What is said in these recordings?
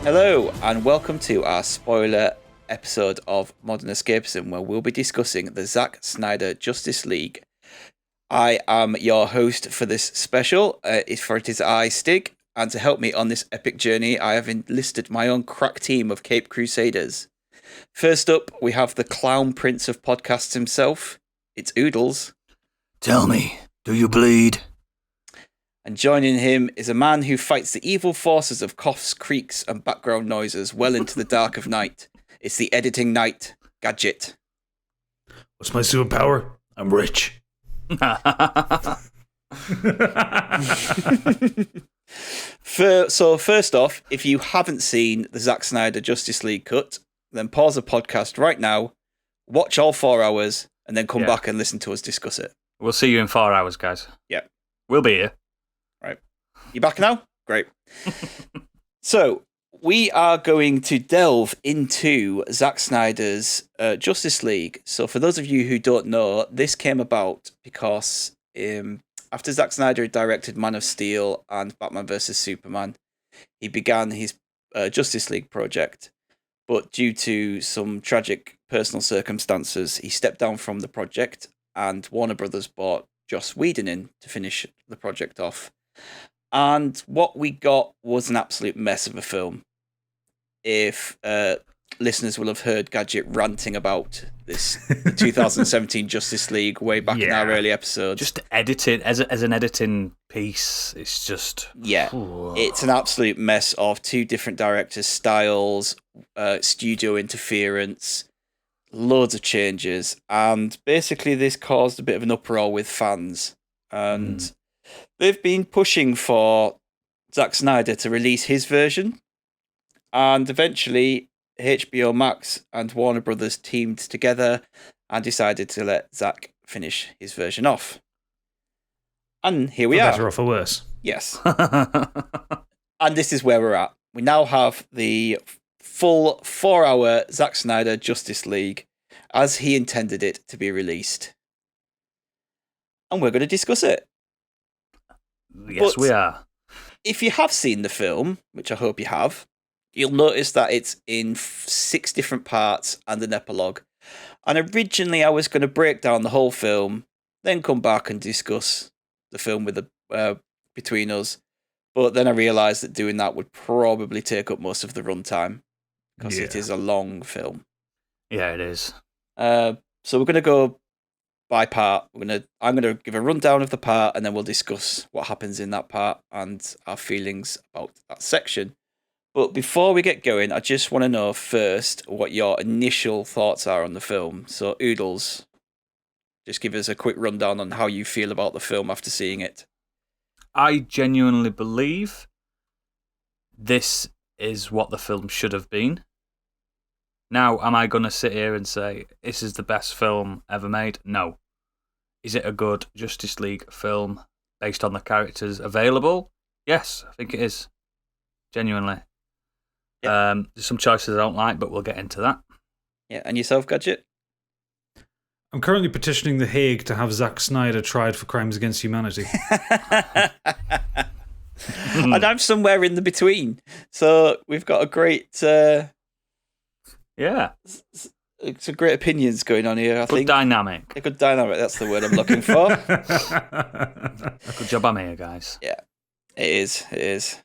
Hello, and welcome to our spoiler episode of Modern Escapism, where we'll be discussing the Zack Snyder Justice League. I am your host for this special. It is I, Stig, and to help me on this epic journey, I have enlisted my own crack team of Cape Crusaders. First up, we have the clown prince of podcasts himself. It's Oodles. Tell me, do you bleed? And joining him is a man who fights the evil forces of coughs, creaks, and background noises well into the dark of night. It's the editing knight, Gadget. What's my superpower? I'm rich. So first off, if you haven't seen the Zack Snyder Justice League cut, then pause the podcast right now, watch all 4 hours, and then come back and listen to us discuss it. We'll see you in 4 hours, guys. Yeah. We'll be here. Right. You back now? Great. So, we are going to delve into Zack Snyder's Justice League. So, for those of you who don't know, this came about because after Zack Snyder had directed Man of Steel and Batman vs. Superman, he began his Justice League project. But due to some tragic personal circumstances, he stepped down from the project, and Warner Brothers brought Joss Whedon in to finish the project off. And what we got was an absolute mess of a film. If listeners will have heard Gadget ranting about this 2017 Justice League way back in our early episodes. Just editing, as an editing piece, it's just... Yeah, it's an absolute mess of two different directors' styles, studio interference, loads of changes, and basically this caused a bit of an uproar with fans. And they've been pushing for Zack Snyder to release his version, and eventually HBO Max and Warner Brothers teamed together and decided to let Zack finish his version off. And here we are. For better or for worse. Yes. And this is where we're at. We now have the full 4-hour Zack Snyder Justice League as he intended it to be released. And we're going to discuss it. Yes, we are. If you have seen the film, which I hope you have, you'll notice that it's in 6 different parts and an epilogue. And originally I was going to break down the whole film, then come back and discuss the film with between us. But then I realised that doing that would probably take up most of the runtime, because it is a long film. Yeah, it is. So we're going to go by part. I'm going to give a rundown of the part, and then we'll discuss what happens in that part and our feelings about that section. But before we get going, I just want to know first what your initial thoughts are on the film. So, Oodles, just give us a quick rundown on how you feel about the film after seeing it. I genuinely believe this is what the film should have been. Now, am I going to sit here and say this is the best film ever made? No. Is it a good Justice League film based on the characters available? Yes, I think it is. Genuinely. Yep. There's some choices I don't like, but we'll get into that. Yeah, and yourself, Gadget? I'm currently petitioning The Hague to have Zack Snyder tried for crimes against humanity. And I'm somewhere in the between. So we've got a great... Some great opinions going on here, I think. Good dynamic. A good dynamic, that's the word I'm looking for. Good job I'm here, guys. Yeah, it is.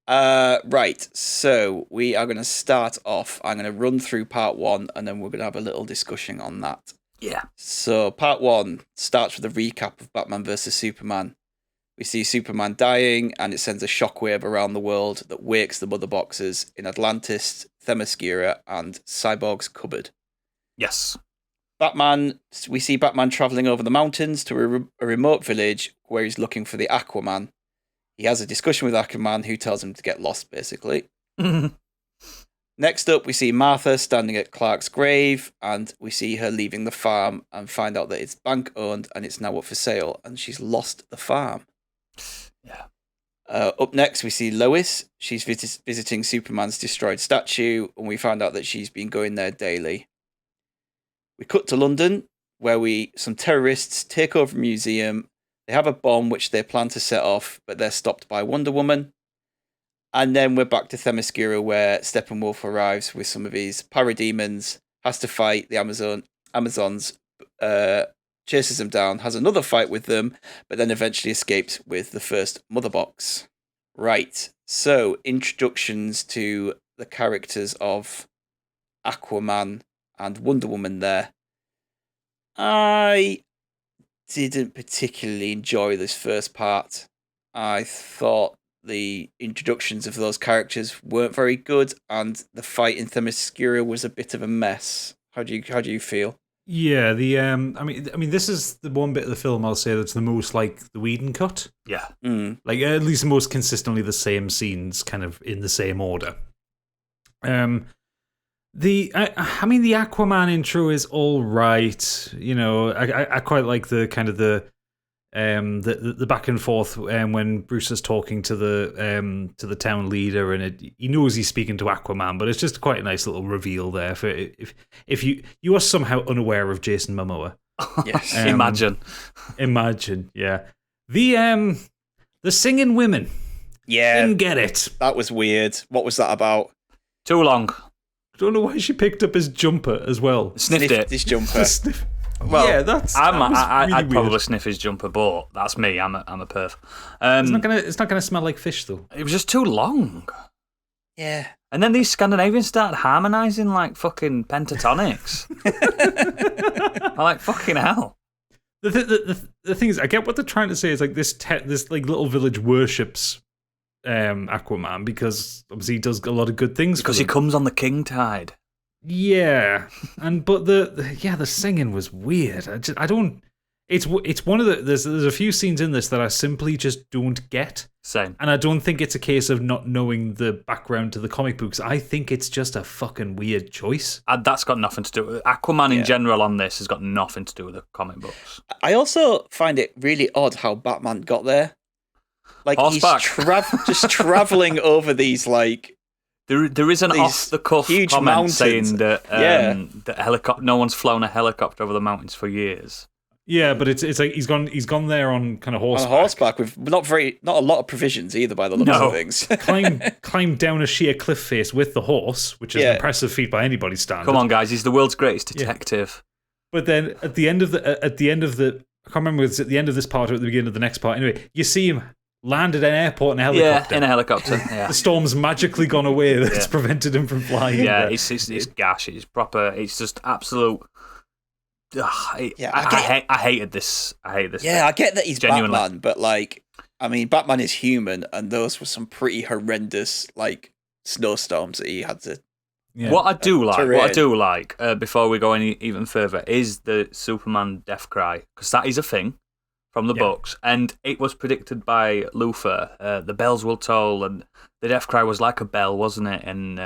Right, so we are going to start off. I'm going to run through part 1, and then we're going to have a little discussion on that. Yeah. So part 1 starts with a recap of Batman vs. Superman. We see Superman dying, and it sends a shockwave around the world that wakes the mother boxes in Atlantis, Themyscira, and Cyborg's cupboard. Yes. We see Batman travelling over the mountains to a remote village where he's looking for the Aquaman. He has a discussion with Aquaman, who tells him to get lost, basically. Next up, we see Martha standing at Clark's grave, and we see her leaving the farm and find out that it's bank-owned and it's now up for sale, and she's lost the farm. Yeah. Up next, we see Lois. She's visiting Superman's destroyed statue, and we find out that she's been going there daily. We cut to London, where some terrorists take over a museum. They have a bomb which they plan to set off, but they're stopped by Wonder Woman. And then we're back to Themyscira, where Steppenwolf arrives with some of his parademons, has to fight the Amazons, chases them down, has another fight with them, but then eventually escapes with the first Mother Box. Right, so introductions to the characters of Aquaman and Wonder Woman there. I didn't particularly enjoy this first part. I thought the introductions of those characters weren't very good, and the fight in Themyscira was a bit of a mess. How do you feel? Yeah, I mean, this is the one bit of the film I'll say that's the most like the Whedon cut. Yeah. Like at least the most consistently the same scenes, kind of in the same order. I mean, the Aquaman intro is all right. You know, I quite like the kind of the back and forth when Bruce is talking to the town leader, and he knows he's speaking to Aquaman, but it's just quite a nice little reveal there for if you are somehow unaware of Jason Momoa. Yes, imagine, yeah. The singing women, yeah, didn't get it. That was weird. What was that about? Too long. I don't know why she picked up his jumper as well. Sniffed it. His jumper. Well, yeah, I'd probably sniff his jumper, but that's me. I'm a perv. It's not gonna smell like fish though. It was just too long. Yeah. And then these Scandinavians started harmonising like fucking pentatonics. I'm like, fucking hell. The thing is, I get what they're trying to say. Is like this like little village worships Aquaman because obviously he does a lot of good things. Because he comes on the king tide. Yeah, but the singing was weird. I don't. It's one of the there's a few scenes in this that I simply just don't get. Same. And I don't think it's a case of not knowing the background to the comic books. I think it's just a fucking weird choice. That's got nothing to do with it. Aquaman in general on this has got nothing to do with the comic books. I also find it really odd how Batman got there. Like Horseback. He's just traveling over these like. There is an off-the-cuff huge comment mountains. saying that that no one's flown a helicopter over the mountains for years. Yeah, but it's like he's gone there on kind of horseback. On horseback with not a lot of provisions either by the looks of things. climb down a sheer cliff face with the horse, which is an impressive feat by anybody's standard. Come on, guys, he's the world's greatest detective. But then at the end of the I can't remember if it's at the end of this part or at the beginning of the next part. Anyway, you see him land at an airport in a helicopter. Yeah, in a helicopter. Yeah. The storm's magically gone away. That's prevented him from flying. Yeah, it's gash. It's proper. It's just absolute. I hated this. I hate this. Yeah, I get that he's genuinely. Batman, but like, I mean, Batman is human, and those were some pretty horrendous like snowstorms that he had to. Yeah. What I do like, before we go any even further, is the Superman death cry, because that is a thing from the books, and it was predicted by Luthor. The bells will toll, and the death cry was like a bell, wasn't it? And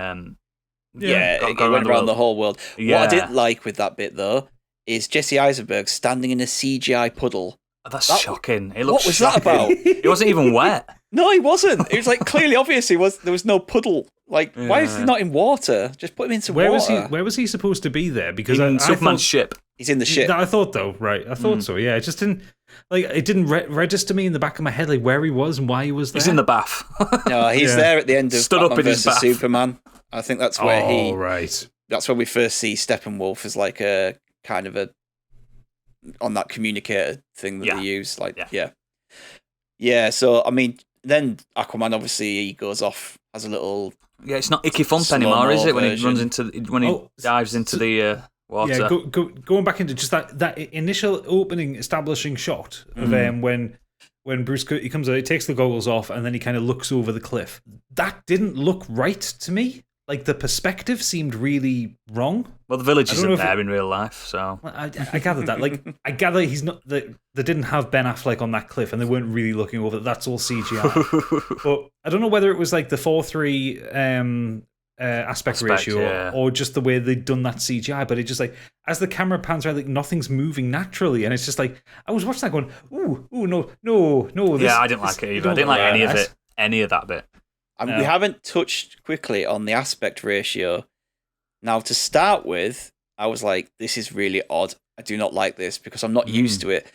it went around the whole world. Yeah. What I didn't like with that bit though is Jesse Eisenberg standing in a CGI puddle. Oh, that's shocking. It looks what was shocking. That about? It wasn't even wet. No, he wasn't. It was like clearly obvious there was no puddle. Like, why is he not in water? Just put him into water. Where was he supposed to be there? Because in Superman's ship. He's in the ship. I thought though, right? I thought so. Yeah, it just didn't register me in the back of my head like where he was and why he was there. He's in the bath. No, he's there at the end of Stood Batman up in his versus bath. Superman. I think that's where right. That's where we first see Steppenwolf as like a kind of a on that communicator thing that they use. Like, yeah. So I mean, then Aquaman obviously he goes off as a little. Yeah, it's not Icky Thump anymore, is it? When he runs into dives into the water. Yeah, going back into just that initial opening establishing shot of when Bruce he comes out, he takes the goggles off, and then he kind of looks over the cliff. That didn't look right to me. Like the perspective seemed really wrong. Well, the village isn't there in real life, so I gathered that. Like I gather he's not. They didn't have Ben Affleck on that cliff, and they weren't really looking over. That's all CGI. But I don't know whether it was like the 4:3 aspect ratio or just the way they'd done that CGI. But it just like as the camera pans around, like nothing's moving naturally, and it's just like I was watching that going, ooh, no. I didn't like it either. I didn't like any of it, any of that bit. We haven't touched quickly on the aspect ratio. Now, to start with, I was like, this is really odd. I do not like this because I'm not used to it.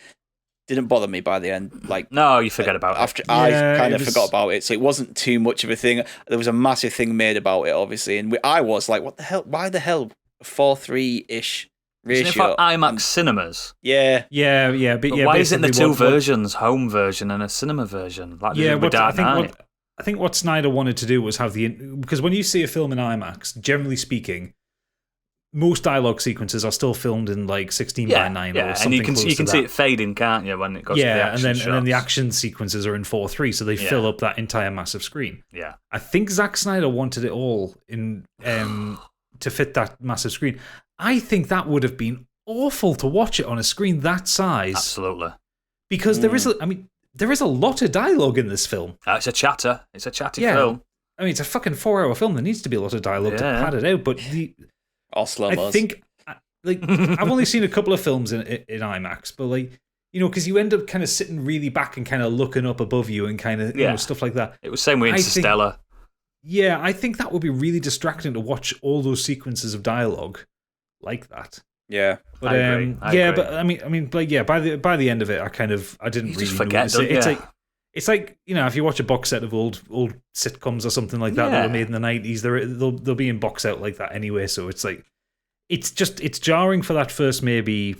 didn't bother me by the end. Like, No, you forget about after it. I Yeah, kind it of was- forgot about it, so it wasn't too much of a thing. There was a massive thing made about it, obviously, and I was like, "What the hell? Why the hell 4:3-ish Isn't it ratio?" for IMAX cinemas? Yeah, Yeah, But why isn't there basically two what- versions, home version and a cinema version? Like Yeah, with what Dark Knight? I think what Snyder wanted to do was have because when you see a film in IMAX, generally speaking, most dialogue sequences are still filmed in like 16:9 or something and you can close to see that. it fading, can't you, when it goes to the Yeah, action and then the shots? action sequences are in 4:3, so they Yeah. fill up that entire massive screen. Yeah. I think Zack Snyder wanted it all in to fit that massive screen. I think that would have been awful to watch it on a screen that size. Absolutely. Because there is a lot of dialogue in this film. It's a chatter. It's a chatty Yeah. film. I mean, it's a fucking 4-hour film. There needs to be a lot of dialogue to Yeah. pad it out. But all slow I mos. think, like, I've only seen a couple of films in IMAX, but like, you know, because you end up kind of sitting really back and kind of looking up above you and kind of, you know, stuff like that. It was same with I think- Interstellar. Yeah, I think that would be really distracting to watch all those sequences of dialogue like that. Yeah, But I agree. I yeah, agree. but I mean, but yeah, by the end of it, I didn't You really just forget, notice it. don't you? It's like, you know, if you watch a box set of old sitcoms or something like that that were Yeah. made in the 90s, they'll be in box out like that anyway. So it's like, it's jarring for that first maybe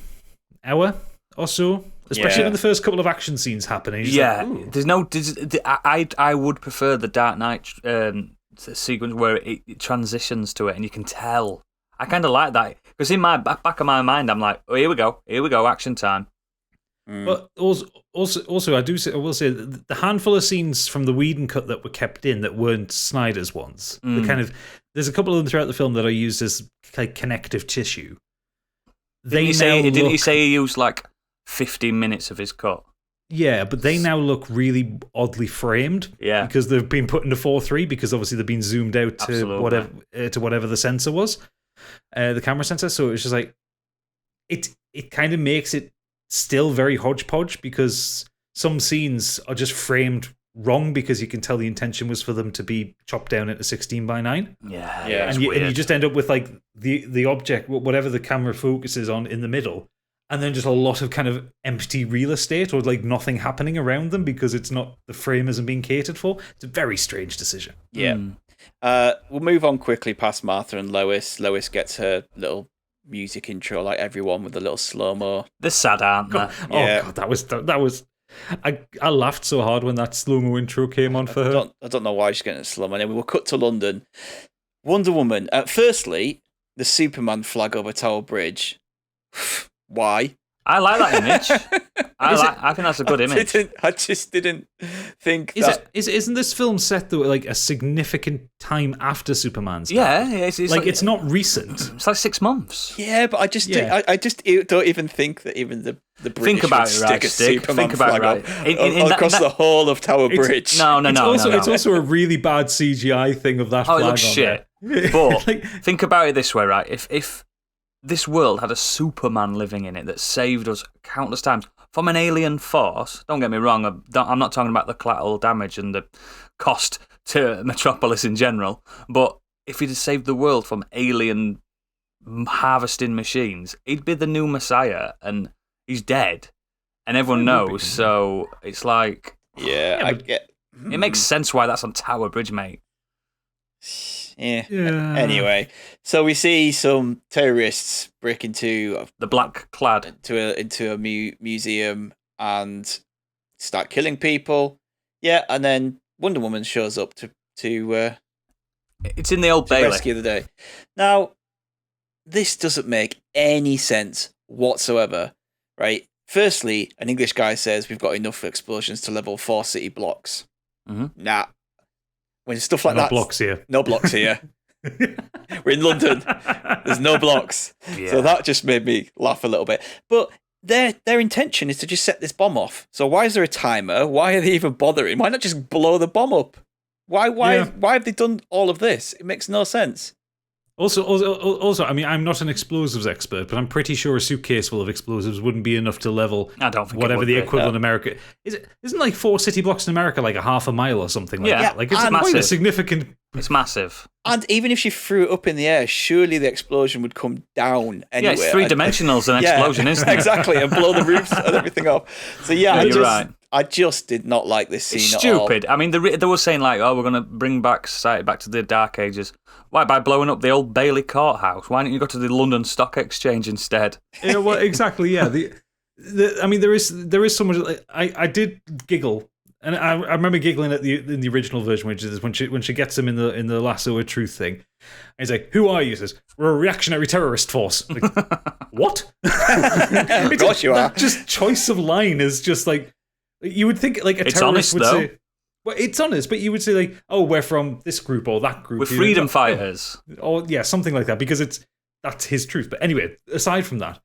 hour or so, especially Yeah. when the first couple of action scenes happen. And you're just like, ooh. I would prefer the Dark Knight sequence where it transitions to it and you can tell. I kind of like that because in my back of my mind, I'm like, oh, here we go, action time. But also, I will say that the handful of scenes from the Whedon cut that were kept in that weren't Snyder's ones. There's a couple of them throughout the film that are used as like connective tissue. Didn't he say he used like 15 minutes of his cut? Yeah, but they now look really oddly framed. Yeah. Because they've been put into 4:3 because obviously they've been zoomed out to Absolutely. whatever the sensor was, the camera sensor. So it's just like it kind of makes it still very hodgepodge because some scenes are just framed wrong because you can tell the intention was for them to be chopped down into 16:9. Yeah, Yeah. it's And you weird. just end up with like the object, whatever the camera focuses on, in the middle, and then just a lot of kind of empty real estate or like nothing happening around them because it's not, the frame isn't being catered for. It's a very strange decision. yeah. We'll move on quickly past Martha and Lois. Lois gets her little music intro, like everyone, with a little slow mo. They're sad, aren't they? Yeah. Oh god, that was. I laughed so hard when that slow mo intro came on for her. I don't know why she's getting a slow mo. And then we were cut to London. Wonder Woman. Firstly, the Superman flag over Tower Bridge. Why? I like that image. I think that's a good image. I just didn't think Isn't this film set though like a significant time after Superman's? Yeah, it's it's not recent. It's like 6 months. Yeah, but I just don't even think that even the British Think about would it, stick right, a Stig. Superman Think about it, flag right. up across the whole of Tower Bridge. No. It's also a really bad CGI thing of that flag. Oh, it looks on shit. there. But Like, think about it this way, right? If this world had a Superman living in it that saved us countless times from an alien force, don't get me wrong, I'm not talking about the collateral damage and the cost to Metropolis in general, but if he'd have saved the world from alien harvesting machines, he'd be the new Messiah, and he's dead, and everyone knows, so it's like... Yeah, I get... It makes sense why that's on Tower Bridge, mate. Yeah. Yeah. Anyway, so we see some terrorists break into The black clad. into a museum and start killing people. Yeah, and then Wonder Woman shows up to It's in the Old Bailey. rescue the day. Now, this doesn't make any sense whatsoever, right? Firstly, an English guy says we've got enough explosions to level 4 city blocks. Mm-hmm. Nah. When stuff like no that... blocks here. No blocks here. We're in London. There's no blocks. Yeah. So that just made me laugh a little bit. But their intention is to just set this bomb off. So why is there a timer? Why are they even bothering? Why not just blow the bomb up? Why have they done all of this? It makes no sense. Also, I mean, I'm not an explosives expert, but I'm pretty sure a suitcase full of explosives wouldn't be enough to level I don't think whatever it would the be, equivalent in America is. Isn't like 4 city blocks in America like a half a mile or something like that? Like it's quite massive. a significant. It's massive. And even if she threw it up in the air, surely the explosion would come down anyway. Yeah, it's 3-dimensional as an explosion, isn't it? Exactly, and blow the roofs and everything off. So you're right. I just did not like this scene It's at all. stupid. I mean, they were saying like, "Oh, we're going to bring back society back to the Dark Ages." Why, by blowing up the old Bailey Courthouse? Why don't you go to the London Stock Exchange instead? Yeah, well, exactly. Yeah. I mean, there is so much. I did giggle, and I remember giggling in the original version, which is when she gets him in the lasso of truth thing. And he's like, "Who are you?" He says, "We're a reactionary terrorist force." Like, what? Of course you are. That just choice of line is just like you would think like a It's terrorist honest, would though. say. Well, it's honest, but you would say like, "Oh, we're from this group or that group." We're You know, freedom oh, fighters. or yeah, something like that, because that's his truth. But anyway, aside from that,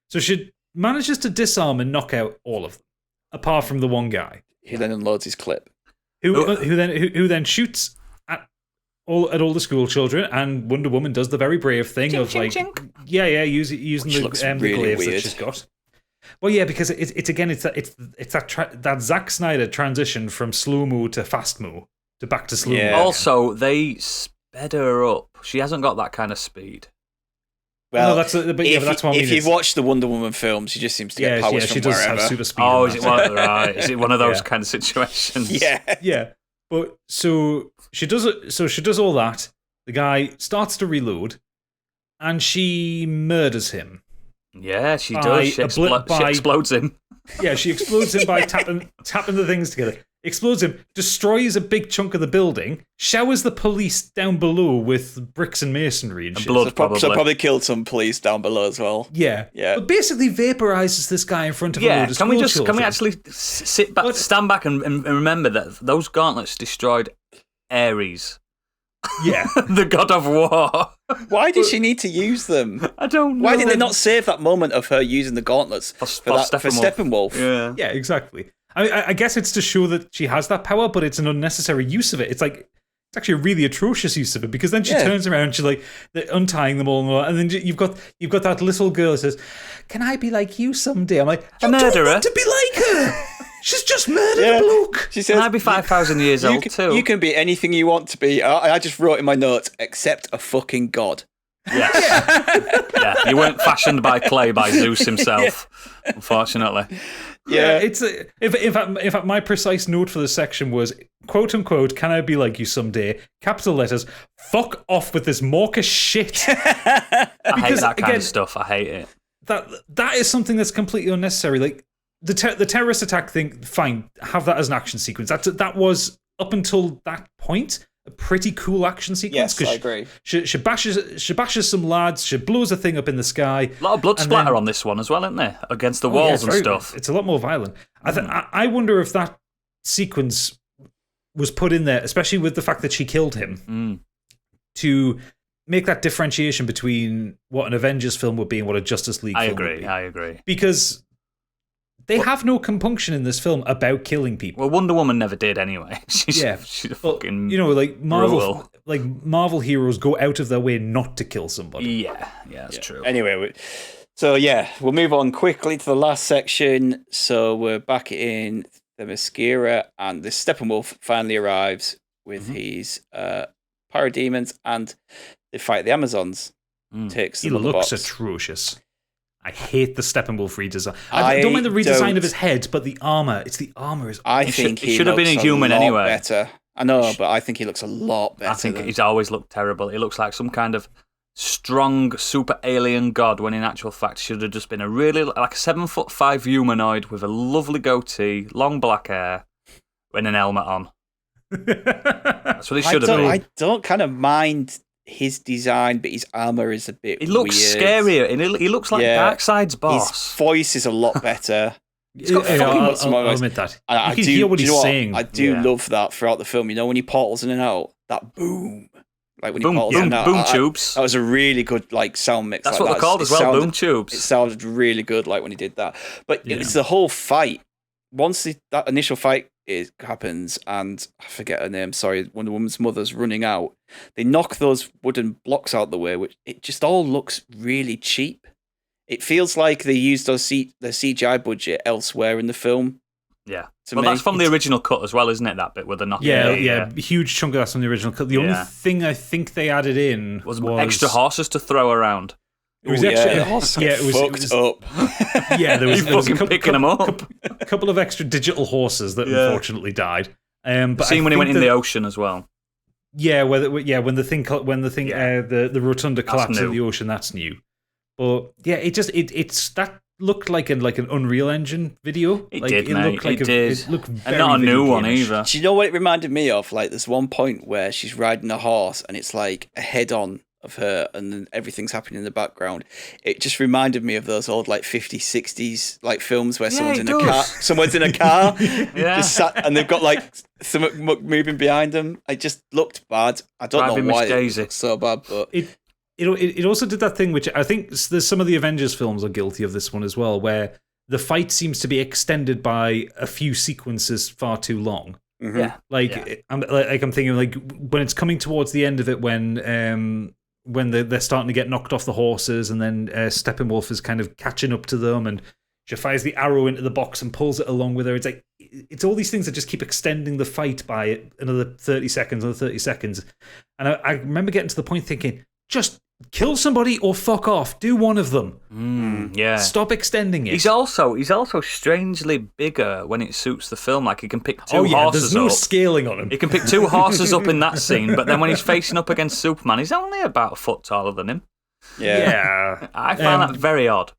so she manages to disarm and knock out all of them, apart from the one guy He then unloads his clip. who then shoots at all the school children, and Wonder Woman does the very brave thing of like, using Which the looks the really glaives that weird. she's got. Well, yeah, because it's that Zack Snyder transition from slow mo to fast mo to back to slow mo. Yeah. Also, they sped her up. She hasn't got that kind of speed. Well, No, that's what I mean. if you've watched the Wonder Woman films, she just seems to get powers she from does wherever. have super speed. Oh, in is that. it one? Right? Is it one of those Yeah. kind of situations? Yeah. Yeah, but so she does it. So she does all that. The guy starts to reload, and she murders him. Yeah, she By does. She, a blip- she by- explodes him. Yeah, she explodes him by tapping the things together. Explodes him, destroys a big chunk of the building, showers the police down below with bricks and masonry and And shit. blood. So Probably. probably killed some police down below as well. Yeah, Yeah. But basically vaporizes this guy in front of a load Yeah, of can we school children. actually sit back, But- stand back, and remember that those gauntlets destroyed Ares, Yeah, the god of war. Why did she need to use them? I don't know. Why did they not save that moment of her using the gauntlets for Steppenwolf? Yeah. yeah, exactly. I guess it's to show that she has that power, but it's an unnecessary use of it. It's like it's actually a really atrocious use of it, because then she turns around and she's like they're untying them all, and then you've got that little girl who says, "Can I be like you someday?" I'm like, "You don't murderer. want to be like her. She's just murdered a bloke." She says, Can I be 5,000 years old too? You can be anything you want to be. I just wrote in my notes, except a fucking god. Yes. Yeah, you weren't fashioned by clay by Zeus himself, unfortunately. Yeah. It's in fact my precise note for this section was, quote unquote, "Can I be like you someday?" Capital letters. Fuck off with this mawkish shit. I hate Because, that kind again, of stuff. I hate it. That is something that's completely unnecessary. Like the terrorist attack thing, fine, have that as an action sequence. That was up until that point a pretty cool action sequence. Yes, I agree. She bashes some lads. She blows a thing up in the sky. A lot of blood and splatter then- on this one as well, isn't there? Against the Oh, yeah, walls it's and very- stuff. It's a lot more violent. I wonder if that sequence was put in there, especially with the fact that she killed him, to make that differentiation between what an Avengers film would be and what a Justice League film would be. I agree. Because they have no compunction in this film about killing people. Well, Wonder Woman never did anyway. She's a Well, fucking like brutal. Marvel heroes go out of their way not to kill somebody. Yeah, that's true. Anyway, we'll move on quickly to the last section. So we're back in the Mascara, and the Steppenwolf finally arrives with his parademons, and they fight the Amazons. Takes He them on the looks box. atrocious. I hate the Steppenwolf redesign. I I don't mind the redesign don't. of his head, but the armor. It's the armor. I He think should- he should have been looks a human lot anyway. Better. I know, but I think he looks a lot better. I think than- he's always looked terrible. He looks like some kind of strong super alien god, when in actual fact should have just been a really like a 7'5" humanoid with a lovely goatee, long black hair, and an helmet on. That's what he should have been. I don't kind of mind his design, but his armor is a bit. He looks weird. scarier, and he looks like Yeah. Darkseid's boss. His voice is a lot better. I'll got fucking small I'll voice. admit that. I You can do, hear what do you he's know saying. I do Yeah. love that throughout the film. You know, when he portals in and out, that boom. Like when Boom, he portals boom, in and out. boom tubes. That was a really good like sound mix. That's like what they're called It as well, sounded- boom tubes. It sounded really good, like when he did that. But Yeah. it's the whole fight. Once that initial fight happens, and I forget her name. Sorry, Wonder Woman's mother's running out. They knock those wooden blocks out the way, which it just all looks really cheap. It feels like they used their CGI budget elsewhere in the film. Yeah. Well, that's from the original cut as well, isn't it? That bit with the knocking. Yeah. Huge chunk of that's from the original cut. The only thing I think they added in was extra horses to throw around. It was it was fucked up. Yeah, there was picking them up. A couple of extra digital horses that unfortunately died. But seen when he went in the ocean as well. Yeah, when the rotunda collapsed in the ocean, that's new. But yeah, it's that looked like an Unreal Engine video. It like, did, mate. It did. It looked and not a new one either. Do you know what it reminded me of? Like, there's one point where she's riding a horse and it's like a head-on of her and then everything's happening in the background. It just reminded me of those old like 50s, 60s like films where someone's in a car, just sat, and they've got like something moving behind them. It just looked bad. I don't know why it looked so bad, but it also did that thing which I think there's some of the Avengers films are guilty of this one as well, where the fight seems to be extended by a few sequences far too long. Mm-hmm. Yeah, I'm thinking like when it's coming towards the end of it, when they're starting to get knocked off the horses, and then Steppenwolf is kind of catching up to them, and she fires the arrow into the box and pulls it along with her. It's like it's all these things that just keep extending the fight by another 30 seconds, and I remember getting to the point thinking, just kill somebody or fuck off. Do one of them. Yeah. Stop extending it. He's also strangely bigger when it suits the film. Like he can pick two horses there's no scaling on him. He can pick two horses up in that scene, but then when he's facing up against Superman, he's only about a foot taller than him. Yeah. I find that very odd.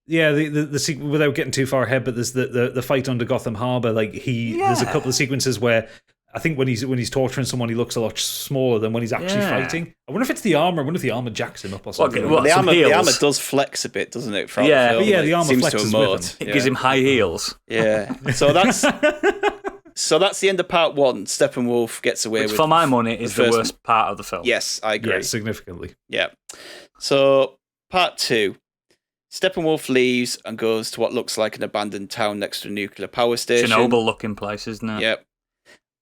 Yeah, the without getting too far ahead, but there's the fight under Gotham Harbor. Like there's a couple of sequences where I think when he's torturing someone, he looks a lot smaller than when he's actually fighting. I wonder if it's the armor. I wonder if the armor jacks him up or something. Well, the armor does flex a bit, doesn't it? The armor flexes with him. It gives him high heels. Yeah. So that's the end of part one. Steppenwolf gets away with. For my money, is the worst part of the film. Yes, I agree. Yeah, significantly. Yeah. So part two. Steppenwolf leaves and goes to what looks like an abandoned town next to a nuclear power station. Chernobyl-looking place, isn't it? Yep.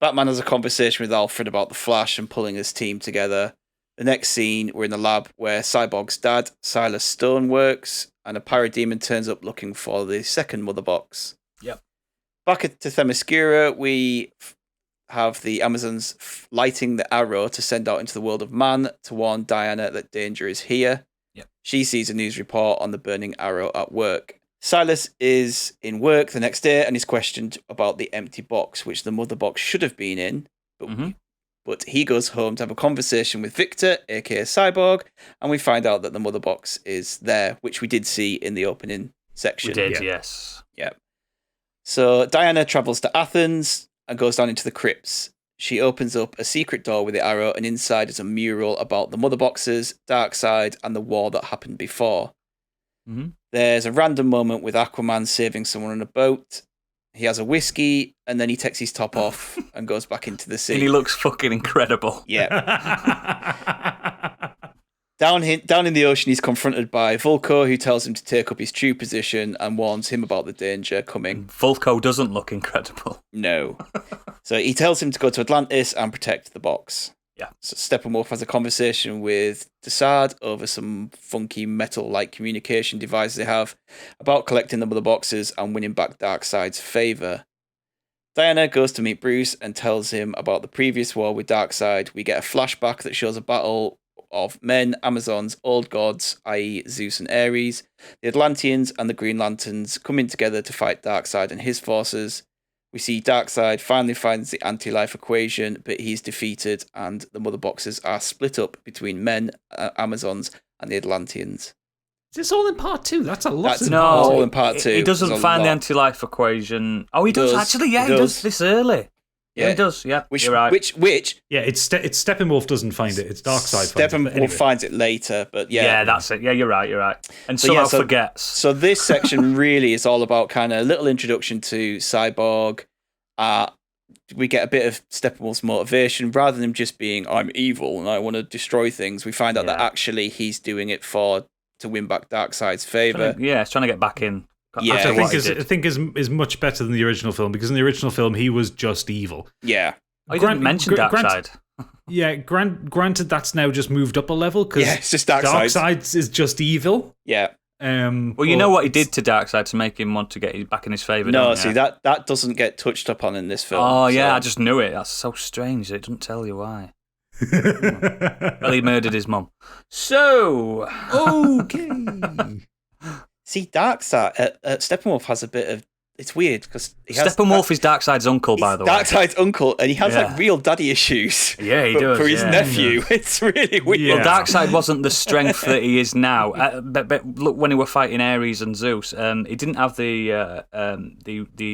Batman has a conversation with Alfred about the Flash and pulling his team together. The next scene, we're in the lab where Cyborg's dad, Silas Stone, works, and a parademon turns up looking for the second mother box. Yep. Back at Themyscira, we have the Amazons lighting the arrow to send out into the world of man to warn Diana that danger is here. Yep. She sees a news report on the burning arrow at work. Silas is in work the next day and is questioned about the empty box, which the mother box should have been in. But he goes home to have a conversation with Victor, aka Cyborg, and we find out that the mother box is there, which we did see in the opening section. We did, yes. Yeah. So Diana travels to Athens and goes down into the crypts. She opens up a secret door with the arrow, and inside is a mural about the mother boxes, Darkseid, and the war that happened before. Mm-hmm. There's a random moment with Aquaman saving someone on a boat. He has a whiskey, and then he takes his top off and goes back into the sea. And he looks fucking incredible. Yeah. Down in the ocean, he's confronted by Vulko, who tells him to take up his true position and warns him about the danger coming. Vulko doesn't look incredible. No. So he tells him to go to Atlantis and protect the box. Yeah. So Steppenwolf has a conversation with THAT over some funky metal-like communication device they have about collecting the mother boxes and winning back Darkseid's favour. Diana goes to meet Bruce and tells him about the previous war with Darkseid. We get a flashback that shows a battle of men, Amazons, old gods, i.e. Zeus and Ares, the Atlanteans and the Green Lanterns coming together to fight Darkseid and his forces. We see Darkseid finally finds the anti-life equation, but he's defeated, and the mother boxes are split up between men, Amazons, and the Atlanteans. Is this all in part two? That's a lot. That's all in part two. He doesn't find the anti-life equation. Oh, he does actually. Yeah, he does this early. Yeah, he does. Yeah, you're right. Which? Yeah, it's Steppenwolf doesn't find it. It's Darkseid. Steppenwolf finds it later, but yeah. Yeah, that's it. Yeah, you're right. And somehow forgets. So this section really is all about kind of a little introduction to Cyborg. We get a bit of Steppenwolf's motivation rather than him just being I'm evil and I want to destroy things. We find out that actually he's doing it to win back Darkseid's favour. He's trying to get back in Yeah, after what he I did. think is much better than the original film, because in the original film he was just evil. Yeah. Oh, you didn't mention Darkseid. Yeah, granted that's now just moved up a level, because Yeah, it's just Darkseid. Darkseid is just evil. Yeah. Well, you know what he did to Darkseid to make him want to get back in his favour. No, don't see, you? that doesn't get touched upon in this film. Oh yeah, so- I just knew it. That's so strange. It doesn't tell you why. Well, he murdered his mum. So Okay. See, Darkseid, Steppenwolf has a bit of. It's weird because Steppenwolf is Darkseid's uncle, by the way. Darkseid's uncle, and he has Yeah. like real daddy issues. Yeah, he but does. for his yeah. nephew. It's really weird. Yeah. Well, Darkseid wasn't the strength that he is now. But look, when he were fighting Ares and Zeus, he didn't have the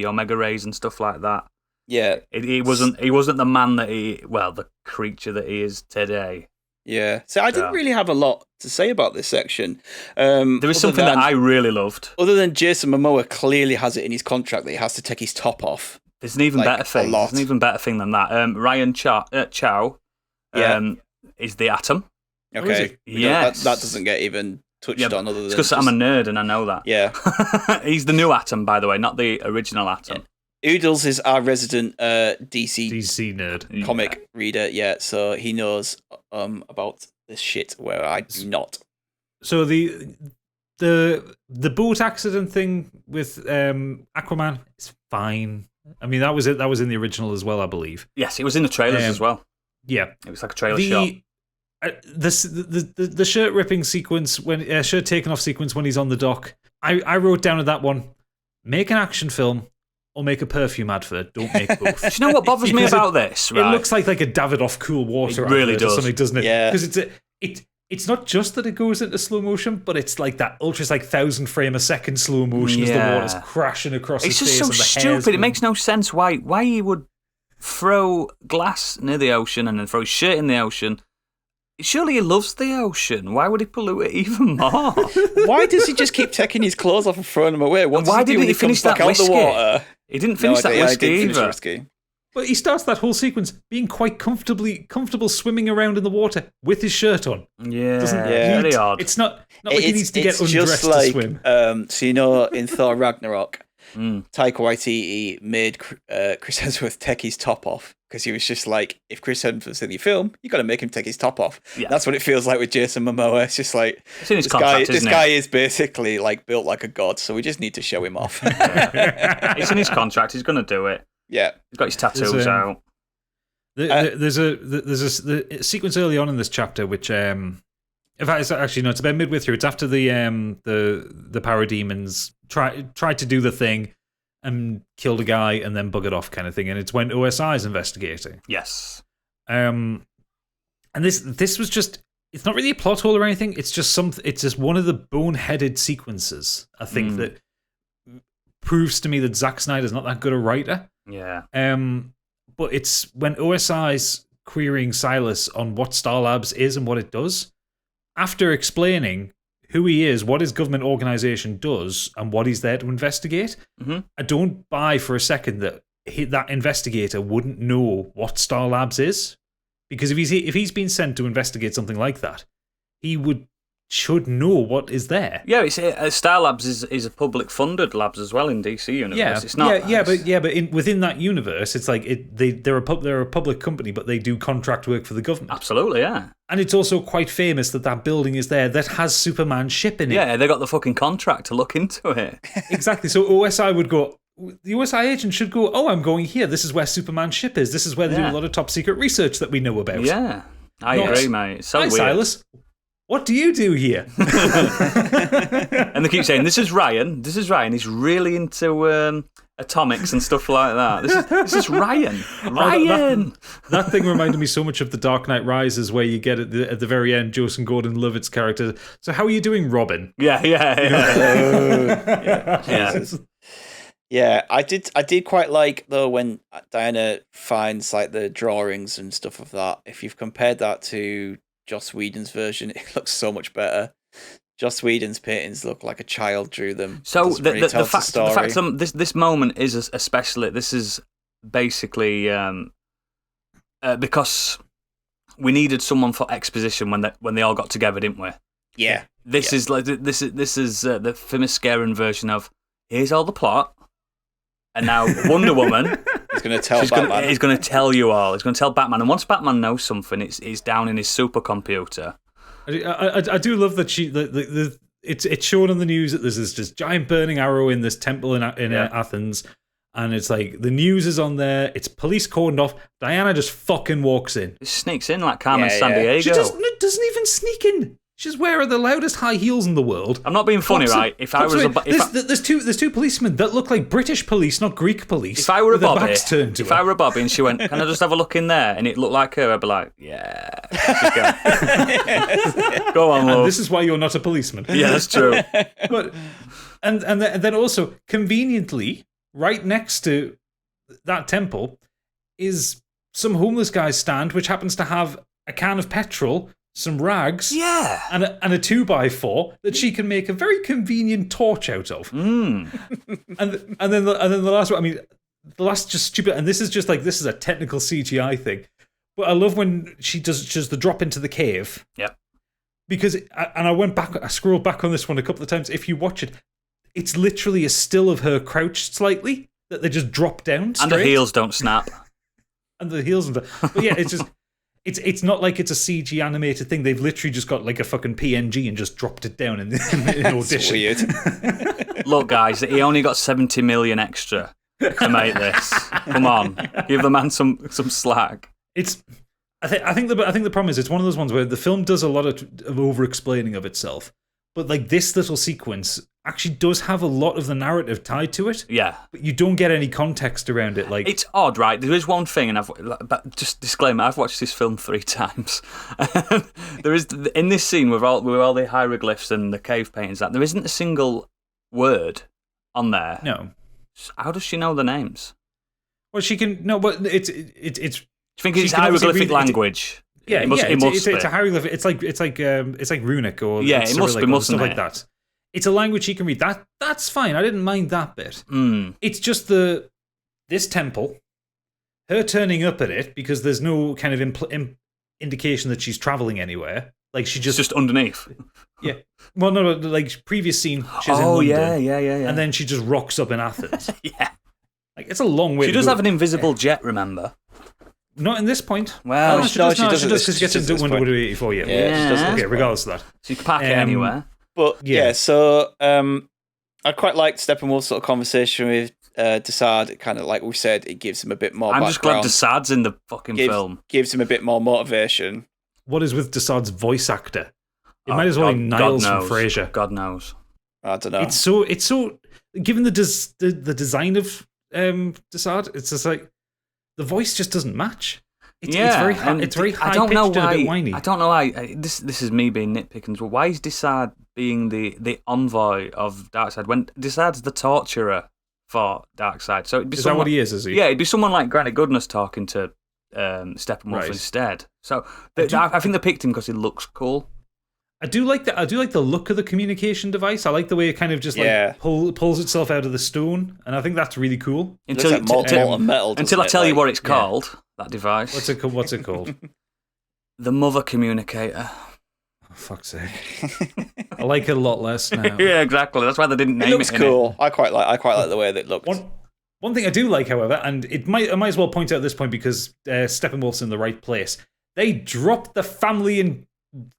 Omega rays and stuff like that. Yeah, He wasn't the man that the creature that he is today. yeah. So I didn't really have a lot to say about this section. There is something that I really loved. Other than Jason Momoa clearly has it in his contract that he has to take his top off. There's an even Like, better thing. a lot. There's an even better thing than that. Ryan Chow is the Atom. Okay. Yes. That doesn't get even touched on other than. It's because I'm a nerd and I know that. Yeah. He's the new Atom, by the way, not the original Atom. Oodles is our resident DC nerd. comic reader, yeah, so he knows about this shit where I do not. So the boat accident thing with Aquaman is fine. I mean, that was it. That was in the original as well, I believe. Yes, it was in the trailers as well. Yeah, it was like a trailer shot. The shirt ripping sequence, when shirt taken off sequence when he's on the dock. I wrote down at that one: make an action film or make a perfume advert. Don't make both. Do you know what bothers me about this? Right? It looks like a Davidoff Cool Water. It really advert does. or something, doesn't it? Yeah. Because it's not just that it goes into slow motion, but it's like that ultra's like 1,000 frame a second slow motion as the water's crashing across It's his face. just so and the hair's stupid. It makes no sense why he would throw glass near the ocean and then throw his shirt in the ocean. Surely he loves the ocean. Why would he pollute it even more? Why does he just keep taking his clothes off and throwing them away? What Why does he do didn't when he comes finish back that out the whiskey? water? He didn't finish that whiskey he didn't finish the either. whiskey. But he starts that whole sequence being quite comfortable swimming around in the water with his shirt on. Yeah, Yeah. very odd. It's not like he needs to get It's undressed just like, to swim. so you know, in Thor Ragnarok, Taika Waititi made Chris Hemsworth take his top off because he was just like, if Chris Hemsworth's in your film, you got to make him take his top off. Yeah. That's what it feels like with Jason Momoa. It's just like It's in his this contract, isn't it? guy is basically like built like a god, so we just need to show him off. It's in his contract. He's going to do it. Yeah, He's got his tattoos out. There's a sequence early on in this chapter which, in fact, it's actually no, it's about midway through. It's after the parademons tried to do the thing and killed a guy and then buggered off, kind of thing. And it's when OSI is investigating. Yes. And this was just. It's not really a plot hole or anything. It's just It's just one of the boneheaded sequences, I think, that proves to me that Zack Snyder's not that good a writer. Yeah. But it's when OSI's querying Silas on what Star Labs is and what it does, after explaining who he is, what his government organization does, and what he's there to investigate, I don't buy for a second that that investigator wouldn't know what Star Labs is. Because if he's been sent to investigate something like that, he should know what is there. Yeah, it's Star Labs is a public funded labs as well in DC universe. Yeah, It's not. but within that universe, it's like they're a public company, but they do contract work for the government. Absolutely, yeah. And it's also quite famous that building is there that has Superman's ship in it. Yeah, they got the fucking contract to look into it. Exactly. So OSI would go. The OSI agent should go, oh, I'm going here. This is where Superman's ship is. This is where they do a lot of top secret research that we know about. Yeah, I agree, mate. It's so Hi, weird. Silas. What do you do here? And they keep saying, this is Ryan. He's really into atomics and stuff like that. This is Ryan. Ryan! That thing reminded me so much of The Dark Knight Rises, where you get at the very end Joseph Gordon-Levitt's character. So how are you doing, Robin? Yeah. Yeah, I did quite like though when Diana finds like the drawings and stuff of that. If you've compared that to Joss Whedon's version, it looks so much better. Joss Whedon's paintings look like a child drew them. So the fact this moment is especially, this is basically because we needed someone for exposition when they all got together, didn't we? Yeah. This is like the Themysciran version of, here's all the plot. And now Wonder Woman He's going to tell Batman. He's going to tell you all. He's going to tell Batman. And once Batman knows something, it's down in his supercomputer. I do love that it's shown on the news that there's this giant burning arrow in this temple in Athens, and it's like the news is on there. It's police cordoned off. Diana just fucking walks in. He sneaks in like Carmen Sandiego. She doesn't even sneak in. She's wearing the loudest high heels in the world. I'm not being funny, right? If I was there's two policemen that look like British police, not Greek police. If I were a Bobby, I were a Bobby, and she went, "Can I just have a look in there?" and it looked like her, I'd be like, "Yeah, go on, love." And this is why you're not a policeman. Yeah, that's true. But and then also conveniently, right next to that temple is some homeless guy's stand, which happens to have a can of petrol, some rags, and a 2x4 that she can make a very convenient torch out of. And then the last one, I mean, the last just stupid, and this is a technical CGI thing, but I love when she does just the drop into the cave. Yep. Because I scrolled back on this one a couple of times. If you watch it, it's literally a still of her crouched slightly that they just drop down straight. And the heels don't snap. And the heels and stuff. But yeah, it's just. It's not like it's a CG animated thing. They've literally just got like a fucking PNG and just dropped it down in Audition. Weird. Look, guys, he only got 70 million extra to make this. Come on, give the man some slack. I think the problem is it's one of those ones where the film does a lot of over explaining of itself, but like this little sequence actually does have a lot of the narrative tied to it. Yeah, but you don't get any context around it. Like it's odd, right? There is one thing, and but just disclaimer: I've watched this film 3 times. There is in this scene with all the hieroglyphs and the cave paintings. There isn't a single word on there. No. How does she know the names? Well, she can no, but it's. Do you think it's hieroglyphic language? Yeah, it must be. It's a hieroglyphic. It's like runic or it must be, mustn't stuff like that. It's a language she can read. That's fine. I didn't mind that bit. It's just this temple, her turning up at it because there's no kind of indication that she's traveling anywhere. Like she just underneath. Yeah. Well, no, like previous scene. She's in London, yeah. And then she just rocks up in Athens. Yeah. Like it's a long way. She does have an invisible jet. Remember. Not in this point. Well, she does because she gets into Wonder Woman 84. Yeah. Okay, regardless of that. So you can pack it anywhere. But yeah, so I quite liked Steppenwolf's sort of conversation with Desaad. Kind of like we said, it gives him a bit more. I'm background. just glad Desaad's in the fucking film. Gives him a bit more motivation. What is with Desaad's voice actor? It might as well be Niles from Frasier. God knows. I don't know. It's so given the design of Desaad, it's just like the voice just doesn't match. It's very high pitched and a bit whiny. I don't know why. This is me being nitpicking. But why is Desaad being the envoy of Darkseid when Desaad's the torturer for Darkseid? So it'd be is that what he is? Is he? Yeah, it'd be someone like Granite Goodness talking to Steppenwolf instead. So I think they picked him because he looks cool. I do like the look of the communication device. I like the way it kind of just pulls itself out of the stone, and I think that's really cool. Until I tell you what it's called. That device. What's it called? The Mother Communicator. Oh, fuck's sake! I like it a lot less now. Yeah, exactly. That's why they didn't name it. It looks cool. I quite like the way that it looks. One thing I do like, however, and I might as well point out at this point because Steppenwolf's in the right place. They dropped the family in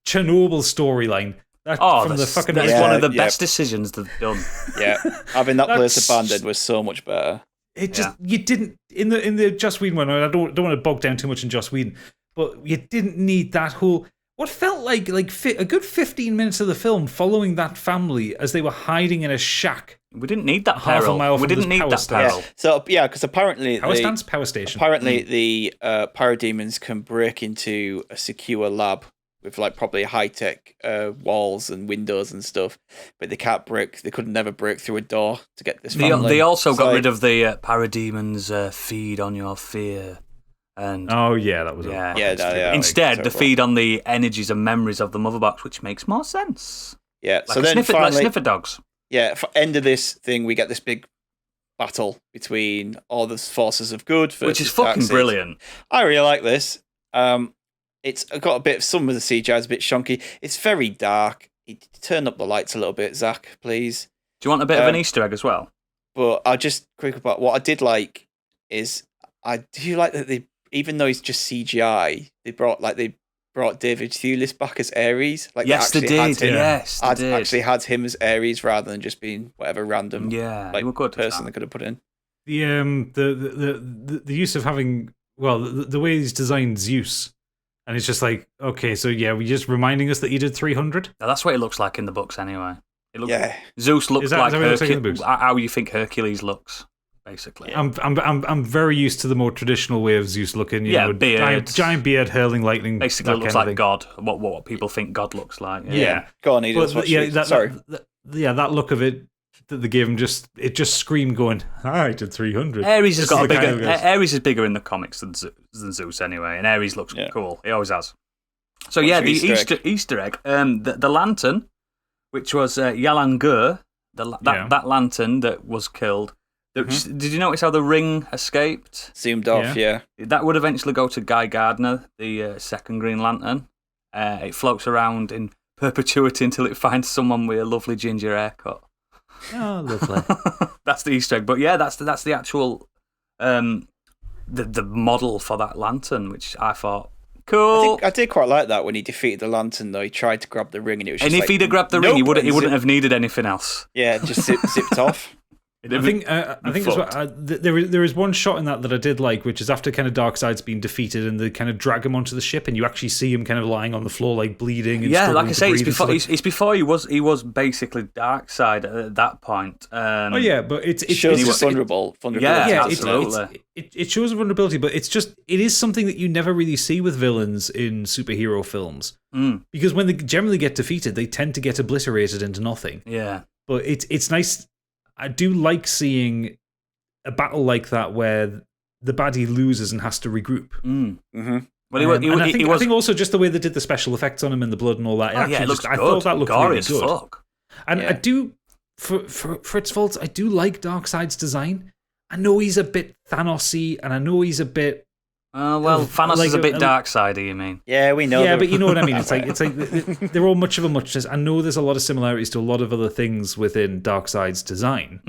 Chernobyl storyline. That's one of the best decisions they've done. Yeah, having that place abandoned was so much better. It just you didn't in the Joss Whedon one. I don't want to bog down too much in Joss Whedon, but you didn't need that whole what felt like a good 15 minutes of the film following that family as they were hiding in a shack. We didn't need that half a mile. We didn't need that peril. Yeah. So because apparently power station. Apparently the parademons can break into a secure lab with like probably high-tech walls and windows and stuff, but they could never break through a door to get this family. They also got rid of the parademons feed on your fear. And oh yeah, that was instead they feed on the energies and memories of the mother box, which makes more sense. Yeah, like so then finally, like sniffer dogs. Yeah, for end of this thing, we get this big battle between all the forces of good, which is fucking brilliant. I really like this. It's got a bit. Some of the CGI is a bit shonky. It's very dark. Turn up the lights a little bit, Zach, please. Do you want a bit of an Easter egg as well? But I'll just quick about what I did like is I do like that they, even though he's just CGI, they brought David Thewlis back as Ares. Like yes, they did. Yes, they did. Actually had him as Ares rather than just being whatever random they were good person they could have put in. The use of having the way he's designed Zeus, and it's just like, okay, so yeah, we're just reminding us that he did 300. Now, that's what it looks like in the books anyway. Zeus looks like how you think Hercules looks, basically. Yeah. I'm very used to the more traditional way of Zeus looking. You know, giant beard, hurling lightning. Basically, looks like God. What people think God looks like. Yeah. Go on, Edith. That look of it that they gave him just screamed going, I did 300. Ares has got Ares is bigger in the comics than Zeus anyway, and Ares looks cool. He always has. So the Easter egg, the lantern, which was Yalan Gur, that lantern that was killed. Did you notice how the ring escaped? Zoomed off, yeah. That would eventually go to Guy Gardner, the second Green Lantern. It floats around in perpetuity until it finds someone with a lovely ginger haircut. Oh, lovely. That's the Easter egg. But yeah, that's the actual the model for that lantern, which I thought cool. I did quite like that when he defeated the lantern. Though he tried to grab the ring, and it was. And if he'd have grabbed the ring, he wouldn't have needed anything else. Yeah, just zipped off. I think there is one shot in that I did like, which is after kind of Darkseid's been defeated and they kind of drag him onto the ship, and you actually see him kind of lying on the floor, like bleeding. And like I say, it's before he was basically Darkseid at that point. But it shows his vulnerability. Yeah, absolutely. It shows vulnerability, but it is something that you never really see with villains in superhero films, because when they generally get defeated, they tend to get obliterated into nothing. Yeah, but it's nice. I do like seeing a battle like that where the baddie loses and has to regroup. Well, I think also just the way they did the special effects on him and the blood and all that. It looks good. I thought that looked gory really good. Fuck. And I do, for its faults, I do like Darkseid's design. I know he's a bit Thanos-y, and I know he's a bit. Thanos is a bit Darkseid, you mean? Yeah, we know. Yeah, but you know what I mean. It's like they're all much of a muchness. I know there's a lot of similarities to a lot of other things within Darkseid's design,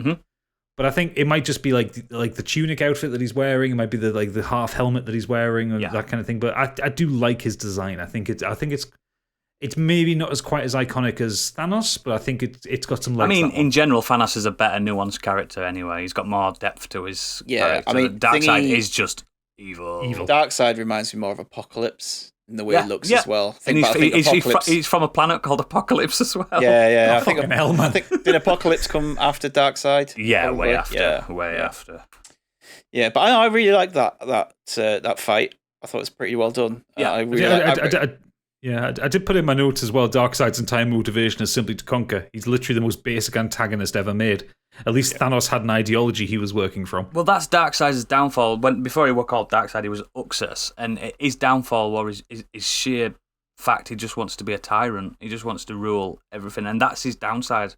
but I think it might just be like the tunic outfit that he's wearing. It might be the half helmet that he's wearing and that kind of thing. But I do like his design. I think it's maybe not as quite as iconic as Thanos, but I think it's got some legs. I mean, in general, Thanos is a better nuanced character anyway. He's got more depth to his character. I mean, Darkseid is just evil. Darkseid reminds me more of Apocalypse in the way it looks as well. He's from a planet called Apocalypse as well. Yeah. I think did Apocalypse come after Darkseid? Yeah, way after. Yeah, but I really like that fight. I thought it was pretty well done. Yeah, I did put in my notes as well. Darkseid's entire motivation is simply to conquer. He's literally the most basic antagonist ever made. At least Thanos had an ideology he was working from. Well, that's Darkseid's downfall. Before he was called Darkseid, he was Uxas, and his downfall was his sheer fact he just wants to be a tyrant. He just wants to rule everything, and that's his downside.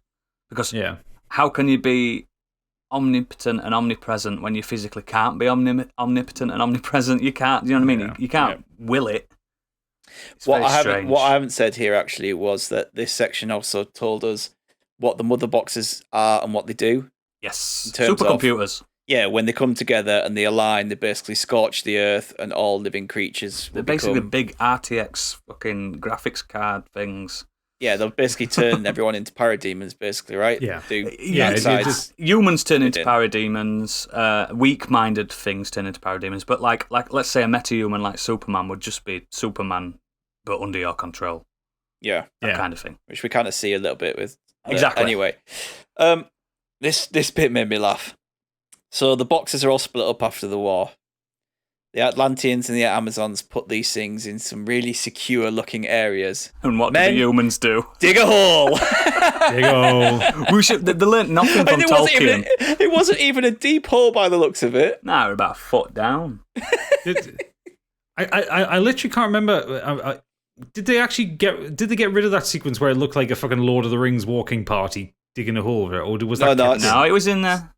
Because how can you be omnipotent and omnipresent when you physically can't be omnipotent and omnipresent? You can't. You know what I mean? You can't will it. What I haven't said here actually was that this section also told us what the mother boxes are and what they do. Yes, supercomputers. When they come together and they align, they basically scorch the earth and all living creatures. They're basically big RTX fucking graphics card things. Yeah, they'll basically turn everyone into parademons, basically, right? Yeah. Humans turn into parademons. Weak-minded things turn into parademons. But like let's say a metahuman like Superman would just be Superman, but under your control. Yeah, that kind of thing. Which we kind of see a little bit with. Exactly. Anyway, this bit made me laugh. So the boxes are all split up after the war. The Atlanteans and the Amazons put these things in some really secure-looking areas. And what do the humans do? Dig a hole. Dig a hole. They learnt nothing from Tolkien. It wasn't even a deep hole by the looks of it. Nah, we're about a foot down. I literally can't remember. Did they get rid of that sequence where it looked like a fucking Lord of the Rings walking party digging a hole over it, or was that? No, it was in there.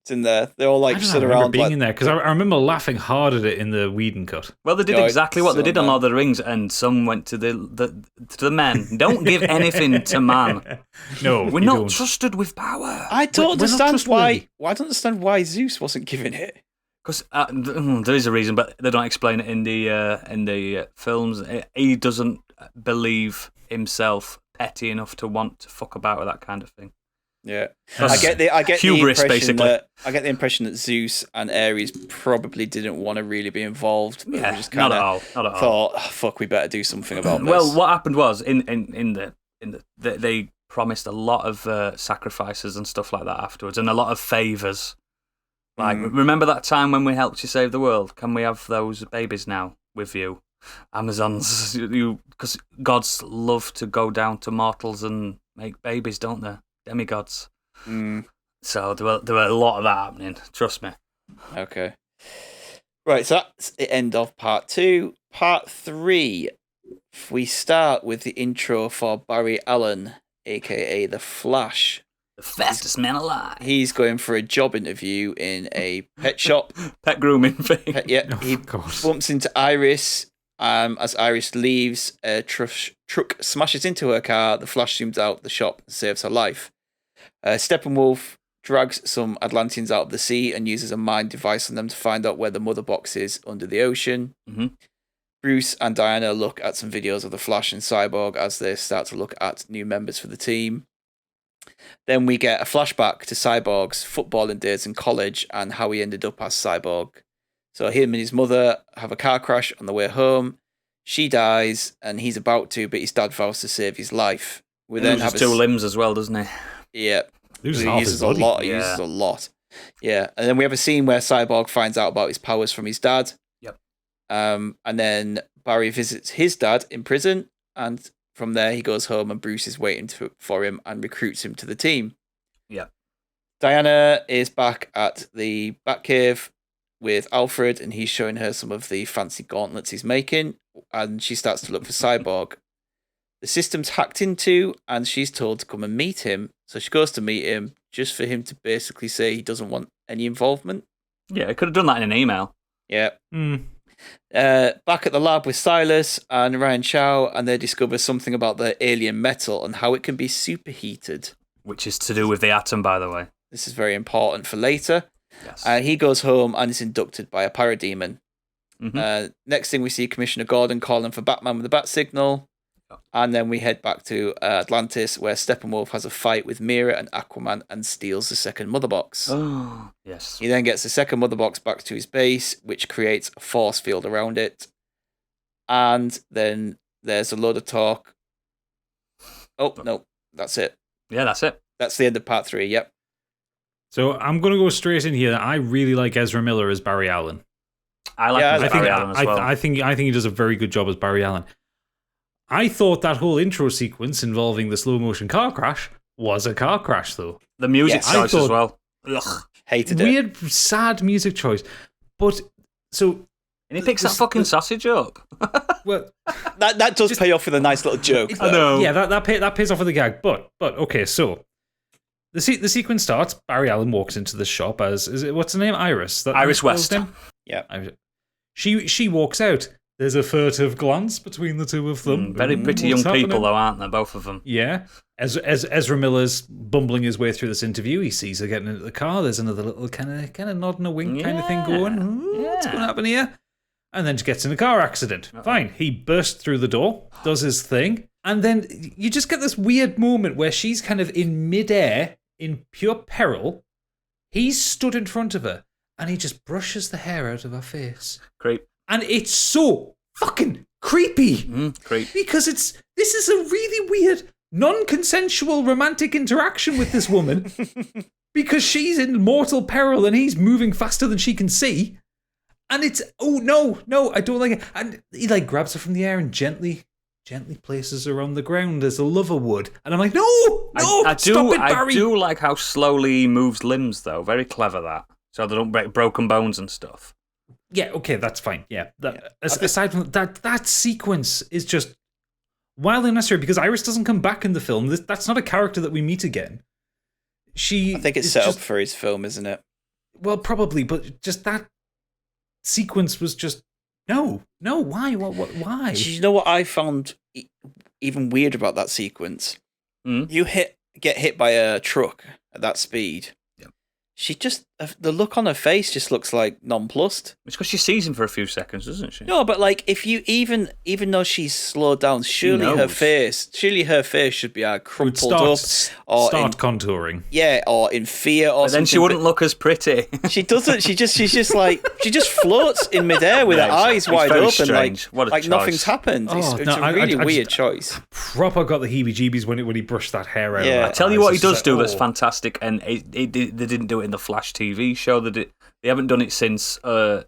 It's in there. They're all like I don't stood remember around. being Like, in there because I remember laughing hard at it in the Whedon cut. Well, they did No, exactly what they so did on bad. Lord of the Rings, and some went to the men. Don't give anything to man. No, We're you not don't. trusted with power. I don't We're not understand trustworthy. why. I don't understand why Zeus wasn't given it. Because there is a reason, but they don't explain it in the films. He doesn't believe himself petty enough to want to fuck about with that kind of thing. Yeah, That's I get hubris, the impression basically. that I get the impression that Zeus and Ares probably didn't want to really be involved. But Yeah, they just not kind at of all. Not at all. thought, oh, "Fuck, we better do something about this." Well, what happened was they promised a lot of sacrifices and stuff like that afterwards, and a lot of favors. Like, remember that time when we helped you save the world? Can we have those babies now with you, Amazons? Because gods love to go down to mortals and make babies, don't they? Demigods. So there were a lot of that happening. Trust me. Okay. Right, so that's the end of part 2. Part 3, we start with the intro for Barry Allen, aka The Flash. The fastest man alive. He's going for a job interview in a pet shop. Pet grooming thing. Yeah, he God. bumps into Iris. As Iris leaves, a truck smashes into her car. The Flash zooms out the shop and saves her life. Steppenwolf drags some Atlanteans out of the sea and uses a mind device on them to find out where the mother box is under the ocean. Mm-hmm. Bruce and Diana look at some videos of the Flash and Cyborg as they start to look at new members for the team. Then we get a flashback to Cyborg's footballing days in college and how he ended up as Cyborg. So him and his mother have a car crash on the way home. She dies, and he's about to, but his dad vows to save his life. We He then loses have two limbs as well, doesn't he? Yeah, Loses he half uses his a body. lot. He Yeah. uses a lot. Yeah, and then we have a scene where Cyborg finds out about his powers from his dad. Yep. And then Barry visits his dad in prison, and from there he goes home, and Bruce is waiting for him and recruits him to the team. Yep. Diana is back at the Batcave with Alfred, and he's showing her some of the fancy gauntlets he's making, and she starts to look for Cyborg. The system's hacked into, and she's told to come and meet him. So she goes to meet him just for him to basically say he doesn't want any involvement. Yeah, I could have done that in an email. Yeah. Mm. Back at the lab with Silas and Ryan Chow, and they discover something about the alien metal and how it can be superheated. Which is to do with the atom, by the way. This is very important for later. Yes. He goes home and is inducted by a parademon. Mhm. Next thing we see Commissioner Gordon calling for Batman with the bat signal. And then we head back to Atlantis, where Steppenwolf has a fight with Mira and Aquaman and steals the second mother box. Oh, yes. He then gets the second mother box back to his base, which creates a force field around it. And then there's a load of talk. Oh, no, that's it. Yeah, that's it. That's the end of part 3, yep. So I'm going to go straight in here. I really like Ezra Miller as Barry Allen. I like Yeah, him as I think Barry Allen as well. I think he does a very good job as Barry Allen. I thought that whole intro sequence involving the slow motion car crash was a car crash, though. The music Yes. choice I as thought- well. Ugh. Hated it. Weird, sad music choice. But so And he picks that fucking sausage up. well, That does pay off with a nice little joke. I though. know. yeah, that pays off with the gag. But okay, so the sequence starts. Barry Allen walks into the shop as what's her name? Iris. Iris the girl's West. name? Yeah. She walks out. There's a furtive glance between the two of them. Very pretty young What's happening? people, though, aren't they? Both of them. Yeah. As Ezra Miller's bumbling his way through this interview, he sees her getting into the car. There's another little kind of nod and a wink kind of thing going. Ooh, what's going to happen here? And then she gets in a car accident. Fine. He bursts through the door, does his thing, and then you just get this weird moment where she's kind of in midair, in pure peril. He's stood in front of her, and he just brushes the hair out of her face. Creep. And it's so fucking creepy. Creep. Because this is a really weird, non-consensual romantic interaction with this woman. Because she's in mortal peril and he's moving faster than she can see. And it's, oh no, I don't like it. And he like grabs her from the air and gently places her on the ground as a lover would. And I'm like, no, I stop it, Barry. I do like how slowly he moves limbs, though. Very clever, that. So they don't break broken bones and stuff. Yeah, okay, that's fine. Yeah. Aside from that sequence is just wildly unnecessary because Iris doesn't come back in the film. That's not a character that we meet again. I think it's set up for his film, isn't it? Well, probably, but just that sequence was just no. Why? Why? Do you know what I found even weird about that sequence? You get hit by a truck at that speed. She just, the look on her face just looks like nonplussed. It's because she sees him for a few seconds, doesn't she? No, but like if you even though she's slowed down, surely her face should be crumpled up or start contouring. Yeah, or in fear or something. Then she wouldn't look as pretty. She doesn't. She just floats in midair with her eyes wide open, strange. like nothing's happened. It's a really weird choice. Proper got the heebie-jeebies when he brushed that hair out. Yeah. I tell you what, he does do that's fantastic, and they didn't do it in the Flash TV show. They haven't done it since the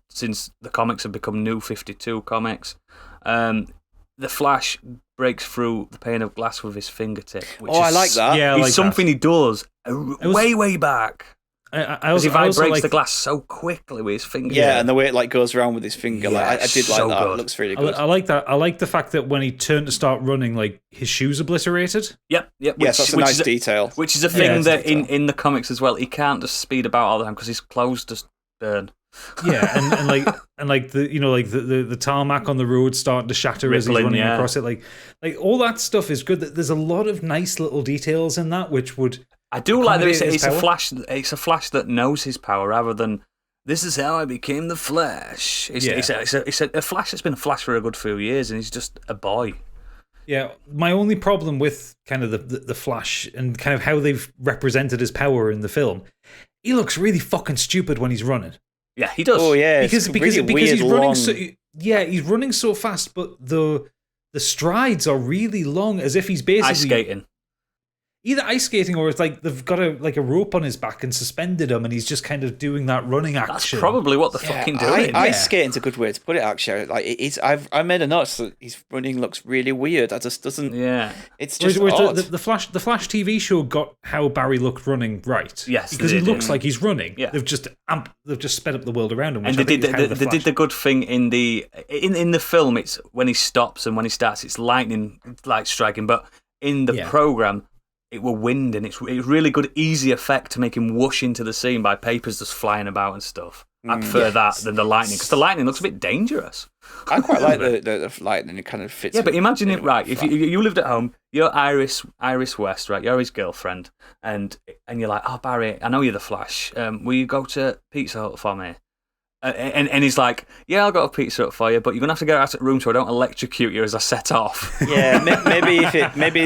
comics have become New 52 comics. The Flash breaks through the pane of glass with his fingertip. I like that. Yeah, it's something he does way back. Because he vibrates the glass so quickly with his finger. Yeah, and the way it goes around with his finger, I did like that. Good. It looks really good. I like that. I like the fact that when he turned to start running, like his shoes obliterated. Yep. Yes, that's a nice detail. Which is a thing that in the comics as well, he can't just speed about all the time because his clothes just burn. Yeah, and the tarmac on the road starting to shatter as he's running across it. Like all that stuff is good. There's a lot of nice little details in that which would. I do like that it's a Flash. It's a Flash that knows his power rather than this is how I became the Flash. It's a Flash that's been a Flash for a good few years, and he's just a boy. Yeah, my only problem with kind of the Flash and kind of how they've represented his power in the film, he looks really fucking stupid when he's running. Yeah, he does. Oh yeah, because he's running so he's running so fast, but the strides are really long, as if he's basically ice skating. Either ice skating or it's like they've got a rope on his back and suspended him, and he's just kind of doing that running action. That's probably what they're fucking doing. Ice skating's a good way to put it. Actually, like I made a note that his running looks really weird. I just doesn't. Yeah, it's just odd. The Flash TV show got how Barry looked running right. Yes, because he looks like he's running. Yeah. They've just sped up the world around him. And they did the good thing in the film. It's when he stops and when he starts, it's lightning like striking. But in the program, it were wind, and it's really good, easy effect to make him whoosh into the scene by papers just flying about and stuff. I prefer that than the lightning, because the lightning looks a bit dangerous. I quite like the lightning, it kind of fits. Yeah, but imagine it, right, if you lived at home, you're Iris West, right, you're his girlfriend, and you're like, oh, Barry, I know you're the Flash, will you go to Pizza Hut for me? And he's like, yeah, I'll go to Pizza Hut for you, but you're going to have to get out of the room so I don't electrocute you as I set off. Yeah, maybe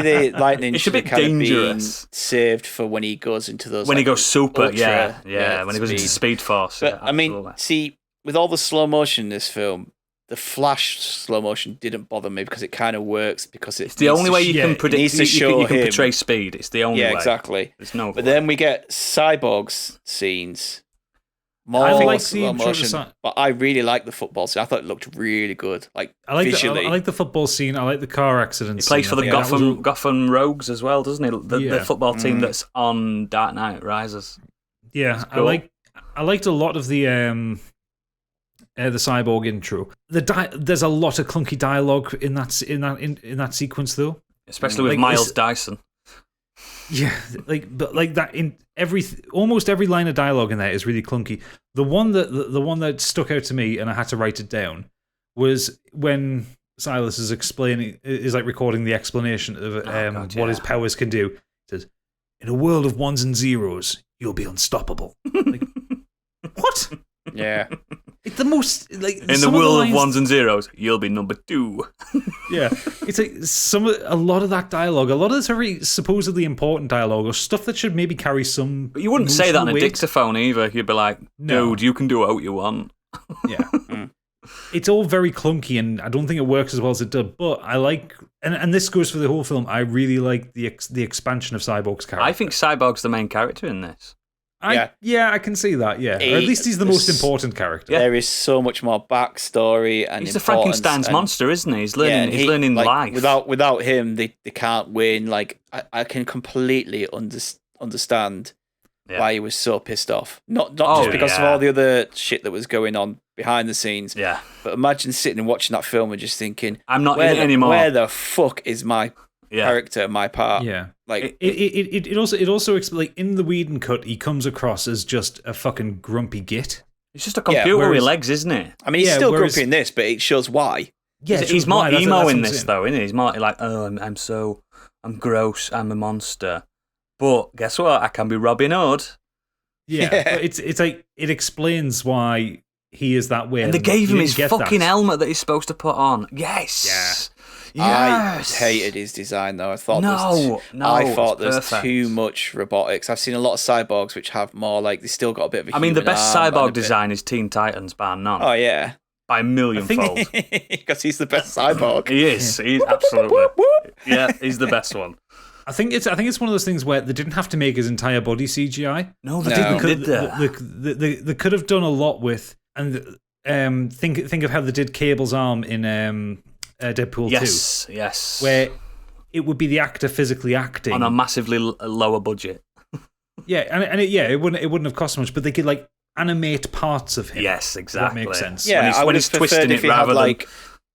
the lightning it's should a bit have dangerous. Been saved for when he goes into those. When he goes super, ultra, when he goes into Speed Force. But I mean, see, with all the slow motion in this film, the Flash slow motion didn't bother me because it kind of works because it's the only way you can predict. You can portray speed. It's the only way. Yeah, exactly. There's no. But then we get Cyborg's scenes. I like slow motion, but I really like the football scene. I thought it looked really good, visually. I like the football scene. I like the car accident. He plays for the Gotham Rogues as well, doesn't he? The football team that's on Dark Knight Rises. Yeah, cool. I liked a lot of the Cyborg intro. There's a lot of clunky dialogue in that sequence though, especially with Miles Dyson. Yeah, that in almost every line of dialogue in there is really clunky. The one that stuck out to me, and I had to write it down, was when Silas is recording the explanation of what his powers can do. It says, "In a world of ones and zeros, you'll be unstoppable." Like, what? Yeah. It's the most in the world of ones and zeros, you'll be number 2. Yeah, it's like a lot of that dialogue, a lot of this very supposedly important dialogue, or stuff that should maybe carry some. But you wouldn't say that on a dictaphone either. You'd be like, "Dude, you can do what you want." Yeah, it's all very clunky, and I don't think it works as well as it did. But I like, and this goes for the whole film. I really like the expansion of Cyborg's character. I think Cyborg's the main character in this. I can see that, yeah. Or at least he's the most important character. Yeah. There is so much more backstory and he's the Frankenstein's monster, isn't he? He's learning life. Without him, they can't win. Like I can completely understand why he was so pissed off. Not just because of all the other shit that was going on behind the scenes. Yeah. But imagine sitting and watching that film and just thinking, I'm not in it anymore. Where the fuck is my character on my part. Yeah, like it also like in the Whedon cut, he comes across as just a fucking grumpy git. It's just a computer with legs, isn't it? I mean, he's still grumpy in this, but it shows why. Yeah, he's more emo in this, though, isn't he? He's more like, oh, I'm gross, I'm a monster. But guess what? I can be Robin Hood. Yeah, but it's like it explains why he is that way. And they gave him his fucking helmet that he's supposed to put on. Yes. I hated his design though. I thought there's too much robotics. I've seen a lot of cyborgs which have more like they still got a bit of a the best cyborg design is Teen Titans, bar none. Oh yeah. By a millionfold. Because he's the best cyborg. He is. He's absolutely. Yeah, he's the best one. I think it's one of those things where they didn't have to make his entire body CGI. No, they didn't. They could have done a lot with, and think of how they did Cable's arm in Deadpool 2. Yes. Where it would be the actor physically acting on a massively lower budget. It wouldn't have cost much, but they could like animate parts of him. Yes, exactly. That makes sense. Yeah, when he's twisting it rather than like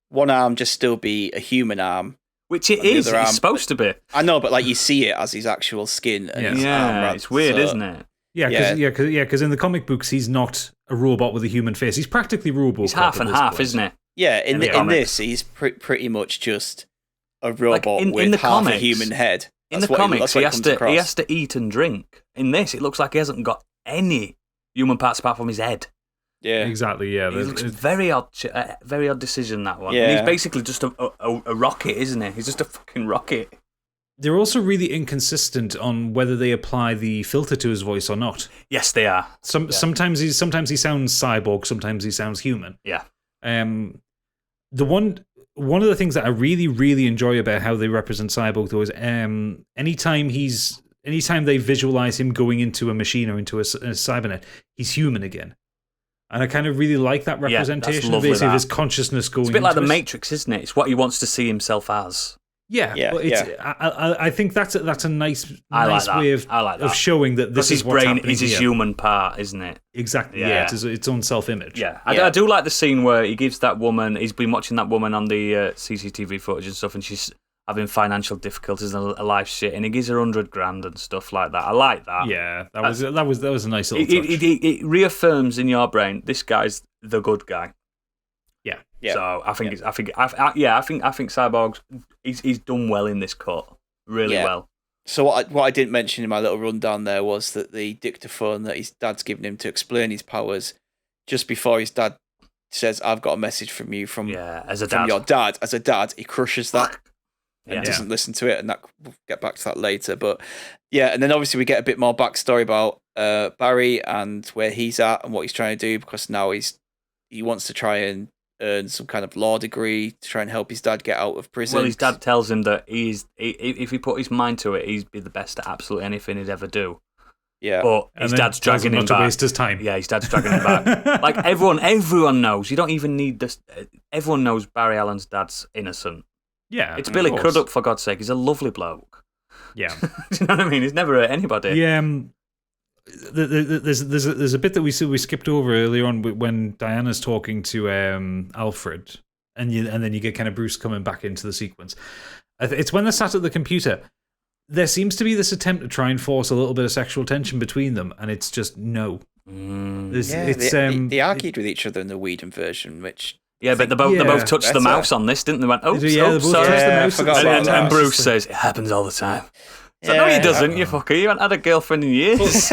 one arm just still be a human arm. Which it is. It's supposed to be. I know, but like you see it as his actual skin. And his arm, it's weird, isn't it? Because in the comic books he's not a robot with a human face. He's practically RoboCop. He's half and half, isn't it? Yeah, in this he's pretty much just a robot with half a human head. In the comics, he has to eat and drink. In this, it looks like he hasn't got any human parts apart from his head. Yeah, exactly. Yeah, it looks very odd decision, that one. Yeah. And he's basically just a rocket, isn't he? He's just a fucking rocket. They're also really inconsistent on whether they apply the filter to his voice or not. Yes, they are. Sometimes he sounds cyborg, sometimes he sounds human. Yeah. The one of the things that I really, really enjoy about how they represent Cyborg though is anytime they visualize him going into a machine or into a cybernet, he's human again. And I kind of really like that representation of his consciousness going. It's a bit like into the Matrix, isn't it? It's what he wants to see himself as. I think that's a nice way of showing that this is what's happening. His brain is his human part, isn't it? Exactly. Yeah, it's its own self-image. Yeah, I do like the scene where he gives that woman. He's been watching that woman on the CCTV footage and stuff, and she's having financial difficulties and a life shit, and he gives her $100,000 and stuff like that. I like that. Yeah, that was a nice little touch. It reaffirms in your brain this guy's the good guy. Yeah. So I think Cyborg's he's done well in this cut, really well. So what I didn't mention in my little rundown there was that the dictaphone that his dad's given him to explain his powers, just before his dad says, "I've got a message from you from your dad." As a dad, he crushes that and doesn't listen to it, and we'll get back to that later. But and then obviously we get a bit more backstory about Barry and where he's at and what he's trying to do, because now he wants to try and earn some kind of law degree to try and help his dad get out of prison. Well, his dad tells him that if he put his mind to it, he'd be the best at absolutely anything he'd ever do. Yeah, but his dad's dragging him back. To waste his time. Yeah, his dad's dragging him back. Like everyone knows. You don't even need this. Everyone knows Barry Allen's dad's innocent. Yeah, it's Billy Crudup, for God's sake. He's a lovely bloke. Yeah, do you know what I mean? He's never hurt anybody. Yeah. There's a bit that we skipped over earlier on when Diana's talking to Alfred, and then you get kind of Bruce coming back into the sequence. It's when they're sat at the computer. There seems to be this attempt to try and force a little bit of sexual tension between them, and it's just no. They argued with each other in the Whedon version, which. Yeah, but they both touched the mouse on this, didn't they? Went, sorry. And Bruce says, it happens all the time. So no, he doesn't, you fucker. You haven't had a girlfriend in years.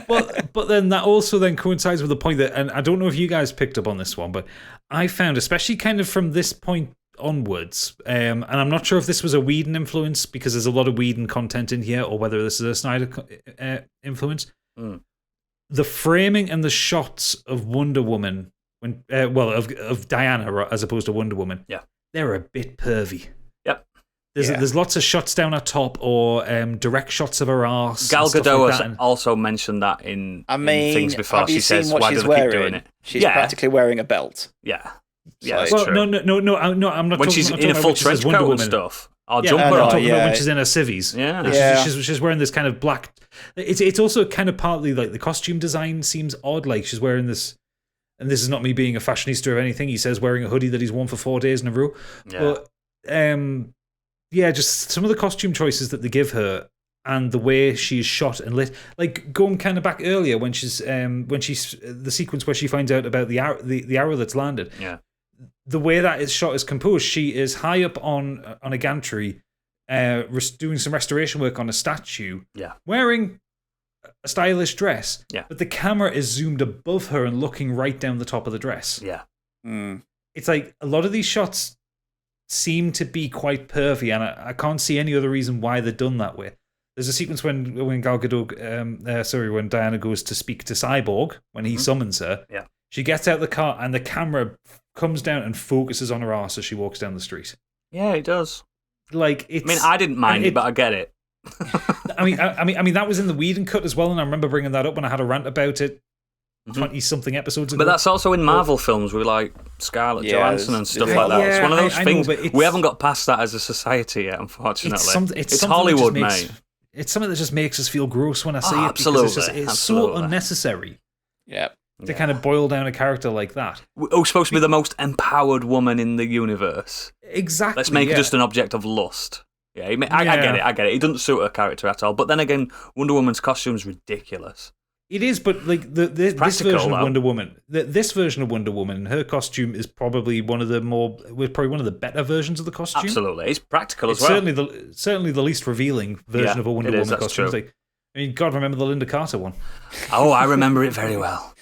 But then that also then coincides with the point that, and I don't know if you guys picked up on this one, but I found, especially kind of from this point onwards, and I'm not sure if this was a Whedon influence, because there's a lot of Whedon content in here, or whether this is a Snyder influence. The framing and the shots of Wonder Woman, of Diana as opposed to Wonder Woman, they're a bit pervy. There's lots of shots down her top, or direct shots of her arse. Gal Gadot has also mentioned that in things before. She says, "Why do they keep doing it?" She's practically wearing a belt. Yeah, that's true. No. I'm not. When she's in a full trench coat and stuff. Jumper. I'm talking about when she's in her civvies. Yeah. She's wearing this kind of black. It's also kind of partly like the costume design seems odd. Like she's wearing this. And this is not me being a fashionista or anything. He says wearing a hoodie that he's worn for 4 days in a row. Yeah. But yeah, just some of the costume choices that they give her and the way she's shot and lit. Like going kind of back earlier when she's the sequence where she finds out about the arrow that's landed. Yeah. The way that is shot is composed. She is high up on a gantry, doing some restoration work on a statue. Yeah. Wearing a stylish dress. Yeah. But the camera is zoomed above her and looking right down the top of the dress. Yeah. It's like a lot of these shots seem to be quite pervy, and I can't see any other reason why they're done that way. There's a sequence when Gal Gadot, when Diana goes to speak to Cyborg, when he summons her. Yeah. She gets out the car and the camera comes down and focuses on her arse as she walks down the street. Yeah, it does. Like it's. I mean, I didn't mind it, but I get it. I mean, that was in the Whedon cut as well, and I remember bringing that up when I had a rant about it 20-something episodes ago. But that's also in Marvel films with like Scarlett Johansson and stuff like that. Yeah, it's one of those things. Know, we haven't got past that as a society yet, unfortunately. It's Hollywood, mate. It's something that just makes us feel gross when I see it. Absolutely. It's so unnecessary. Yeah. To kind of boil down a character like that. Who's supposed to be the most empowered woman in the universe. Exactly. Let's make her just an object of lust. Yeah, I get it. It doesn't suit her character at all. But then again, Wonder Woman's costume is ridiculous. It is, but like this version of Wonder Woman, this version of Wonder Woman, her costume is probably one of the better versions of the costume. Absolutely, it's practical as well. Certainly the least revealing version of a Wonder Woman costume. Like, I mean, God, remember the Linda Carter one? Oh, I remember it very well.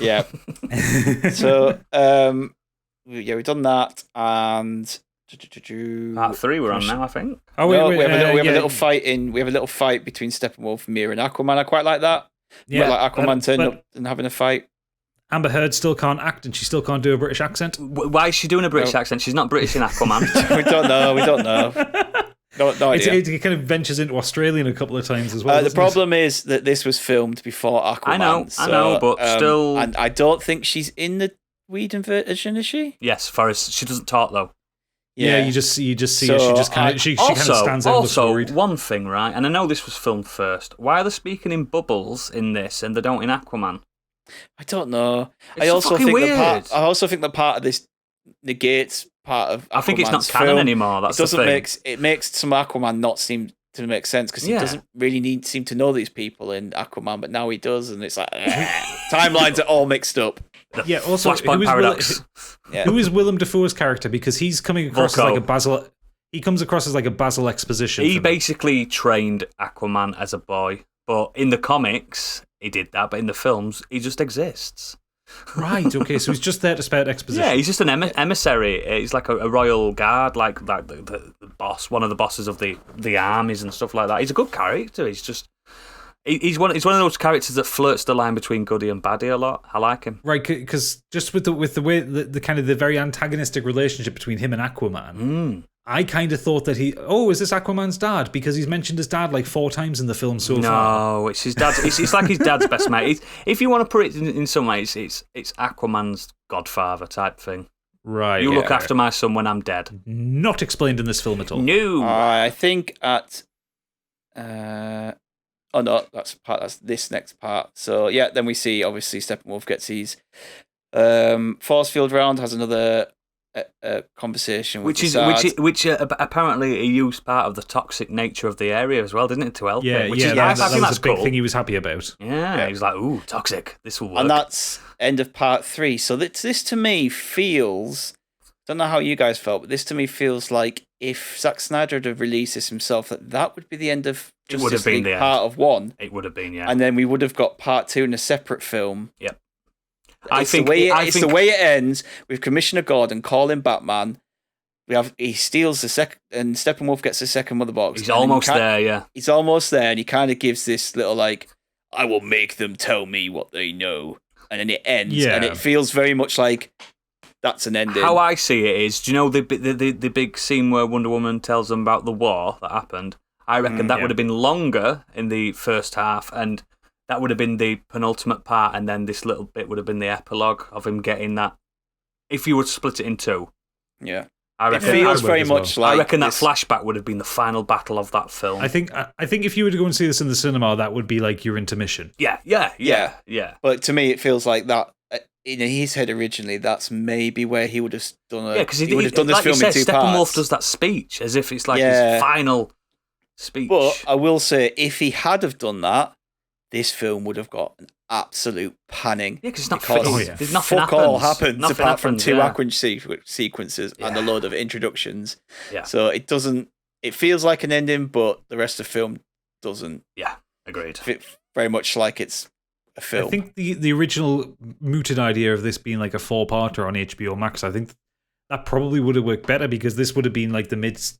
Yeah. So, we've done that, and Part 3 we're on now, I think. Oh, we have a little fight We have a little fight between Steppenwolf, Mira, and Aquaman. I quite like that. Yeah, like Aquaman turning up and having a fight. Amber Heard still can't act, and she still can't do a British accent. Why is she doing a British accent? She's not British in Aquaman. We don't know. No idea. It kind of ventures into Australian a couple of times as well. The problem is that this was filmed before Aquaman. I know, but still. And I don't think she's in the Whedon version, is she? Yes, Forrest. She doesn't talk though. Yeah, you just see her. She kind of stands out. Also, one thing, right? And I know this was filmed first. Why are they speaking in bubbles in this and they don't in Aquaman? I don't know. It's fucking weird. I also think that part of this negates part of Aquaman's I think it's not canon anymore. That's the thing. It makes some Aquaman not seem to make sense because he doesn't really seem to know these people in Aquaman, but now he does, and it's like timelines are all mixed up. Yeah. Also, Flashpoint paradox. Who is Willem Dafoe's character? Because he's coming across as like a Basil. He comes across as like a Basil exposition. He basically trained Aquaman as a boy, but in the comics he did that. But in the films, he just exists. Right. Okay. So he's just there to spout exposition. Yeah, he's just an emissary. He's like a royal guard, like the boss, one of the bosses of the armies and stuff like that. He's a good character. He's just. He's one of those characters that flirts the line between goody and baddie a lot. I like him. Right, because just with the way the kind of the very antagonistic relationship between him and Aquaman, I kind of thought that is this Aquaman's dad? Because he's mentioned his dad like 4 times in the film so far. No, it's his dad. It's like his dad's best mate. If you want to put it in some ways, it's Aquaman's godfather type thing. Right. You look after my son when I'm dead. Not explained in this film at all. No. I think at. Oh no, that's this next part. So yeah, then we see obviously Steppenwolf gets his force field round, has another conversation with which apparently he used part of the toxic nature of the area as well, didn't it, to help it? That was a big thing he was happy about. Yeah, he was like, "Ooh, toxic. This will work." And that's end of part 3. So this to me feels. Don't know how you guys felt, but this to me feels like if Zack Snyder had released this himself, that would be the end of Justice League part of 1. It would have been, yeah. And then we would have got part 2 in a separate film. Yep. It's the way it ends with Commissioner Gordon calling Batman. He steals the second, and Steppenwolf gets the second mother box. He's almost there, yeah. He's almost there, and he kind of gives this little like, "I will make them tell me what they know," and then it ends, and it feels very much like. That's an ending. How I see it is, do you know the big scene where Wonder Woman tells them about the war that happened? I reckon that would have been longer in the first half, and that would have been the penultimate part, and then this little bit would have been the epilogue of him getting that. If you were to split it in 2. Yeah. I reckon it feels very much like. I reckon that flashback would have been the final battle of that film. I think if you were to go and see this in the cinema, that would be like your intermission. Yeah. But to me, it feels like that. in his head originally, that's maybe where he would have done it. Yeah, because he would have done this like film you said, in two Steppenwolf parts. does that speech as if it's like Yeah. his final speech. But I will say, if he had have done that, this film would have got an absolute panning. Yeah, because it's not because There's nothing fuck all happens. happens Nothing apart from happens, two yeah. Aquaman sequences and a Yeah. load of introductions. Yeah. So it doesn't. It feels like an ending, but the rest of the film doesn't Yeah, agreed. fit very much like it's a film. I think the original mooted idea of this being like a 4-parter on HBO Max, I think that probably would have worked better because this would have been like the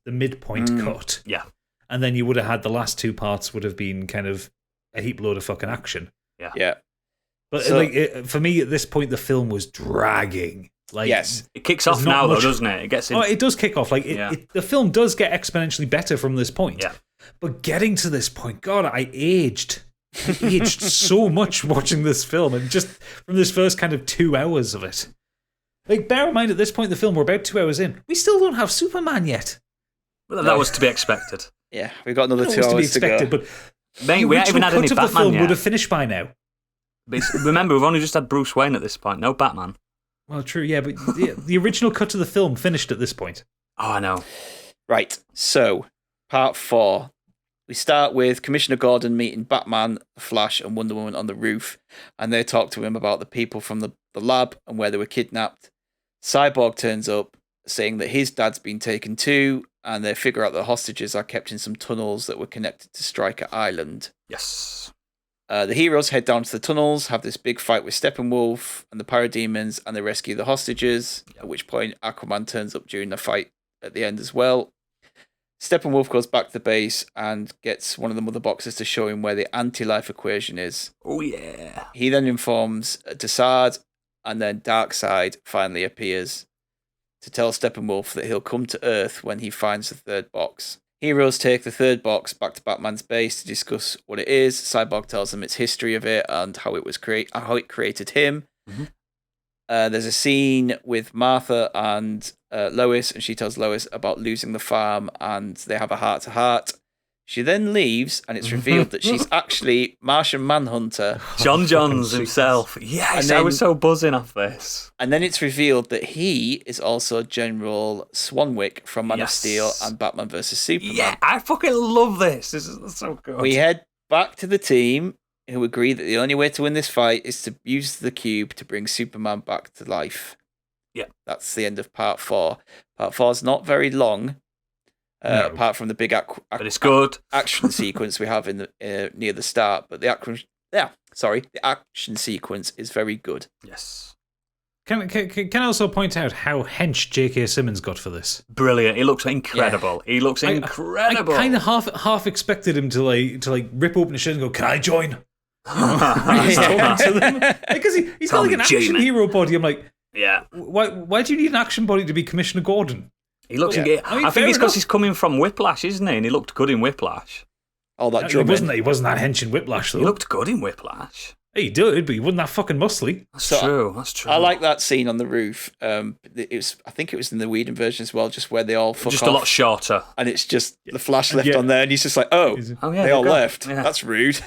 midpoint cut. Yeah. And then you would have had the last 2 parts would have been kind of a heap load of fucking action. Yeah. But So- for me at this point the film was dragging. Like Yes. It kicks There's off not now, much- though, doesn't it? It gets in. Oh, it does kick off. Like Yeah. the film does get exponentially better from this point. Yeah. But getting to this point, God, I aged so much watching this film, and just from this first kind of 2 hours of it. Like, bear in mind, at this point in the film, we're about 2 hours in. We still don't have Superman yet. Well, that was to be expected. Yeah, we've got another That 2 was to be hours to go. expected, but Mate, the we haven't even original had any cut of the Batman film yet. would have finished by now. But remember, we've only just had Bruce Wayne at this point. No Batman. Well, true, yeah, but the original cut of the film finished at this point. Oh, I know. Right, so part 4. We start with Commissioner Gordon meeting Batman, the Flash, and Wonder Woman on the roof, and they talk to him about the people from the lab and where they were kidnapped. Cyborg turns up, saying that his dad's been taken too, and they figure out the hostages are kept in some tunnels that were connected to Stryker Island. Yes. The heroes head down to the tunnels, have this big fight with Steppenwolf and the parademons, and they rescue the hostages, at which point Aquaman turns up during the fight at the end as well. Steppenwolf goes back to the base and gets one of the mother boxes to show him where the anti-life equation is. Oh, yeah. He then informs THAT, and then Darkseid finally appears to tell Steppenwolf that he'll come to Earth when he finds the third box. Heroes take the third box back to Batman's base to discuss what it is. Cyborg tells them its history of it and how it was how it created him. Mhm. There's a scene with Martha and Lois, and she tells Lois about losing the farm, and they have a heart-to-heart. She then leaves, and it's revealed that she's actually Martian Manhunter. John Johns himself. Yes, And then- I was so buzzing off this. And then it's revealed that he is also General Swanwick from Man of Yes. Steel and Batman vs. Superman. Yeah, I fucking love this. This is so good. We head back to the team, who agree that the only way to win this fight is to use the cube to bring Superman back to life. Yeah. That's the end of part 4. Part 4 is not very long, No. apart from the big but it's good. action sequence we have in the near the start. But the action sequence is very good. Yes. Can I also point out how hench J.K. Simmons got for this? Brilliant. He looks incredible. He looks incredible. I kind of half expected him to rip open his shirt and go, "Can I join?" He's talking to them because he's got like an action J-Man. hero body. I'm like, Yeah. why do you need an action body to be Commissioner Gordon? He looks. Yeah. I mean, I fair think it's because enough. he's coming from Whiplash, isn't he? And he looked good in Whiplash. All that He wasn't drumming. that hench in Whiplash though. He looked good in Whiplash. He did, but he wasn't that fucking muscly. That's So, true. That's true. I like that scene on the roof. I think it was in the Whedon version as well, just where they all fuck Just off, a lot shorter. and it's just the Flash left Yeah. on there, and he's just like, "Oh, Oh yeah, they all good. left. Yeah. That's rude."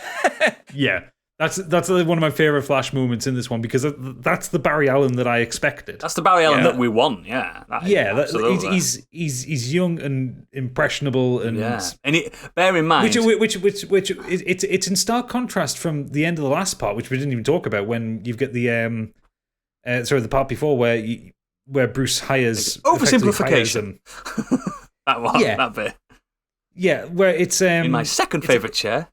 Yeah, that's one of my favorite Flash moments in this one because that's the Barry Allen that I expected. That's the Barry Allen Yeah. that we want. Yeah. Yeah, he's he's young and impressionable and yeah. And bear in mind, which it's in stark contrast from the end of the last part, which we didn't even talk about when you've got the the part before where Bruce hires oversimplification. effectively hires him. that one, Yeah. that bit. Yeah, where it's In my second favourite chair.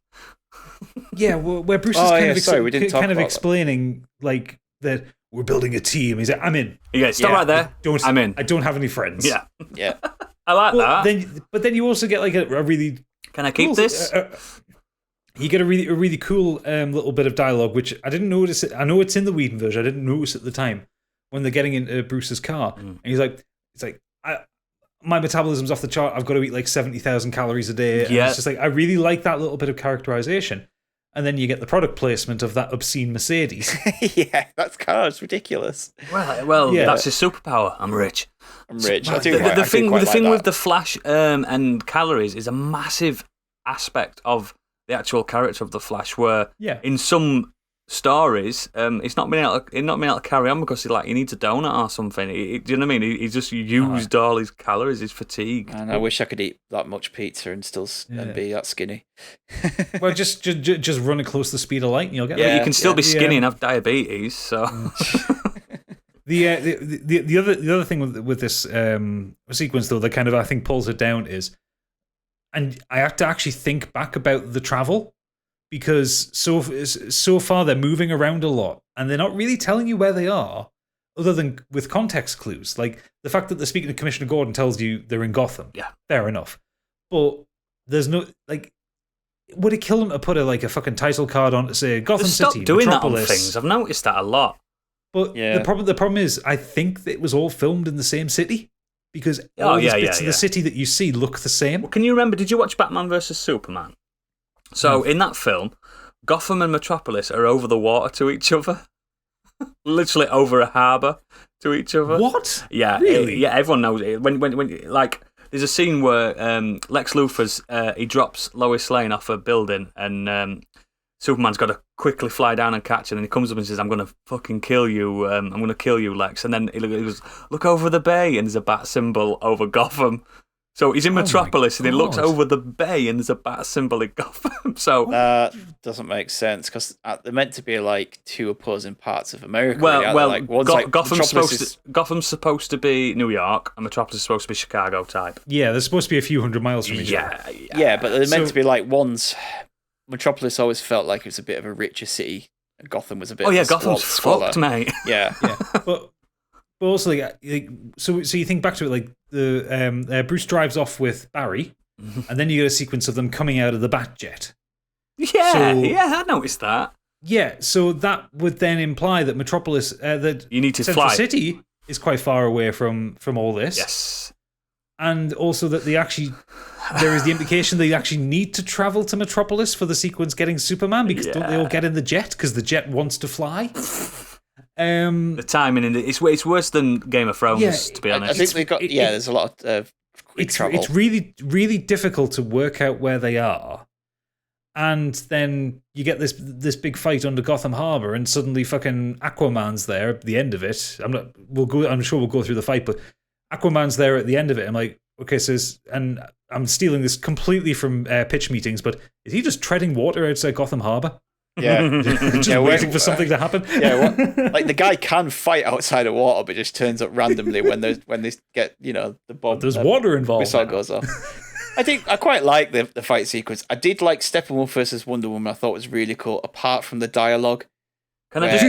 yeah, where Bruce is Oh, kind yeah, of sorry, we didn't talk kind of about that. explaining like that we're building a team. He's like, I'm in. Yeah, stop Yeah. right there. I'm in. I don't have any friends. Yeah. Yeah, I like that. Then you also get like a really Can I keep cool, this? you get a really cool little bit of dialogue, which I didn't notice. I know it's in the Whedon version. I didn't notice at the time when they're getting into Bruce's car, and he's like, my metabolism's off the chart. I've got to eat like 70,000 calories a day. And Yeah. it's just like I really like that little bit of characterization. And then you get the product placement of that obscene Mercedes. yeah, that's cars ridiculous. Well, Yeah. that's his superpower. I'm rich. I'm rich. I The- do. the quite- I do thing quite like with that. the Flash and calories is a massive aspect of the actual character of the Flash. Where Yeah. in some stories, it's not been able to carry on because he needs a donut or something. Do you know what I mean? He just used all his calories. He's fatigued. And I wish I could eat that much pizza and still and be that skinny. Well, just run it close to the speed of light, and you'll get Yeah, there. you can still be skinny and have diabetes. So the other thing with this sequence though that kind of I think pulls it down is, and I have to actually think back about the travel. Because so far they're moving around a lot, and they're not really telling you where they are, other than with context clues. Like the fact that they're speaking to Commissioner Gordon tells you they're in Gotham. Yeah, fair enough. But there's no would it kill them to put a fucking title card on to say Gotham City, stop doing Metropolis? That on things. I've noticed that a lot. But the problem is, I think that it was all filmed in the same city because all these bits of the city that you see look the same. Well, can you remember? Did you watch Batman vs Superman? So, in that film, Gotham and Metropolis are over the water to each other. Literally over a harbour to each other. What? Yeah, really? Everyone knows it. When there's a scene where Lex Luthor's he drops Lois Lane off a building, and Superman's got to quickly fly down and catch her, and he comes up and says, "I'm going to fucking kill you. I'm going to kill you, Lex." And then he goes, "Look over the bay," and there's a bat symbol over Gotham. So he's in Metropolis and he looks over the bay and there's a bat symbol in Gotham. So that doesn't make sense because they're meant to be like two opposing parts of America. Gotham's supposed to be New York and Metropolis is supposed to be Chicago type. Yeah, they're supposed to be a few hundred miles from each other. Yeah, but they're meant to be like ones. Metropolis always felt like it was a bit of a richer city, and Gotham was a bit. Gotham's fucked, mate. Yeah. But also, so you think back to it, like the Bruce drives off with Barry, and then you get a sequence of them coming out of the Batjet. I noticed that. Yeah, so that would then imply that Metropolis, that you need to Central fly. City is quite far away from all this. Yes, and also that there is the implication they actually need to travel to Metropolis for the sequence getting Superman because don't they all get in the jet because the jet wants to fly? The timing in it's worse than Game of Thrones, to be honest. I think they got there's a lot of quick travel. It's really, really difficult to work out where they are, and then you get this big fight under Gotham Harbor, and suddenly fucking Aquaman's there at the end of it. I'm sure we'll go through the fight, but Aquaman's there at the end of it. I'm like, okay, and I'm stealing this completely from pitch meetings, but is he just treading water outside Gotham Harbor? Yeah, just waiting for something to happen. Yeah, like the guy can fight outside of water, but just turns up randomly when they get the bomb. There's water involved. Missile goes off. I quite like the fight sequence. I did like Steppenwolf versus Wonder Woman. I thought was really cool. Apart from the dialogue. Can I just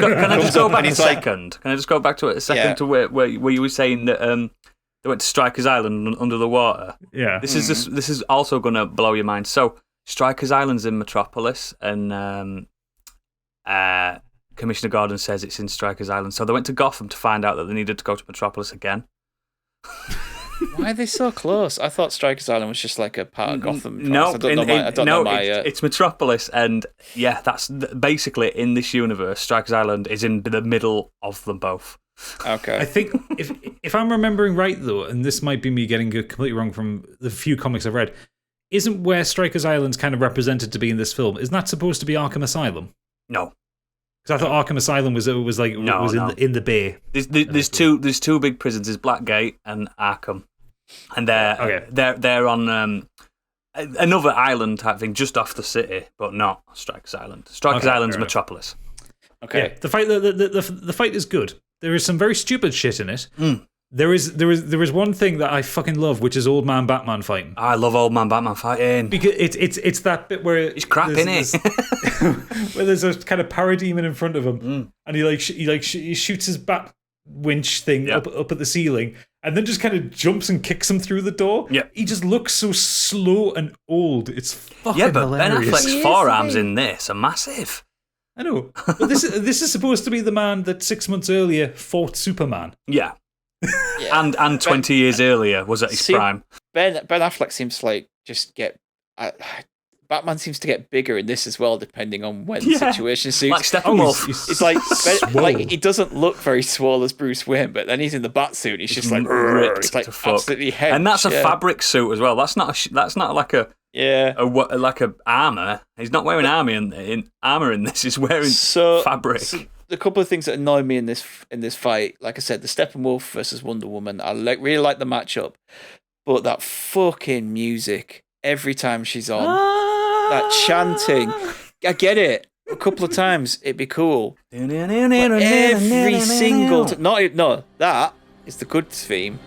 go back a second? Can I just go back to it a second to where you were saying that they went to Strikers Island under the water? Yeah. This is also going to blow your mind. So Strikers Island's in Metropolis, and Commissioner Gordon says it's in Strikers Island. So they went to Gotham to find out that they needed to go to Metropolis again. Why are they so close? I thought Strikers Island was just like a part of Gotham. No, it's Metropolis, and that's basically in this universe. Strikers Island is in the middle of them both. Okay. I think if I'm remembering right though, and this might be me getting it completely wrong from the few comics I've read, isn't where Strikers Island's kind of represented to be in this film? Isn't that supposed to be Arkham Asylum? No. Because I thought Arkham Asylum was in the bay. There's two big prisons. There's Blackgate and Arkham, and they're on another island type thing just off the city, but not Strikers Island. Strikers Island's Metropolis. Okay. Yeah, the fight is good. There is some very stupid shit in it. There is one thing that I fucking love, which is Old Man Batman fighting. I love Old Man Batman fighting because it's that bit where it's crap, innit? where there's a kind of parademon in front of him, and he shoots his bat winch thing up at the ceiling, and then just kind of jumps and kicks him through the door. Yeah, he just looks so slow and old. It's fucking hilarious. Ben Affleck's forearms in this are massive. I know, but this is supposed to be the man that 6 months earlier fought Superman. Yeah. And 20 years earlier was at his prime. Ben Affleck seems to Batman seems to get bigger in this as well, depending on when the situation suits. Like Steppenwolf. It's like he doesn't look very swole as Bruce Wayne, but then he's in the Batsuit. He's just like ripped, like absolutely hench. And that's a fabric suit as well. That's not like a Yeah. Like a armor. He's not wearing armor in this. He's wearing fabric. So a couple of things that annoy me in this fight, like I said, the Steppenwolf versus Wonder Woman. I really like the matchup, but that fucking music every time she's on, that chanting. I get it. A couple of times it'd be cool. But every single that is the good theme.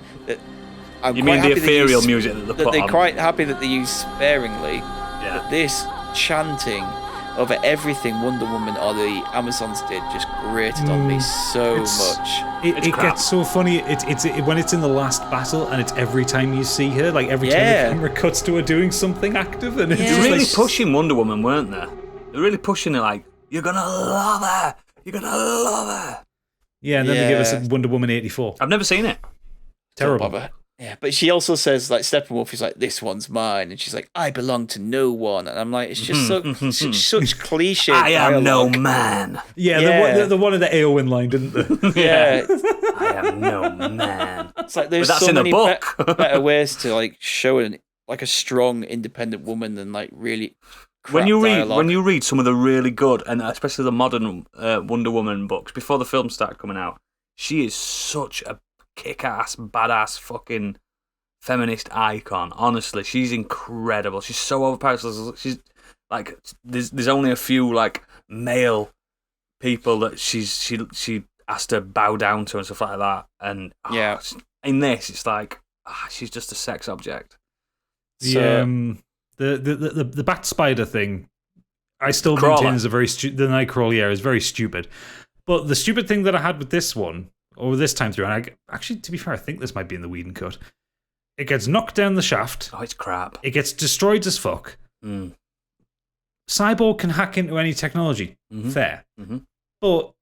You mean the ethereal music that they put on? They're quite happy that they use sparingly. Yeah. But this chanting over everything Wonder Woman or the Amazons did just grated on me so much. It gets so funny. It's when it's in the last battle, and it's every time you see her, like every time the camera cuts to her doing something active, and it's they're really pushing Wonder Woman, weren't they? They're really pushing her, like, you're gonna love her. You're gonna love her. Yeah, and then they give us Wonder Woman 84. I've never seen it. Terrible. Yeah, but she also says, like, Steppenwolf is like, this one's mine. And she's like, I belong to no one. And I'm like, it's just such cliche I am dialogue. no man. Yeah, the one in the Eowyn line, didn't they? Yeah. I am no man. It's like, there's But that's so in the many book. better ways to, like, show a strong, independent woman than, like, really crap dialogue. When you read some of the really good, and especially the modern Wonder Woman books, before the film started coming out, she is such a kick-ass, badass fucking feminist icon. Honestly, she's incredible. She's so overpowered. She's like, there's only a few like male people that she has to bow down to and stuff like that. And in this, it's like she's just a sex object. The bat spider thing, I still maintain is a very the Nightcrawler is very stupid. But the stupid thing that I had with this one, or this time through, and actually, to be fair, I think this might be in the Whedon cut. It gets knocked down the shaft. Oh, it's crap. It gets destroyed as fuck. Cyborg can hack into any technology. Fair. But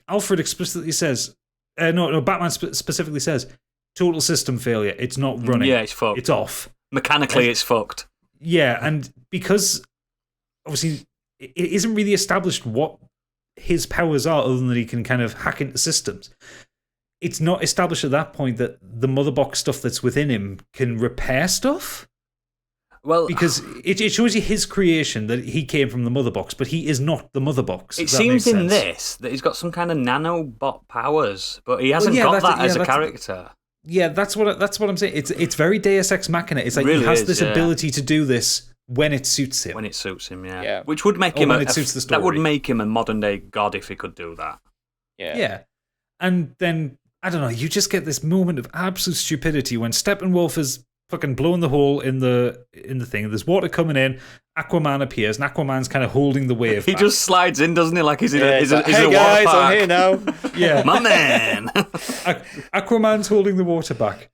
Alfred explicitly says, Batman specifically says, total system failure. It's not running. Yeah, it's fucked. It's off. Mechanically, it's fucked. Yeah, and because obviously it isn't really established what his powers are other than that he can kind of hack into systems. It's not established at that point that the mother box stuff that's within him can repair stuff. Well, because it shows you his creation that he came from the mother box, but he is not the mother box. It seems in this that he's got some kind of nanobot powers, but he hasn't got that as a character. Yeah, that's what I'm saying. It's very Deus Ex Machina. It's like really he has this ability to do this when it suits him. When it suits him, yeah. Which would make him that would make him a modern day god if he could do that. Yeah. And then I don't know, you just get this moment of absolute stupidity when Steppenwolf is fucking blowing the hole in the thing. There's water coming in. Aquaman appears, and Aquaman's kind of holding the wave. He just slides in, doesn't he? Like he's in a hey water guys, park. I'm here now. Yeah, my man. Aquaman's holding the water back,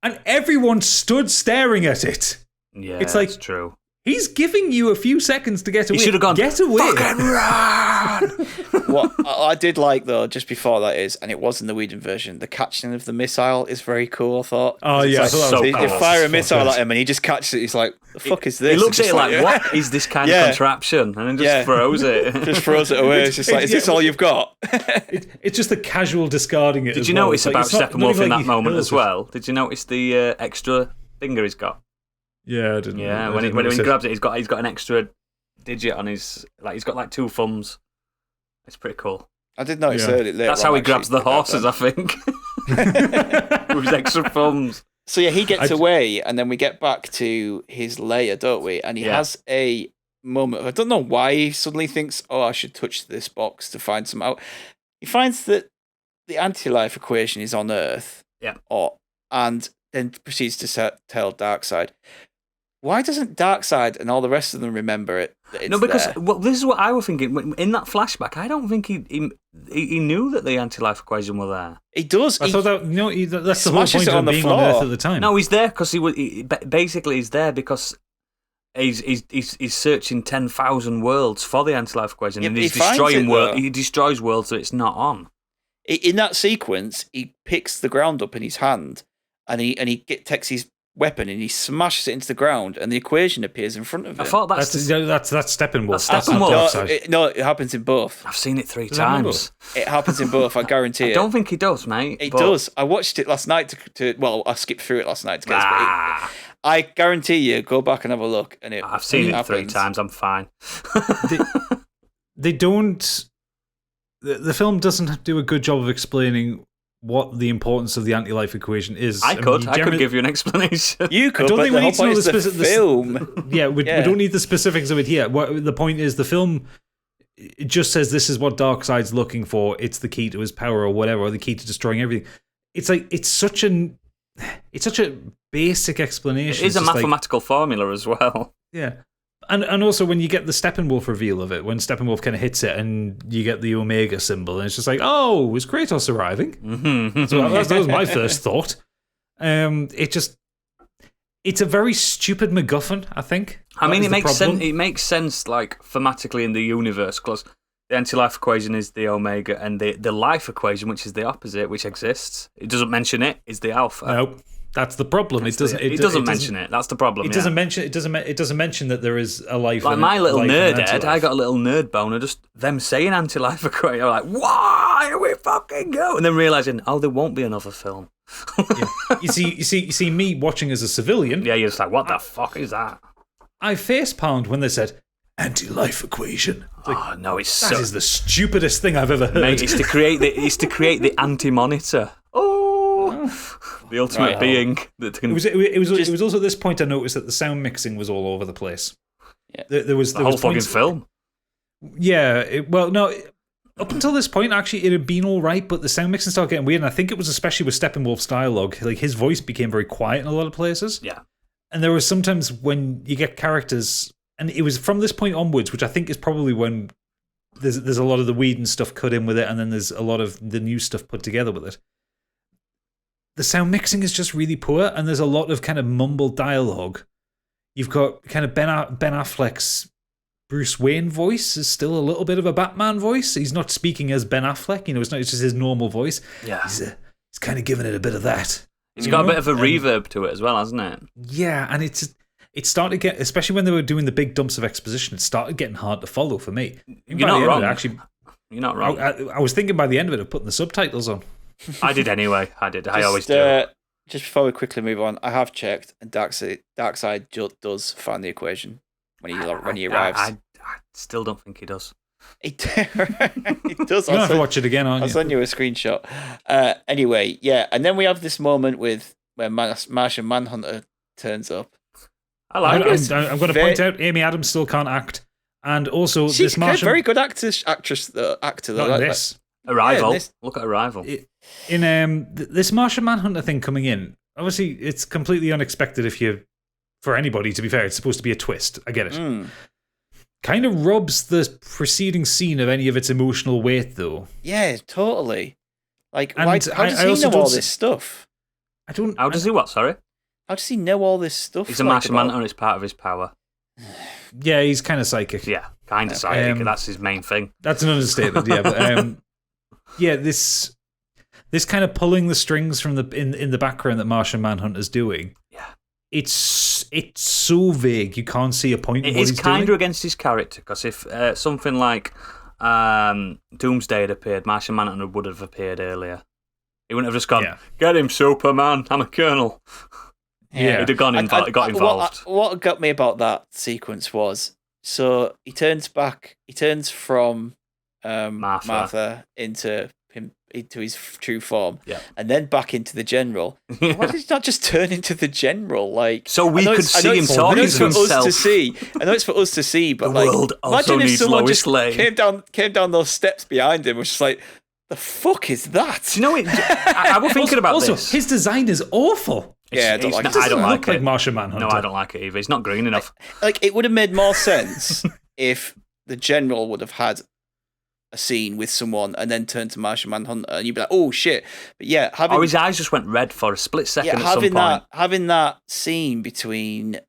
and everyone stood staring at it. Yeah, it's like that's true. He's giving you a few seconds to get away. He should have gone, get away. Fucking run! What I did like, though, just before that is, and it was in the Whedon version, the catching of the missile is very cool, I thought. Oh, yeah. Like, so you fire a missile at him and he just catches it. He's like, the fuck is this? He looks at it like, what is this kind of contraption? And then just throws it. Just throws it away. It's just like, is this all you've got? It's just a casual discarding it. Did you notice about Steppenwolf in that moment as well? Did you notice the extra finger he's got? Yeah, I didn't. Yeah, when he grabs it, he's got an extra digit on his, like he's got like 2 thumbs. It's pretty cool. I did notice earlier. That's how he grabs the horses, I think. With his extra thumbs. So yeah, he gets away, and then we get back to his lair, don't we? And he has a moment. I don't know why he suddenly thinks, "Oh, I should touch this box to find some out." He finds that the anti-life equation is on Earth. Yeah. And then proceeds to tell Darkseid. Why doesn't Darkseid and all the rest of them remember it? No, because this is what I was thinking. In that flashback, I don't think he knew that the anti-life equation were there. He does. I thought that's the whole point of him being on Earth at the time. No, he's there because he's there because he's searching 10,000 worlds for the anti-life equation, and he's destroying worlds. He destroys worlds that it's not on. In that sequence, he picks the ground up in his hand, and he takes his weapon and he smashes it into the ground, and the equation appears in front of him. I thought That's Steppenwolf. That's not Steppenwolf. Darkseid. No, it happens in both. I've seen it 3 Does that remember? times. It happens in both. I guarantee I it. don't think he does, mate. It but- does. I watched it last night well, I skipped through it last night to get this, but Ah, I guarantee you, go back and have a look. And I've seen it 3 happens. times. I'm fine. They don't. The film doesn't do a good job of explaining what the importance of the anti-life equation is. I could generally- give you an explanation. You could, I don't but think the we whole need to know point the is the specific film. Yeah, we Yeah. don't need the specifics of it here. The point is, the film it just says this is what Darkseid's looking for. It's the key to his power, or whatever, or the key to destroying everything. It's like it's such a basic explanation. It is a It's just like- mathematical formula as well. yeah. And also when you get the Steppenwolf reveal of it, when Steppenwolf kind of hits it and you get the Omega symbol, and it's just like, oh, is Kratos arriving? So that was my first thought. It's a very stupid MacGuffin, I think. I mean, That is it the makes problem. sense. It makes sense, like thematically in the universe, because the anti-life equation is the omega, and the life equation, which is the opposite, which exists. It doesn't mention it. Is the alpha? No, that's the problem. It doesn't. It doesn't mention it. That's the problem. It doesn't mention. It doesn't mention that there is a life. Like and my little life and nerd head, anti-life. I got a little nerd boner just them saying anti-life equation. I'm like, why are we fucking go? And then realizing, oh, there won't be another film. You see me watching as a civilian. Yeah, you're just like, what the fuck is that? I facepalmed when they said anti-life equation. It's like, Oh no, it's that so. is the stupidest thing I've ever heard. Mate, it's to create the anti-monitor. Oh, the ultimate Right. being that can. It was also at this point I noticed that the sound mixing was all over the place. Yeah. There was the whole fucking points- film. Yeah, up until this point, actually, it had been all right, but the sound mixing started getting weird, and I think it was especially with Steppenwolf's dialogue. Like, his voice became very quiet in a lot of places. Yeah. And there was sometimes when you get characters, and it was from this point onwards, which I think is probably when there's a lot of the Whedon stuff cut in with it, and then there's a lot of the new stuff put together with it. The sound mixing is just really poor, and there's a lot of kind of mumbled dialogue. You've got kind of Ben Affleck's Bruce Wayne voice is still a little bit of a Batman voice. He's not speaking as Ben Affleck, it's just his normal voice. Yeah. He's kind of giving it a bit of that. It's you got a know? bit of a And- reverb to it as well, hasn't it? Yeah, and it started to get, especially when they were doing the big dumps of exposition, it started getting hard to follow for me. You're not wrong. Actually, You're not wrong. I was thinking by the end of it of putting the subtitles on. I did anyway. I always do. Just before we quickly move on, I have checked, and Darkseid does find the equation when he arrives. I still don't think he does. He does. You'll have to watch it again, aren't I'll you? send you a screenshot. Anyway, yeah, and then we have this moment where Martian Manhunter turns up. I like I'm it. going to point out Amy Adams still can't act, and also She's this Martian. a very good actor though. Not in Like- this. Arrival. this- Look at Arrival. In this Martian Manhunter thing coming in, obviously it's completely unexpected for anybody, to be fair. It's supposed to be a twist. I get it. Mm. Kind of robs the preceding scene of any of its emotional weight, though. Yeah, totally. Like, And how does I he also know all don't- this stuff? I don't. How does he what? Sorry? How does he know all this stuff? He's a like, Martian about- Manhunter. It's part of his power. Yeah, he's kind of psychic. Yeah, kind of psychic. Um, That's his main thing. That's an understatement. Yeah, but yeah, this kind of pulling the strings from in the background that Martian Manhunter's doing. Yeah. It's so vague you can't see a point. in It what is he's kind of doing. against his character, because if something like Doomsday had appeared, Martian Manhunter would have appeared earlier. He wouldn't have just gone, Yeah. get him, Superman, I'm a colonel. Yeah. He'd have got involved. What got me about that sequence was, so he turns from Martha into his true form, Yeah. and then back into the general. Why did he not just turn into the general? Like, So we I know could it's- I know see him it's- talking I know it's to for us to himself. see. I know it's for us to see, but The like, world also imagine if needs someone Lois just Lane. came down those steps behind him, was just like, the fuck is that? Do you know it? I was thinking about also, this. his design is awful. Yeah, I don't like It it. doesn't I don't look like it. Martian Manhunter. No, I don't like it either. It's not green enough. Like, it would have made more sense if the general would have had a scene with someone and then turned to Martian Manhunter, and you'd be like, "Oh shit!" But yeah, Or his eyes just went red for a split second at some having point. having that scene between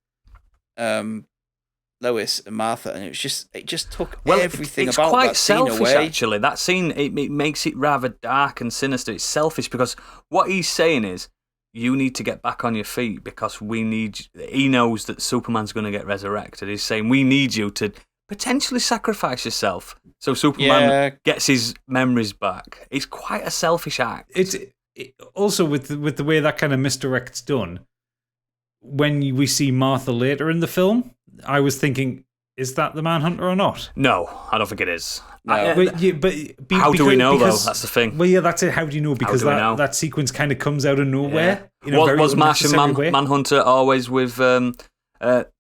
Lois and Martha, and it just took everything it's about quite that scene selfish, away. actually. That scene, it makes it rather dark and sinister. It's selfish because what he's saying is, you need to get back on your feet because we need. He knows that Superman's going to get resurrected. He's saying we need you to potentially sacrifice yourself so Superman gets his memories back. It's quite a selfish act. Also with the way that kind of misdirect's done. When we see Martha later in the film, I was thinking, is that the Manhunter or not? No, I don't think it is. No. How do we know, though? That's the thing. Well, yeah, that's it. How do you know? Because that sequence kind of comes out of nowhere. Yeah. Was Martian Manhunter always with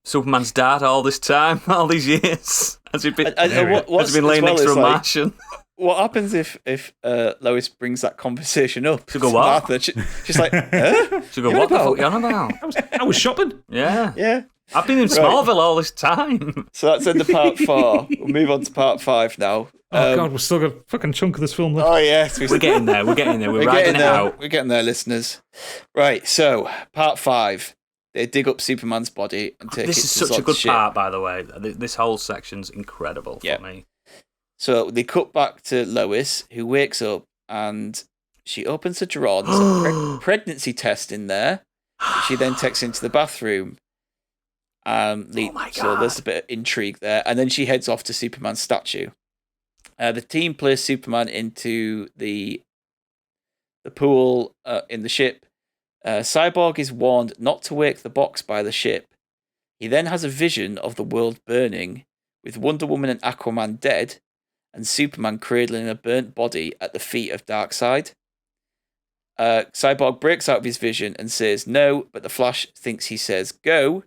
Superman's dad all this time, all these years? Has he been laying next to a Martian? What happens if Lois brings that conversation up? She'll go, what? Martha, she's like, huh? She'll go, what the fuck are you on about? I was shopping. Yeah. I've been in Smallville all this time. So that's end of part 4. We'll move on to part 5 now. Oh, God, we've still got a fucking chunk of this film left. Oh, yes. We're getting there. We're riding it out. We're getting there, listeners. Right, so part 5. They dig up Superman's body and take it to This is such a good part, by the way. This whole section's incredible for me. So they cut back to Lois, who wakes up and she opens a drawer. There's a pregnancy test in there. She then takes into the bathroom. Oh my God. So there's a bit of intrigue there. And then she heads off to Superman's statue. The team place Superman into the pool in the ship. Cyborg is warned not to wake the box by the ship. He then has a vision of the world burning, with Wonder Woman and Aquaman dead, and Superman cradling a burnt body at the feet of Darkseid. Cyborg breaks out of his vision and says no, but the Flash thinks he says go,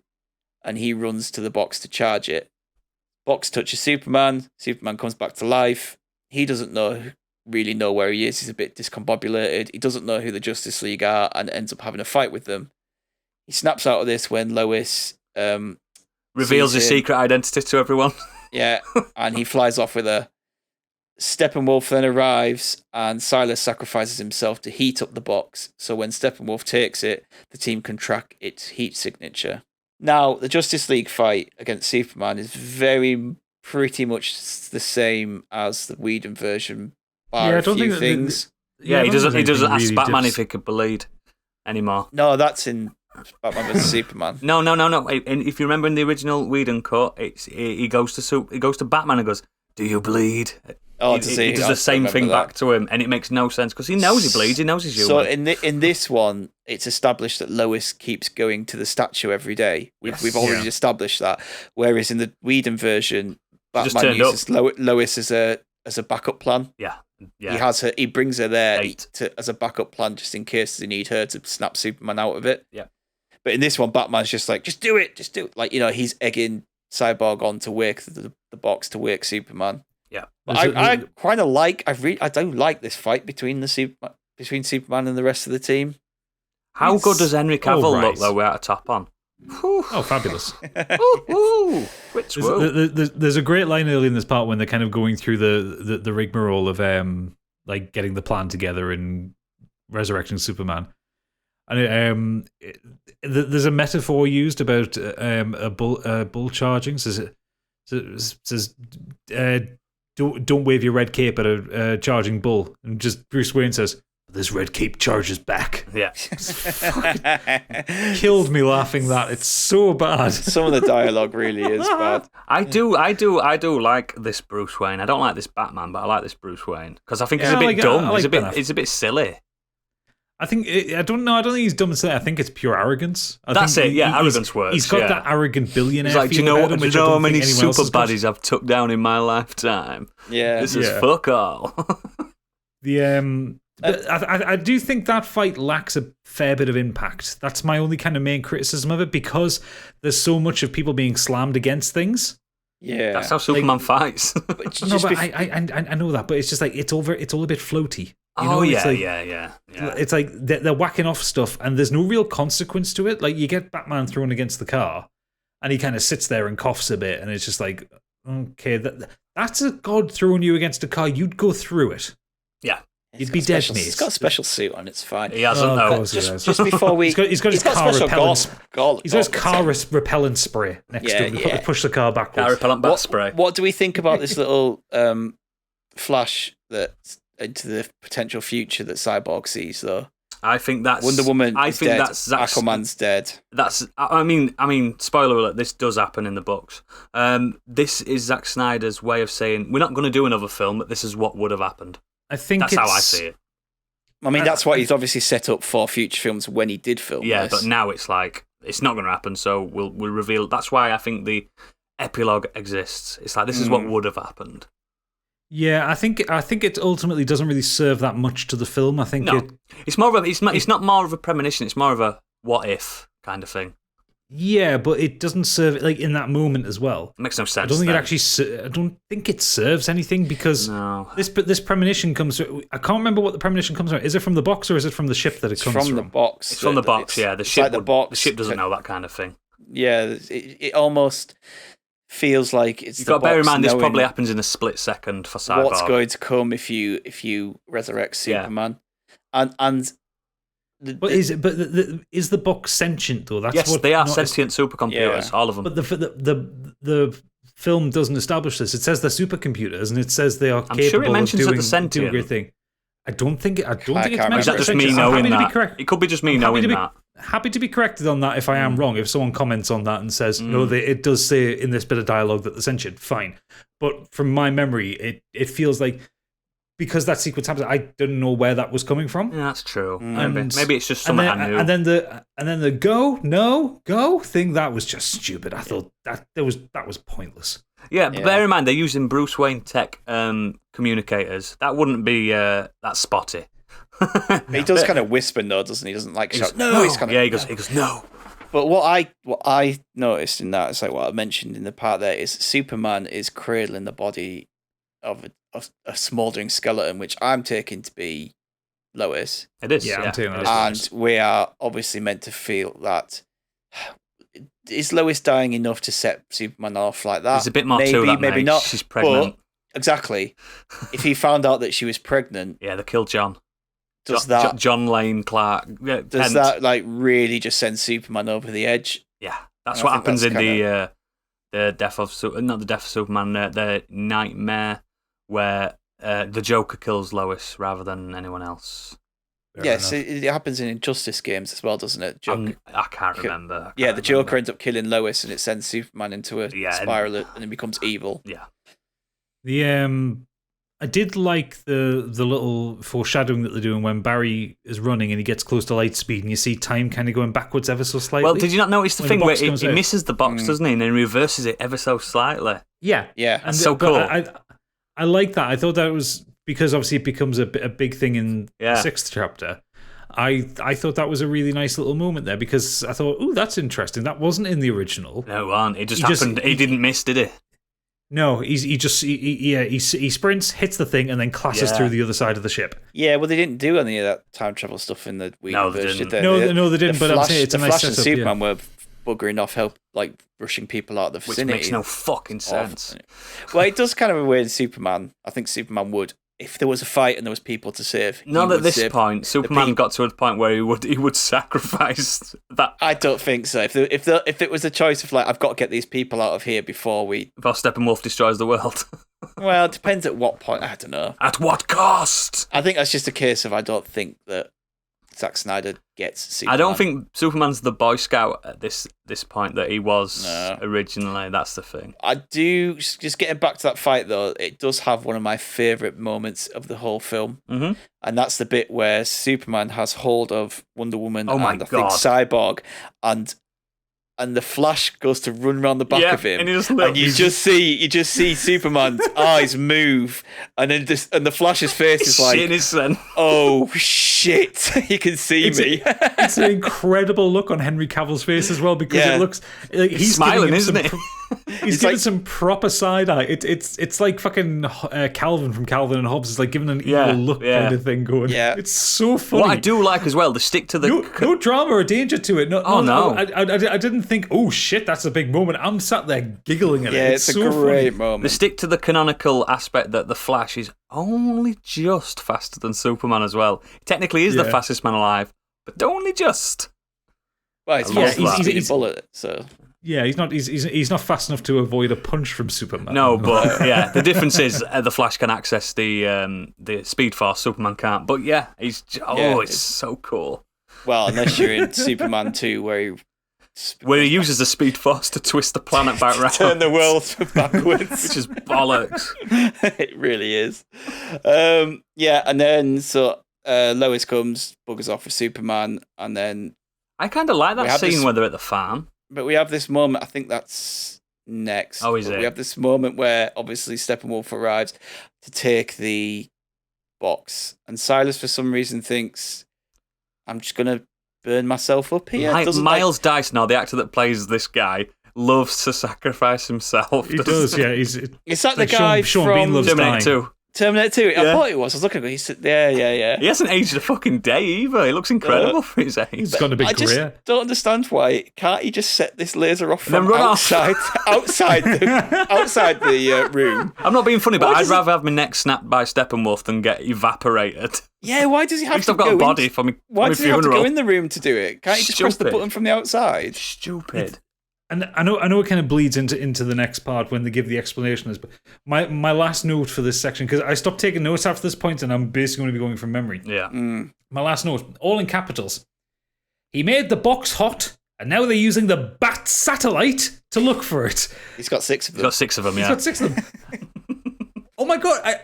and he runs to the box to charge it. Box touches Superman. Superman comes back to life. He doesn't really know where he is. He's a bit discombobulated. He doesn't know who the Justice League are and ends up having a fight with them. He snaps out of this when Lois reveals his secret identity to everyone. Yeah, and he flies off with her. Steppenwolf then arrives, and Silas sacrifices himself to heat up the box, so when Steppenwolf takes it, the team can track its heat signature. Now, the Justice League fight against Superman is pretty much the same as the Whedon version, bar a few things. He doesn't ask Batman if he could bleed anymore. No, that's in Batman vs Superman. No. If you remember in the original Whedon cut, he goes to Batman and goes, "Do you bleed?" Oh, he does the same thing back to him, and it makes no sense because he knows he bleeds. He knows he's human. So in this one, it's established that Lois keeps going to the statue every day. We've already established that. Whereas in the Whedon version, Batman uses Lois as a backup plan. Yeah. He brings her there as a backup plan just in case they need her to snap Superman out of it. Yeah. But in this one, Batman's just like, just do it. Like, he's egging Cyborg on to wake the box to wake Superman. Yeah. But I kind of I don't like this fight between Superman and the rest of the team. How good does Henry Cavill look though without a top on? Oh, fabulous. There's a great line early in this part when they're kind of going through the rigmarole of like getting the plan together and resurrecting Superman. And there's a metaphor used about a bull charging. Says don't wave your red cape at a charging bull. And just Bruce Wayne says, "This red cape charges back." Yeah. Killed me laughing that. It's so bad. Some of the dialogue really is bad. I do like this Bruce Wayne. I don't like this Batman, but I like this Bruce Wayne because I think he's a bit dumb. He's a bit silly. I don't think he's dumb and silly. I think it's pure arrogance. Arrogance works. He's got that arrogant billionaire. He's like, do you know how many super baddies I've took down in my lifetime? Yeah, this is fuck all. But I do think that fight lacks a fair bit of impact. That's my only kind of main criticism of it, because there's so much of people being slammed against things. Yeah, that's how Superman fights. I know that, but it's just like it's all a bit floaty. Yeah. It's like they're whacking off stuff, and there's no real consequence to it. Like, you get Batman thrown against the car, and he kind of sits there and coughs a bit, and it's just like, okay, that's a god throwing you against a car. You'd go through it. Yeah. You'd be dead, mate. He's got a special suit on. It's fine. He hasn't, though. Just before we... He's got his car repellent... He's got his car repellent spray next to him. Yeah. Push the car backwards. Car repellent bat spray. What do we think about this little flash into the potential future that Cyborg sees, though? I think that's Wonder Woman I is think dead. that's Aquaman's dead. That's. I mean. Spoiler alert. This does happen in the books. This is Zack Snyder's way of saying we're not going to do another film, but this is what would have happened. I think That's how I see it. I mean, that's what he's obviously set up for future films when he did film Yeah, this. but now it's like it's not going to happen. So we'll reveal. That's why I think the epilogue exists. It's like this is what would have happened. Yeah, I think it ultimately doesn't really serve that much to the film. I think it's more of a, it's not more of a premonition. It's more of a what if kind of thing. Yeah, but it doesn't serve like in that moment as well. It makes no sense. I don't think it actually. I don't think it serves anything because this premonition comes. I can't remember what the premonition comes from. Is it from the box or is it from the ship that it comes from? From the box. It's from the box. Yeah, the ship. Like the ship doesn't know that kind of thing. Yeah, it almost feels like it's. You've the got to bear in box mind this knowing probably happens in a split second for Cyborg. what's going to come if you resurrect Superman, and. Is the box sentient though? That's yes, what, they are sentient supercomputers, all of them. But the film doesn't establish this. It says they're supercomputers, and it says they are capable of doing a great thing. I don't think it's mentioned. Is that just me knowing that? It could be just me knowing that. Happy to be corrected on that if I am wrong. If someone comments on that and says, no, it does say in this bit of dialogue that they're sentient, fine. But from my memory, it feels like because that sequence happens, I didn't know where that was coming from. Yeah, that's true. Maybe it's just something I knew. And then the go thing, that was just stupid. I thought that was pointless. Yeah, but bear in mind they're using Bruce Wayne tech communicators. That wouldn't be that spotty. He does kind of whisper, no, doesn't he? He doesn't like shout. No, he's kind of he goes no. But what I noticed in that is like what I mentioned in the part there is Superman is cradling the body of a smouldering skeleton, which I'm taking to be Lois. It is, yeah. I'm taking and we are obviously meant to feel that. Is Lois dying enough to set Superman off like that? There's a bit more to that, maybe mate. not. She's pregnant. But exactly. If he found out that she was pregnant, yeah, they killed John. Does that John Lane Clark? Does that like really just send Superman over the edge? Yeah, that's what happens in the death of not the death of Superman, the Nightmare, where the Joker kills Lois rather than anyone else. Yes, it happens in Injustice games as well, doesn't it? I can't remember. The Joker ends up killing Lois, and it sends Superman into a spiral, and it becomes evil. Yeah. I did like the little foreshadowing that they're doing when Barry is running and he gets close to light speed, and you see time kind of going backwards ever so slightly. Well, did you not notice the thing where he misses the box, doesn't he, and then reverses it ever so slightly? Yeah, and so cool. I like that. I thought that was because obviously it becomes a big thing in the 6th chapter. I thought that was a really nice little moment there because I thought, oh, that's interesting. That wasn't in the original. No, it wasn't. It just happened. He didn't miss, did he? No, he sprints, hits the thing, and then clashes through the other side of the ship. Yeah, well, they didn't do any of that time travel stuff in the Whedon version, did they? No, they didn't. But I'm saying it's a nice setup. The Flash and Superman were buggering off, rushing people out of the vicinity. Which makes no fucking sense. Well, it does kind of weird Superman. I think Superman would, if there was a fight and there was people to save. Not at this point. Superman got to a point where he would sacrifice that. I don't think so. If it was a choice of like, I've got to get these people out of here before Steppenwolf destroys the world. Well, it depends at what point. I don't know. At what cost? I think that's just a case of I don't think that Zack Snyder gets Superman. I don't think Superman's the Boy Scout at this point that he was originally. That's the thing. I do, just getting back to that fight though, it does have one of my favourite moments of the whole film. Mm-hmm. And that's the bit where Superman has hold of Wonder Woman and I think Cyborg, and the Flash goes to run around the back of him, and you just see Superman's eyes move, and then the Flash's face is like, oh shit, you can see me. It's an incredible look on Henry Cavill's face as well, because it looks like he's smiling, isn't it? He's giving some proper side eye. It's like fucking Calvin from Calvin and Hobbes is like giving an evil look kind of thing going. Yeah, it's so funny. What I do like as well, they stick to the no drama or danger to it. No. I didn't think, oh shit, that's a big moment. I'm sat there giggling at it. Yeah, it's a so great funny. moment. They stick to the canonical aspect that the Flash is only just faster than Superman as well. He technically is the fastest man alive, but only just. Well, he's a bullet, so. Yeah, he's not. He's not fast enough to avoid a punch from Superman. No, but yeah, the difference is the Flash can access the Speed Force. Superman can't. But yeah, it's so cool. Well, unless you're in Superman 2, where he uses the Speed Force to twist the planet back round, turn the world backwards, which is bollocks. It really is. Yeah, and then Lois comes, buggers off with Superman, and then I kind of like that scene where they're at the farm. But we have this moment, I think that's next. Oh, is it? We have this moment where obviously Steppenwolf arrives to take the box, and Silas for some reason thinks, I'm just going to burn myself up here. Miles Dyson, the actor that plays this guy, loves to sacrifice himself. He does, yeah. Is that the guy Sean from Bean loves Terminator dying. 2? Terminator 2? Yeah. I thought it was. I was looking at it. Yeah. He hasn't aged a fucking day either. He looks incredible for his age. He's got a big I just career. don't understand why. Can't he just set this laser off from run outside the room? I'm not being funny, but I'd rather have my neck snapped by Steppenwolf than get evaporated. Yeah, why does he have to I've got a body for me. Why does he have to funeral. go in the room to do it? Can't he just press the button from the outside? Stupid. And I know it kind of bleeds into the next part when they give the explanations. But my last note for this section, because I stopped taking notes after this point, and I'm basically going to be going from memory. Yeah. My last note, all in capitals. He made the box hot, and now they're using the Bat satellite to look for it. He's got 6 of them. He's got 6 of them. He's Yeah. got 6 of them. Oh my god!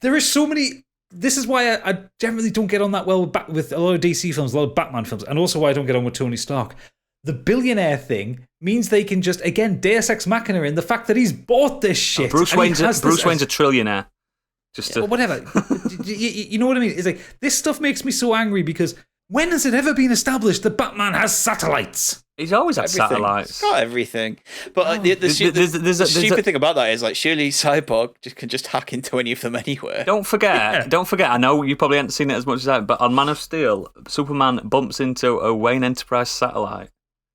There is so many. This is why I generally don't get on that well with a lot of DC films, a lot of Batman films, and also why I don't get on with Tony Stark. The billionaire thing means they can just, again, Deus Ex Machina in the fact that he's bought this shit. Bruce Wayne's a trillionaire. Whatever. You know what I mean? It's like, this stuff makes me so angry because when has it ever been established that Batman has satellites? He's always had Everything. satellites. He's got everything. But the stupid thing about that is, like, surely Cyborg can just hack into any of them anywhere. Don't forget, I know you probably haven't seen it as much as I, but on Man of Steel, Superman bumps into a Wayne Enterprise satellite.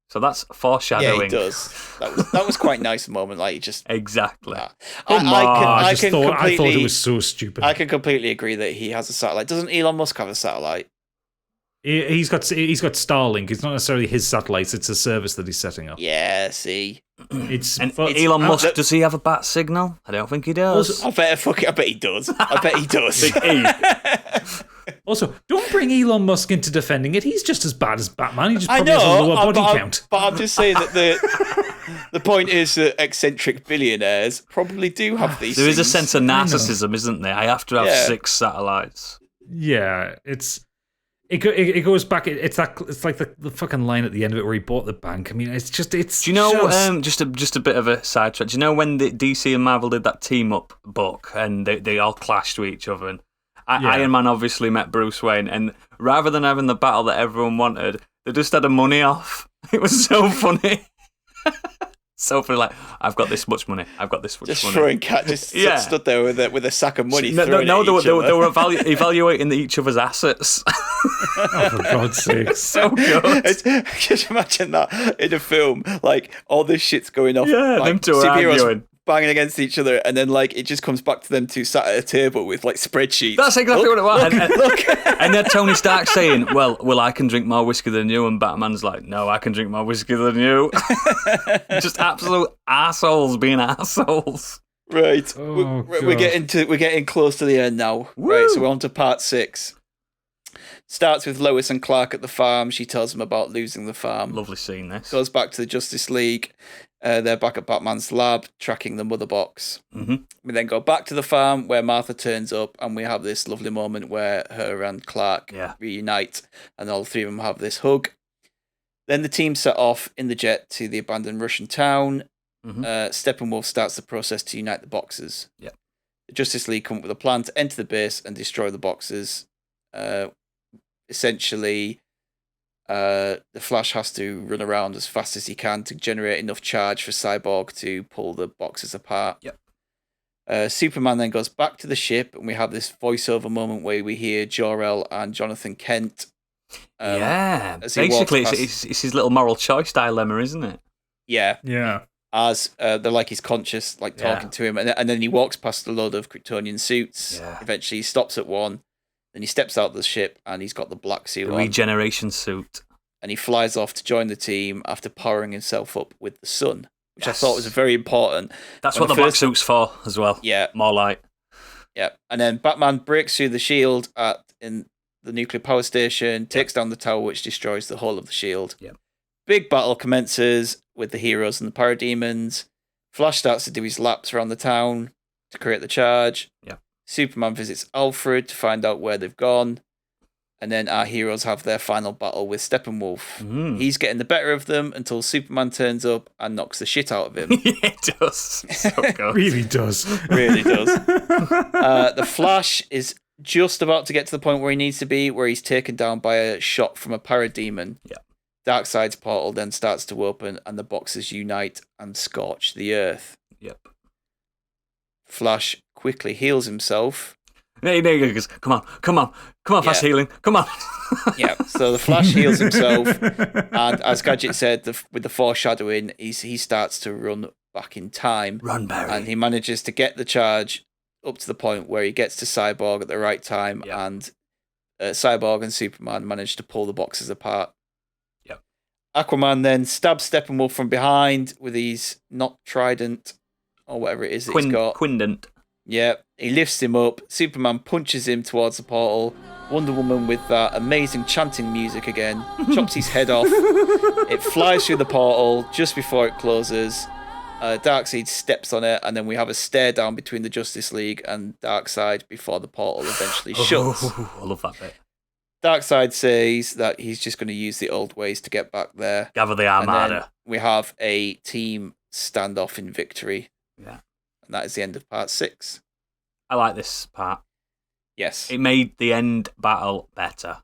So that's foreshadowing. Yeah, he does. That was quite a nice moment. Like, just exactly. I thought it was so stupid. I can completely agree that he has a satellite. Doesn't Elon Musk have a satellite? He's got Starlink. It's not necessarily his satellites. It's a service that he's setting up. Yeah, see. Elon Musk, does he have a bat signal? I don't think he does. I bet he does. I bet he does. Big E. Also, don't bring Elon Musk into defending it. He's just as bad as Batman. He just probably has a lower body count. But I'm just saying that the point is that eccentric billionaires probably do have these. There is a sense of narcissism, isn't there? I have to have 6 satellites. Yeah, it goes back. It's like the fucking line at the end of it where he bought the bank. I mean, it's. Do you know? Just a bit of a sidetrack. Do you know when the DC and Marvel did that team up book and they all clashed with each other? And Iron Man obviously met Bruce Wayne, and rather than having the battle that everyone wanted, they just had a money off. It was so funny. So funny, like, I've got this much money. I've got this much just money. Throwing stood there with a sack of money. No, they were evaluating each other's assets. Oh, for God's sake. So good. Just imagine that in a film. Like, all this shit's going off. Yeah, like, them two are arguing. Banging against each other, and then, like, it just comes back to them two sat at a table with, like, spreadsheets. That's exactly what it was. Look. And then Tony Stark saying, well, I can drink more whiskey than you, and Batman's like, no, I can drink more whiskey than you. Just absolute assholes being assholes. Right. Oh, we're getting close to the end now. Woo! Right, so we're on to part 6. Starts with Lois and Clark at the farm. She tells them about losing the farm. Lovely seeing this. Goes back to the Justice League. They're back at Batman's lab, tracking the mother box. Mm-hmm. We then go back to the farm where Martha turns up, and we have this lovely moment where her and Clark reunite, and all 3 of them have this hug. Then the team set off in the jet to the abandoned Russian town. Mm-hmm. Steppenwolf starts the process to unite the boxes. Yeah. The Justice League come up with a plan to enter the base and destroy the boxes. Essentially, the Flash has to run around as fast as he can to generate enough charge for Cyborg to pull the boxes apart. Yep. Superman then goes back to the ship, and we have this voiceover moment where we hear Jor-El and Jonathan Kent. Basically, it's his little moral choice dilemma, isn't it? Yeah. As they're like he's conscious, like talking to him, and then he walks past a load of Kryptonian suits. Yeah. Eventually, he stops at one. Then he steps out of the ship, and he's got the black suit on. Regeneration suit. and he flies off to join the team after powering himself up with the sun, which Yes. I thought was very important. That's When what the black first- suit's for as well. Yeah, More light. yeah. And then Batman breaks through the shield in the nuclear power station, takes down the tower, which destroys the whole of the shield. Yep. Big battle commences with the heroes and the parademons. Flash starts to do his laps around the town to create the charge. Yep. Superman visits Alfred to find out where they've gone. And then our heroes have their final battle with Steppenwolf. Mm. He's getting the better of them until Superman turns up and knocks the shit out of him. Yeah, it does. So good. Really does. Really does. The Flash is just about to get to the point where he needs to be, where he's taken down by a shot from a parademon. Yeah. Darkseid's portal then starts to open and the boxes unite and scorch the earth. Yep. Flash quickly heals himself. He goes, come on, fast Yeah. healing, come on. Yeah, so the Flash heals himself, and as Gadget said, with the foreshadowing, he starts to run back in time. Run, Barry. And he manages to get the charge up to the point where he gets to Cyborg at the right time, Yeah. and Cyborg and Superman manage to pull the boxes apart. Yep. Aquaman then stabs Steppenwolf from behind with his not trident or whatever it is that he's got. Quindant. Yeah, he lifts him up. Superman punches him towards the portal. Wonder Woman with that amazing chanting music again chops his head off. It flies through the portal just before it closes. Darkseid steps on it, and then we have a stare down between the Justice League and Darkseid before the portal eventually shuts. I love that bit. Darkseid says that he's just going to use the old ways to get back there. Gather the And then Armada. we have a team standoff in victory. Yeah. And that is the end of part 6. I like this part. Yes. It made the end battle better.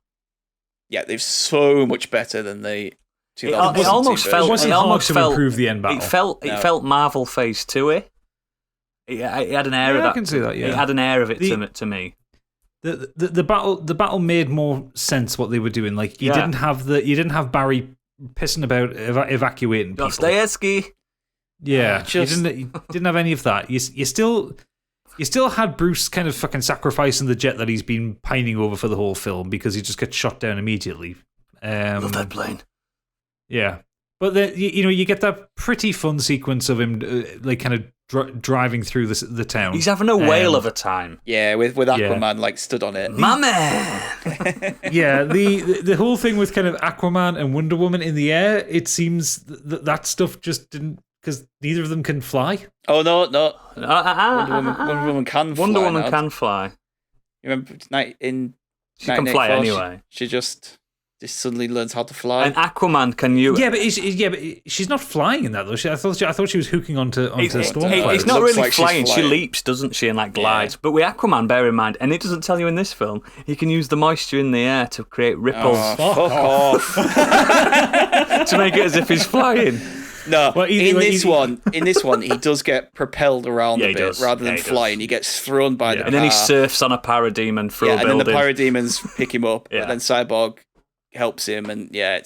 Yeah, they're so much better than the It 2017 almost version. felt. It wasn't it hard almost to felt. improve the end battle. It felt Marvel Phase 2-y. It had an air Yeah, of that. I can see that, yeah. It had an air of it The- to me. The battle made more sense what they were doing. Like you Yeah. didn't have Barry pissing about evacuating people. Dostoevsky. Yeah, Just- you didn't have any of that. You still had Bruce kind of fucking sacrificing the jet that he's been pining over for the whole film because he just gets shot down immediately. Love that plane. Yeah, but you get that pretty fun sequence of him like kind of driving through the town. He's having a whale of a time. Yeah, with Aquaman like stood on it. My man. Yeah, the whole thing with kind of Aquaman and Wonder Woman in the air, it seems that stuff just didn't, because neither of them can fly. Oh no! Wonder Woman can fly. Wonder Woman now. can fly. You remember in She can fly 1984, anyway. She just suddenly learns how to fly. And Aquaman can you? Yeah, but she's not flying in that though. I thought she was hooking onto storm it- clouds. It's not looks really like she's flying. She flying. leaps, doesn't she, and like glides. But with Aquaman, bear in mind, and it doesn't tell you in this film, he can use the moisture in the air to create ripples Fuck off! to make it as if he's flying. No, Well, in this one, he does get propelled around Yeah, a he bit does. rather than Yeah, he flying. does. He gets thrown by the And then he car. surfs on a parademon through a and then building. the parademons pick him up, Yeah. and then Cyborg helps him, and yeah,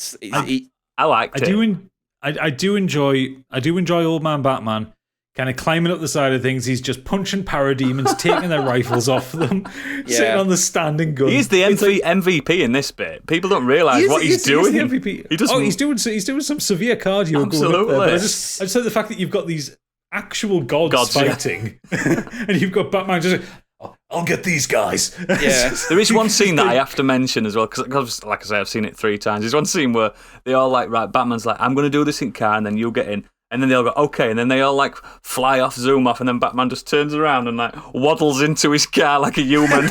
I liked it. I do enjoy Old Man Batman kind of climbing up the side of things. He's just punching parademons, taking their rifles off them, sitting on the standing gun. He's the MVP in this bit. People don't realise what he's doing. He's the MVP. He doesn't- he's doing some severe cardio going up there. Absolutely. But I just like the fact that you've got these actual gods yeah. fighting, and you've got Batman just like, "Oh, I'll get these guys. Yeah. There is one scene that I have to mention as well, because, like I say, I've seen it 3 times. There's one scene where they all like, right, Batman's like, I'm going to do this in car, and then you'll get in. And then they all go, okay. And then they all like fly off, zoom off, and then Batman just turns around and like waddles into his car like a human.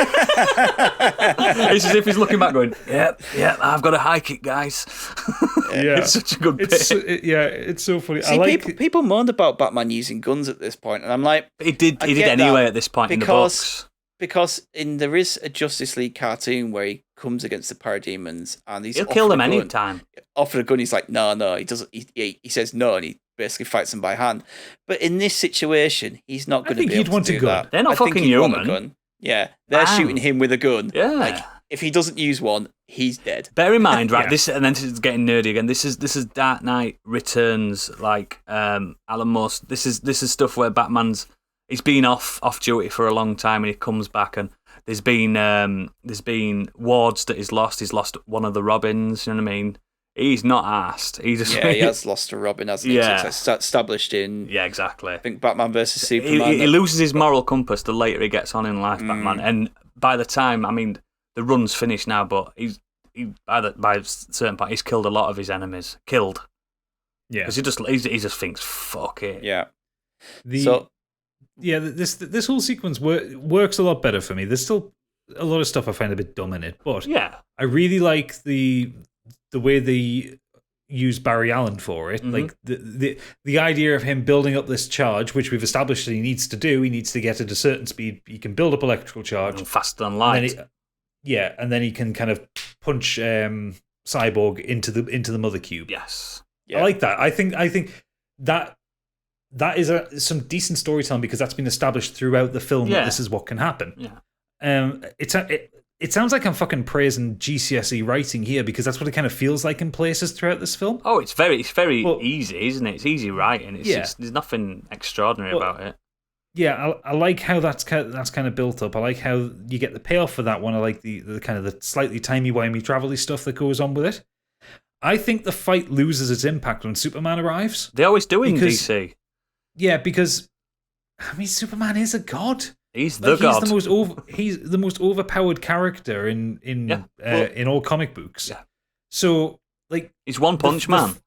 It's as if he's looking back going, yep, I've got to hike it, guys. Yeah, It's such a good bit. It's so funny. See, I like people moaned about Batman using guns at this point, and I'm like, He did I anyway get that at this point in the books. because there is a Justice League cartoon where he comes against the parademons, and He'll kill them anytime. Offered a gun, he's like, no, he doesn't. He says no, and he basically fights them by hand. But in this situation, he's not I going to think be he'd able want to a do gun. that. They're not I think fucking he'd want a human. gun. Yeah, they're Wow. shooting him with a gun. Yeah. Like, if he doesn't use one, he's dead. Bear in mind, right? Yeah. This is getting nerdy again. This is Dark Knight Returns, like Alan Moore. This is stuff where he's been off duty for a long time, and he comes back, and there's been wards that he's lost. He's lost one of the Robins. You know what I mean? he's not asked. He just he has lost to Robin, hasn't he? Yeah. It's established in exactly. I think Batman versus Superman. He loses his moral compass the later he gets on in life, Batman. And by the time, I mean, the run's finished now, but by a certain point, he's killed a lot of his enemies. Killed. Yeah. Because he just thinks, fuck it. Yeah. This whole sequence works a lot better for me. There's still a lot of stuff I find a bit dumb in it, but I really like the way they use Barry Allen for it. Like the idea of him building up this charge, which we've established that he needs to do. He needs to get at a certain speed. He can build up electrical charge faster than light. And then he can kind of punch Cyborg into the Mother Cube. Yes, I like that. I think that is some decent storytelling because that's been established throughout the film that this is what can happen. Yeah. It sounds like I'm fucking praising GCSE writing here because that's what it kind of feels like in places throughout this film. Oh, it's very easy, isn't it? It's easy writing. It's just, there's nothing extraordinary about it. Yeah, I like how that's kind of built up. I like how you get the payoff for that one. I like the kind of the slightly timey-wimey travel-y stuff that goes on with it. I think the fight loses its impact when Superman arrives. They always do in DC. Yeah, because I mean, Superman is a god. He's the god. He's the most overpowered character in all comic books. Yeah. So like he's One Punch Man.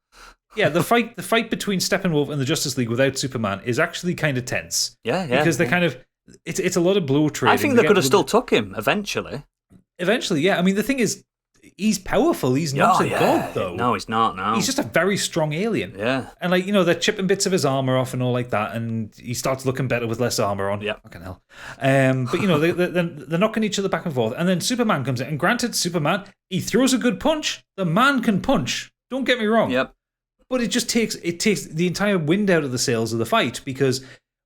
The fight between Steppenwolf and the Justice League without Superman is actually kind of tense. Yeah. Because they're kind of it's a lot of blow trading. I think they could have still took him eventually. Eventually, yeah. I mean, the thing is, he's powerful. He's not a god, though. No, he's not. No, he's just a very strong alien. Yeah, and like they're chipping bits of his armor off and all like that, and he starts looking better with less armor on. Yeah, fucking hell. But they're knocking each other back and forth, and then Superman comes in. And granted, Superman, he throws a good punch. The man can punch. Don't get me wrong. Yep. But it just takes the entire wind out of the sails of the fight because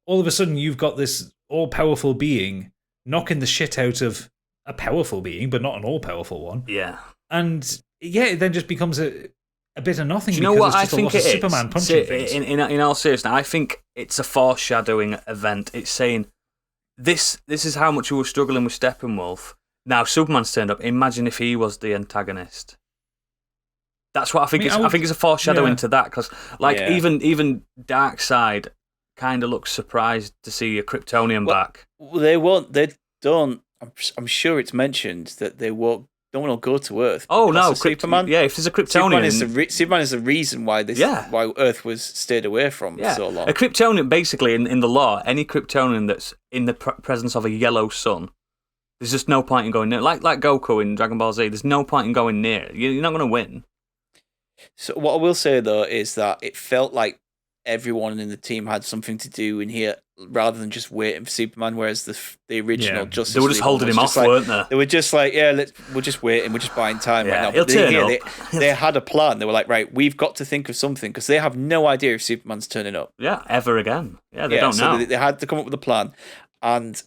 all of a sudden you've got this all-powerful being knocking the shit out of a powerful being, but not an all-powerful one. Yeah. And it then just becomes a bit of nothing. Do you know what I think it is? Superman punching things. In all seriousness, I think it's a foreshadowing event. It's saying this is how much we were struggling with Steppenwolf. Now Superman's turned up. Imagine if he was the antagonist. That's what I think. I think it's a foreshadowing to that because, even Darkseid kind of looks surprised to see a Kryptonian back. They won't. They don't. I'm sure it's mentioned that they won't. Don't want to go to Earth. Oh no, Superman. Yeah, if there's a Kryptonian, Superman is the reason why why Earth was stayed away from so long. A Kryptonian, basically, in the law, any Kryptonian that's in the presence of a yellow sun, there's just no point in going near. Like Goku in Dragon Ball Z, there's no point in going near. You're not going to win. So what I will say though is that it felt like everyone in the team had something to do in here, rather than just waiting for Superman. Whereas the original Justice they were just League holding him off, weren't they? They were just like, we're just waiting, we're just buying time right now. He'll turn up. They had a plan. They were like, right, we've got to think of something because they have no idea if Superman's turning up. Yeah, ever again. Yeah, they don't know. They had to come up with a plan, and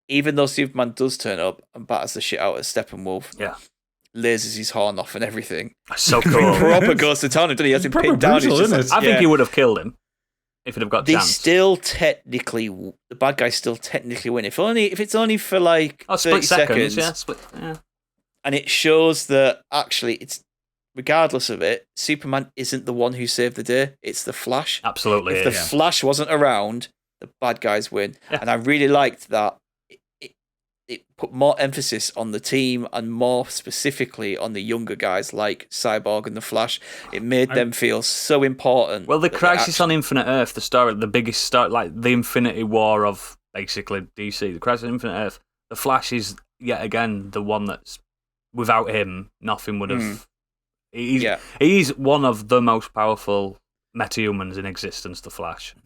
even though Superman does turn up and batters the shit out of Steppenwolf, lasers his horn off and everything. So cool. Proper goes to town, doesn't he? He has him pinned down. I think he would have killed him if it had got chance. The bad guys still technically win. If it's only for like 30 seconds. Yeah. And it shows that actually it's, regardless of it, Superman isn't the one who saved the day. It's the Flash. Absolutely. If the Flash wasn't around, the bad guys win. Yeah. And I really liked that. It put more emphasis on the team and more specifically on the younger guys like Cyborg and the Flash. It made them feel so important. Well, the Crisis on Infinite Earth, the biggest start, like the Infinity War of basically DC, the Crisis on Infinite Earth, the Flash is yet again the one that's, without him, nothing would have. He's one of the most powerful metahumans in existence, the Flash.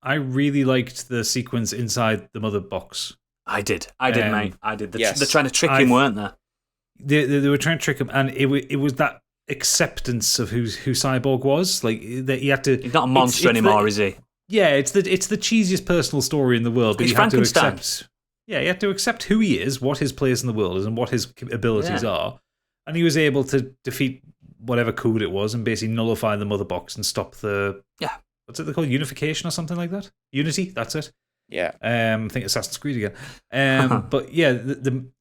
I really liked the sequence inside the mother box. I did, mate. I did. They're trying to trick him, weren't they? They were trying to trick him, and it was that acceptance of who Cyborg was. Like that he had to. He's not a monster anymore, is he? Yeah, it's the cheesiest personal story in the world, but you have to accept. Yeah, you have to accept who he is, what his place in the world is, and what his abilities are. And he was able to defeat whatever code it was, and basically nullify the mother box and stop the what's it called, unification or something like that? Unity, that's it. Yeah. I think Assassin's Creed again. But yeah,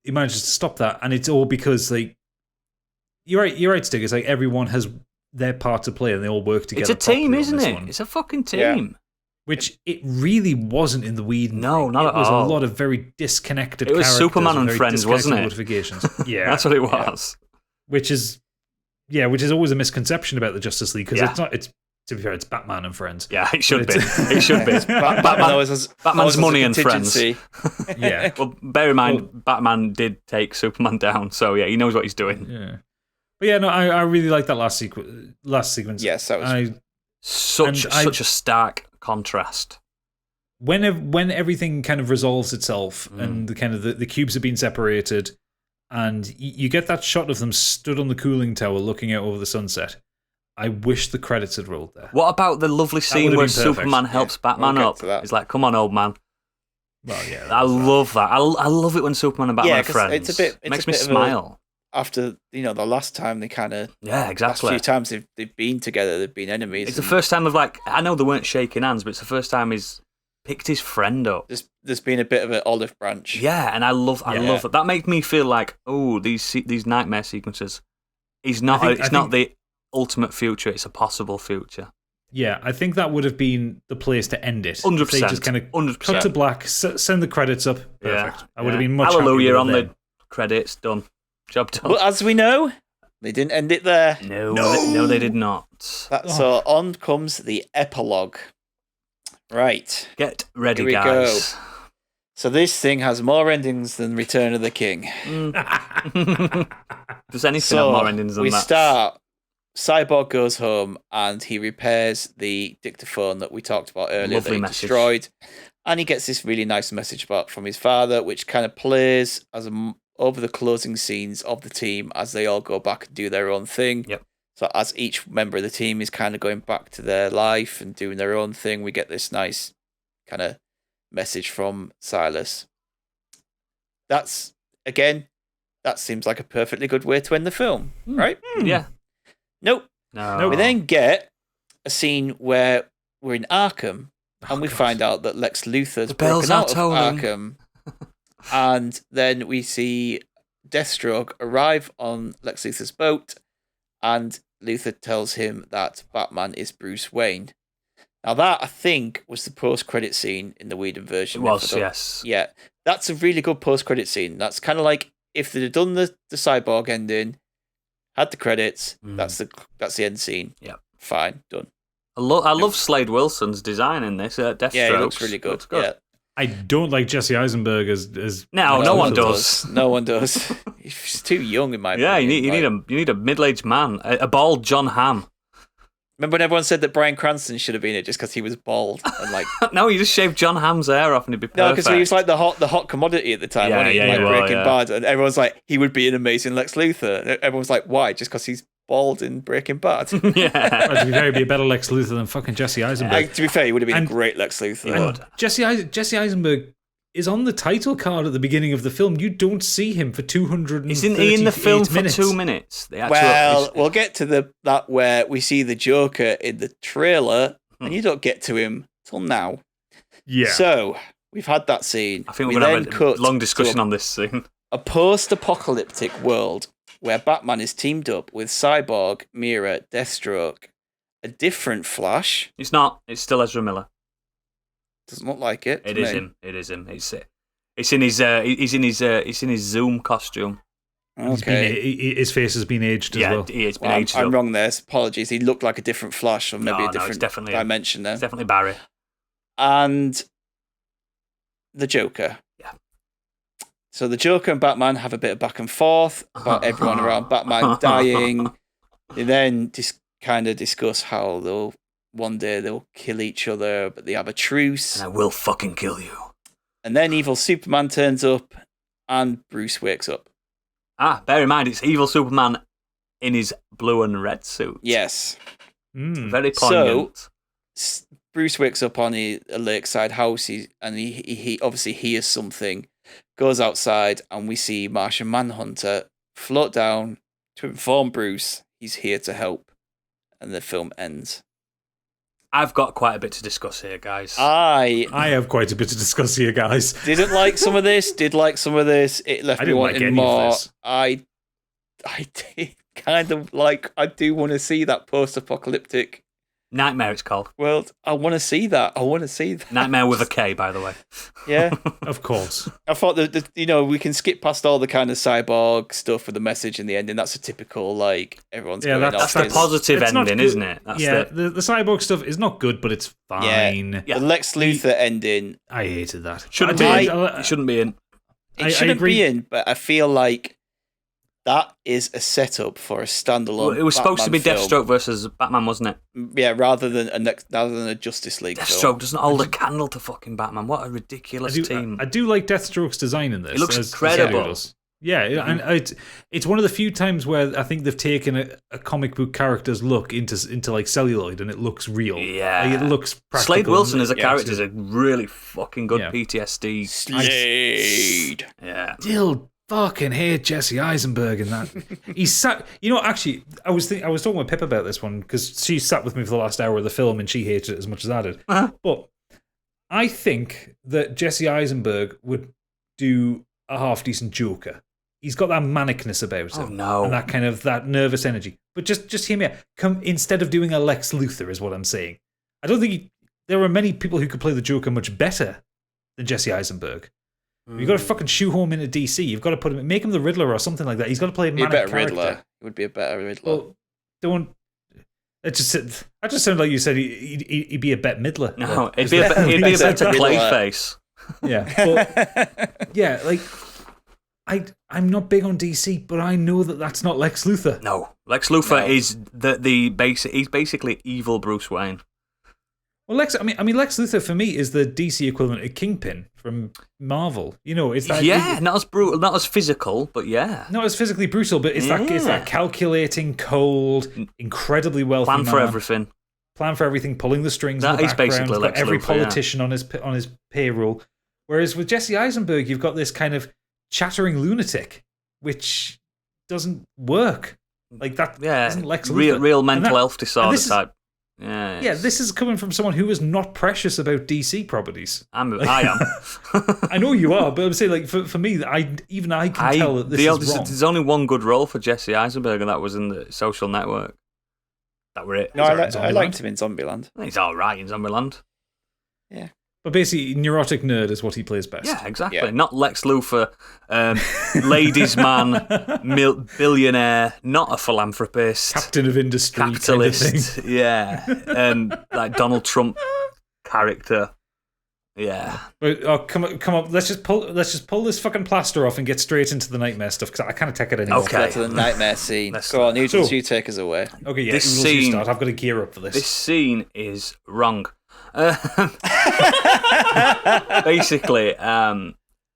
he manages to stop that, and it's all because like you're right, Stig. It's like everyone has their part to play, and they all work together. It's a team, properly on isn't this it? one. It's a fucking team. Yeah. Which it really wasn't in the Whedon. No, thing. not at It was all. a lot of very disconnected. It was characters Superman and very Friends, wasn't it? Motivations. Yeah, That's what it was. Which is always a misconception about the Justice League because Yeah. it's not. It's to be fair, it's Batman and Friends. Yeah, it should be. But It should be. Batman always has, Batman's always has a money and friends. contingency. Yeah. Well, bear in mind, Batman did take Superman down, so yeah, he knows what he's doing. Yeah. But yeah, no, I really like that last sequence. Yes, that was. Such a stark contrast. When everything kind of resolves itself and the kind of the cubes have been separated, and you get that shot of them stood on the cooling tower looking out over the sunset. I wish the credits had rolled there. What about the lovely scene would've where been perfect. Superman helps Batman we'll get up? to that. He's like, "Come on, old man." Well, yeah, I love that. I love it when Superman and Batman are 'cause friends. it's a bit. It's Makes a me bit of smile. after the last time they kind of Yeah, last exactly. few times they've been together, they've been enemies. It's the and first time of I know they weren't shaking hands, but it's the first time he's picked his friend up. There's been a bit of an olive branch. Yeah, and I love that. That made me feel like, oh, these nightmare sequences. It's not the ultimate future. It's a possible future. Yeah, I think that would have been the place to end it. 100%. If they just kind of 100%. cut to black, send the credits up. Perfect. Yeah, I would have been much Hallelujah happier on with the credits. Done. Job done. But as we know, they didn't end it there. No, they did not. So on comes the epilogue. Right. Get ready, Here we guys. go. So this thing has more endings than Return of the King. Does anything have more endings than we that? start. Cyborg goes home and he repairs the dictaphone that we talked about earlier Lovely that he message. destroyed. And he gets this really nice message from his father, which kind of plays as over the closing scenes of the team as they all go back and do their own thing. Yep. So as each member of the team is kind of going back to their life and doing their own thing, we get this nice kind of message from Silas. That seems like a perfectly good way to end the film, right? Yeah. Nope. No. We then get a scene where we're in Arkham and we find out that Lex Luthor's The bells broken are out of tolling. Arkham. And then we see Deathstroke arrive on Lex Luthor's boat and Luthor tells him that Batman is Bruce Wayne. Now that, I think, was the post-credit scene in the Whedon version. It was, yes. Yeah. That's a really good post-credit scene. That's kind of like if they'd have done the Cyborg ending, had the credits, that's the end scene. Yep. Fine, done. I love Slade Wilson's design in this. Deathstroke. Yeah, it looks really good. Looks good. Yeah. I don't like Jesse Eisenberg as No one does. No one does. He's too young in my Yeah, opinion. you need a middle-aged man, a bald John Hamm. Remember when everyone said that Bryan Cranston should have been it just because he was bald and like No, you just shaved John Hamm's hair off and he'd be perfect. no, because he was like the hot commodity at the time, Yeah, wasn't he? yeah, Like he was, Breaking yeah. Bad, and everyone's like he would be an amazing Lex Luthor. And everyone's like, why? Just because he's bald in Breaking Bad. Yeah. to be fair, he'd be a better Lex Luthor than fucking Jesse Eisenberg. To be fair, he would have been And- a great Lex Luthor. And Jesse Eisenberg is on the title card at the beginning of the film. You don't see him for 238 Isn't he in the film for minutes. 2 minutes? The actual, Well, we'll get to that where we see the Joker in the trailer, and you don't get to him till now. Yeah. So we've had that scene. I think we we're going then to have a cut long to discussion on this scene. a post-apocalyptic world where Batman is teamed up with Cyborg, Mira, Deathstroke, a different Flash. It's not. It's still Ezra Miller. Doesn't look like it. It to is me. him. It is him. It's in his. He's in his Zoom costume. Okay. His face has been aged as Yeah, well. it's been Well, aged I'm up. wrong there. Apologies. He looked like a different Flash or maybe No, a it's different definitely him. dimension there. It's definitely Barry. And the Joker. Yeah. So the Joker and Batman have a bit of back and forth about everyone around Batman dying. They then kind of discuss how one day they'll kill each other, but they have a truce. And I will fucking kill you. And then evil Superman turns up and Bruce wakes up. Bear in mind, it's evil Superman in his blue and red suit. Yes. Very poignant. Bruce wakes up on a lakeside house and he obviously hears something, goes outside, and we see Martian Manhunter float down to inform Bruce he's here to help. And the film ends. I've got quite a bit to discuss here, guys. I have quite a bit to discuss here, guys. didn't like some of this, did like some of this. It left I me didn't like wanting any of more. this. I did. kind of like, I do want to see that post-apocalyptic Nightmare, it's called. world. I want to see that. Nightmare with a K, by the way. Yeah. Of course. I thought that, we can skip past all the kind of cyborg stuff with the message in the ending. That's a typical, like, everyone's going that's off. the positive it's not ending, good. isn't it? That's the cyborg stuff is not good, but it's fine. Yeah. The Lex Luthor ending. I hated that. Shouldn't be in. It shouldn't be in, but I feel like that is a setup for a standalone. Well, it was supposed to be Batman film. Deathstroke versus Batman, wasn't it? Yeah, rather than a Justice League Deathstroke film. doesn't hold a candle to fucking Batman. What a ridiculous team. I do like Deathstroke's design in this. It looks incredible. Yeah, and it's one of the few times where I think they've taken a comic book character's look into like celluloid, and it looks real. Yeah, like, it looks practical. Slade Wilson as a character is a really fucking good PTSD. Slade. Yeah. Still fucking hate Jesse Eisenberg in that. He's sat. Actually, I was talking with Pip about this one because she sat with me for the last hour of the film and she hated it as much as I did. Uh-huh. But I think that Jesse Eisenberg would do a half decent Joker. He's got that manicness about him. Oh no! And that kind of that nervous energy. But just hear me out. Instead of doing a Lex Luthor, is what I'm saying. I don't think there are many people who could play the Joker much better than Jesse Eisenberg. You've got to fucking shoe-home into DC. You've got to put him, make him the Riddler or something like that. He's got to play a manic character. Riddler. It would be a better Riddler. Well, don't. I just sounded like you said he'd be a Bette Midler. No, he'd be a better Clayface. Yeah, but, yeah, like I'm not big on DC, but I know that that's not Lex Luthor. No, Lex Luthor is the basic. He's basically evil Bruce Wayne. Well, Lex Luthor for me is the DC equivalent of Kingpin from Marvel. It's that not as brutal, not as physical, but yeah, not as physically brutal, but it's that calculating, cold, incredibly wealthy plan for man. everything. Plan for everything, pulling the strings. That in the is basically got every Luthor, politician on his payroll. Whereas with Jesse Eisenberg, you've got this kind of chattering lunatic, which doesn't work. Like that isn't Lex Luthor. Real mental health disorder type. Yeah, this is coming from someone who is not precious about DC properties. I am. I know you are, but I'm saying, like, for me, I can tell that this is wrong. There's only one good role for Jesse Eisenberg, and that was in The Social Network. That were it. No, I liked him in Zombieland. He's all right in Zombieland. Yeah. But basically, neurotic nerd is what he plays best. Yeah, exactly. Yeah. Not Lex Luthor, ladies' man, billionaire, not a philanthropist, captain of industry, capitalist. Kind of yeah, like Donald Trump character. Yeah. But, come on. Let's just pull this fucking plaster off and get straight into the nightmare stuff because I can't take it anymore. Okay. To the nightmare scene. Go on, Oodles, you take us away. Okay, yeah. This scene, you start. I've got to gear up for this. This scene is wrong. Basically,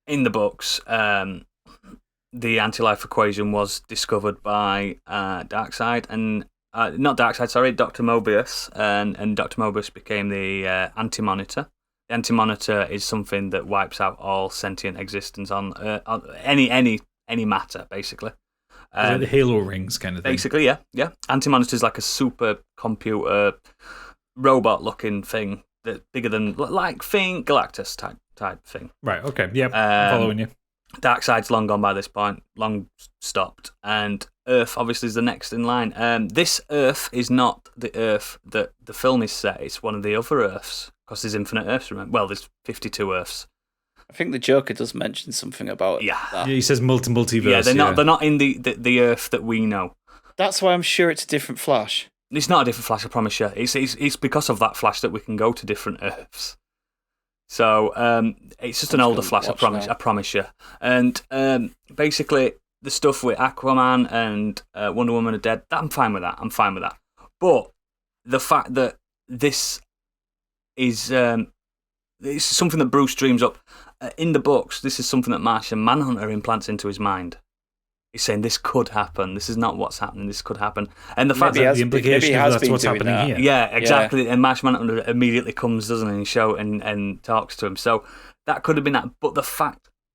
in the books, the anti-life equation was discovered by Darkseid and not Darkseid, sorry, Dr. Mobius, and Dr. Mobius became the Anti-Monitor. The Anti-Monitor is something that wipes out all sentient existence on any matter, basically. Like the Halo rings kind of thing. Basically, yeah. Anti-Monitor is like a super computer robot-looking thing that bigger than like Galactus type thing. Right. Okay. Yep. I'm following you. Darkseid's long gone by this point, long stopped, and Earth obviously is the next in line. This Earth is not the Earth that the film is set. It's one of the other Earths because there's infinite Earths. Remember? Well, there's 52 Earths. I think the Joker does mention something about that. Yeah, he says multiverse. Yeah, they're not in the Earth that we know. That's why I'm sure it's a different Flash. It's not a different Flash, I promise you. It's because of that Flash that we can go to different Earths. So it's just an older Flash, I promise you. And basically, the stuff with Aquaman and Wonder Woman are dead, I'm fine with that. But the fact that this is it's something that Bruce dreams up. In the books, this is something that Martian Manhunter implants into his mind. He's saying this could happen. This is not what's happening. This could happen. And the fact that the implication that's what's happening here. Yeah, exactly. Yeah. And Martian Manhunter immediately comes, doesn't he, and show and talks to him. So that could have been that. But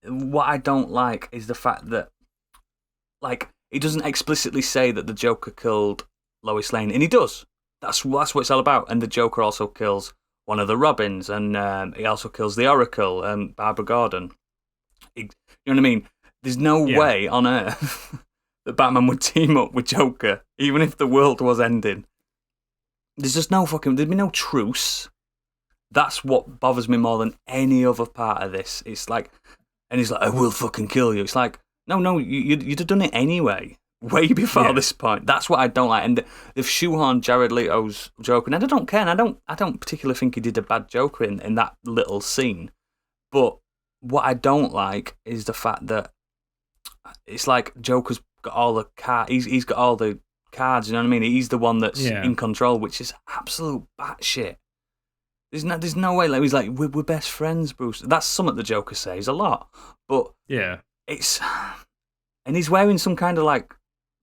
what I don't like is the fact that, like, he doesn't explicitly say that the Joker killed Lois Lane, and he does. That's what it's all about. And the Joker also kills one of the Robins, and he also kills the Oracle and Barbara Gordon. You know what I mean? There's no way on Earth that Batman would team up with Joker, even if the world was ending. There's just there'd be no truce. That's what bothers me more than any other part of this. It's like, and he's like, I will fucking kill you. It's like, no, you'd have done it anyway, way before this point. That's what I don't like. And they've shoehorned Jared Leto's Joker, and I don't care. And I don't particularly think he did a bad Joker in that little scene. But what I don't like is the fact that it's like Joker's got all the he's got all the cards, you know what I mean? He's the one that's in control, which is absolute batshit. There's no way. Like he's like, we're best friends, Bruce. That's something the Joker says a lot, but it's, and he's wearing some kind of like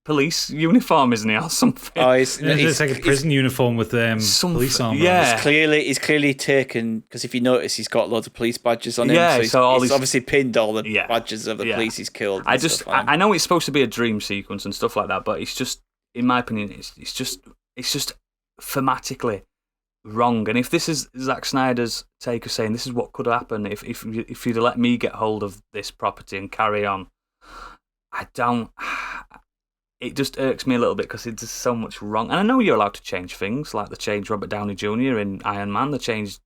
police uniform, isn't he, or something? Oh, it's like a prison uniform with police armor. Yeah, he's clearly taken, because if you notice, he's got loads of police badges on him. Yeah, so he's obviously pinned all the badges of the police he's killed. I know it's supposed to be a dream sequence and stuff like that, but it's just, in my opinion, it's just thematically wrong. And if this is Zack Snyder's take of saying this is what could happen if you'd let me get hold of this property and carry on, it just irks me a little bit because it's just so much wrong. And I know you're allowed to change things, like they changed Robert Downey Jr. in Iron Man, they changed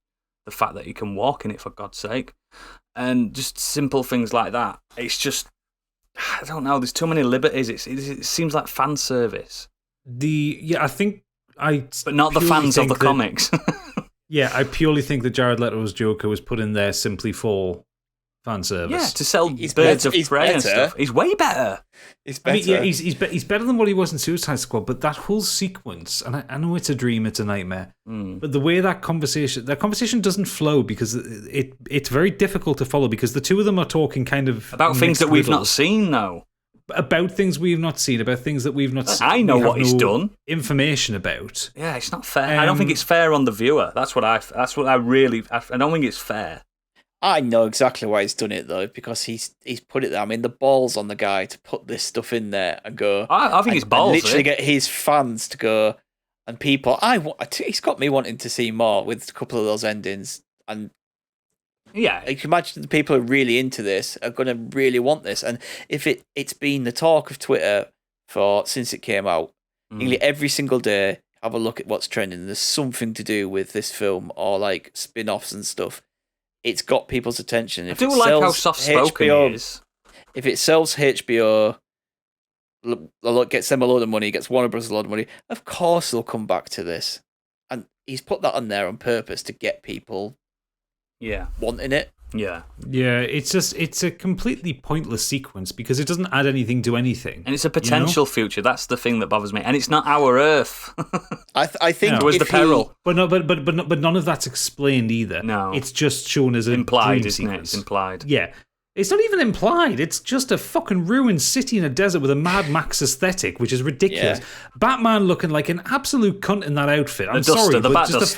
the fact that he can walk in it, for God's sake, and just simple things like that. It's just, I don't know, there's too many liberties. It seems like fan service. But not the fans of the comics. I purely think that Jared Leto's Joker was put in there simply for fan service. Yeah, to sell Birds of Prey and stuff. He's way better. He's better. I mean, he's better than what he was in Suicide Squad. But that whole sequence, and I know it's a dream, it's a nightmare. But the way that conversation doesn't flow because it's very difficult to follow because the two of them are talking kind of about things that we've not seen, though. About things we've not seen, about things that we've not seen. I know what he's done. Information about. Yeah, it's not fair. I don't think it's fair on the viewer. I don't think it's fair. I know exactly why he's done it though, because he's put it there. I mean, the balls on the guy to put this stuff in there and go. I think it's balls. Literally get his fans to go, and people. He's got me wanting to see more with a couple of those endings. And yeah, you can imagine the people who are really into this are going to really want this. And if it's been the talk of Twitter since it came out, nearly every single day, have a look at what's trending. There's something to do with this film or like spin-offs and stuff. It's got people's attention. If I do like how soft-spoken he is. If it sells HBO, gets them a load of money, gets Warner Bros. A load of money, of course they'll come back to this. And he's put that on there on purpose to get people wanting it. Yeah. Yeah, it's a completely pointless sequence because it doesn't add anything to anything. And it's a potential future. That's the thing that bothers me. And it's not our Earth. I think it was the peril. But none of that's explained either. No. It's just shown as a implied, dream isn't sequence. it? It's implied. Yeah. It's not even implied. It's just a fucking ruined city in a desert with a Mad Max aesthetic, which is ridiculous. Yeah. Batman looking like an absolute cunt in that outfit. I'm sorry, but just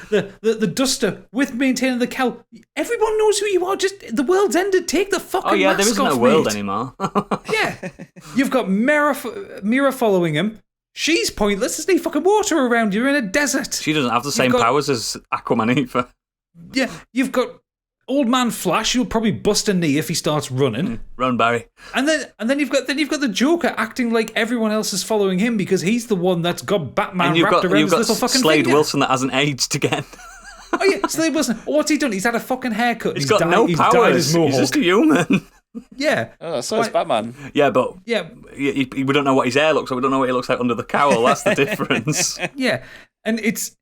the duster with maintaining the cowl. Everyone knows who you are. Just the world's ended. Take the fucking mask off, there isn't a world anymore. Yeah, you've got Mira following him. She's pointless. There's no fucking water around. You're in a desert. She doesn't have the same powers as Aquaman either. Yeah, you've got Old Man Flash, you'll probably bust a knee if he starts running. Run, Barry. And then you've got the Joker acting like everyone else is following him because he's the one that's got Batman wrapped around his little fucking Slade finger. Wilson that hasn't aged again. Oh yeah, Slade Wilson. What's he done? He's had a fucking haircut. He's got no powers. He's just a human. Yeah. Oh, so is Batman. Yeah, but we don't know what his hair looks like. We don't know what he looks like under the cowl. That's the difference. Yeah, and it's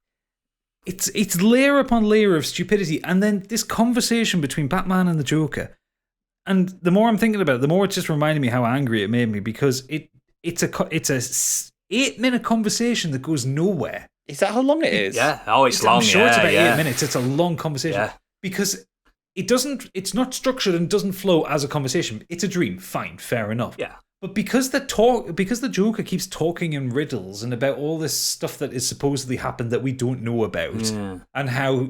layer upon layer of stupidity, and then this conversation between Batman and the Joker. And the more I'm thinking about it, the more it's just reminding me how angry it made me because it's a 8-minute conversation that goes nowhere. Is that how long it is? Yeah. Oh, it's long. I'm sure it's about 8 minutes. It's a long conversation because it's not structured and doesn't flow as a conversation. It's a dream. Fine, fair enough. Yeah. But because the Joker keeps talking in riddles and about all this stuff that is supposedly happened that we don't know about, and how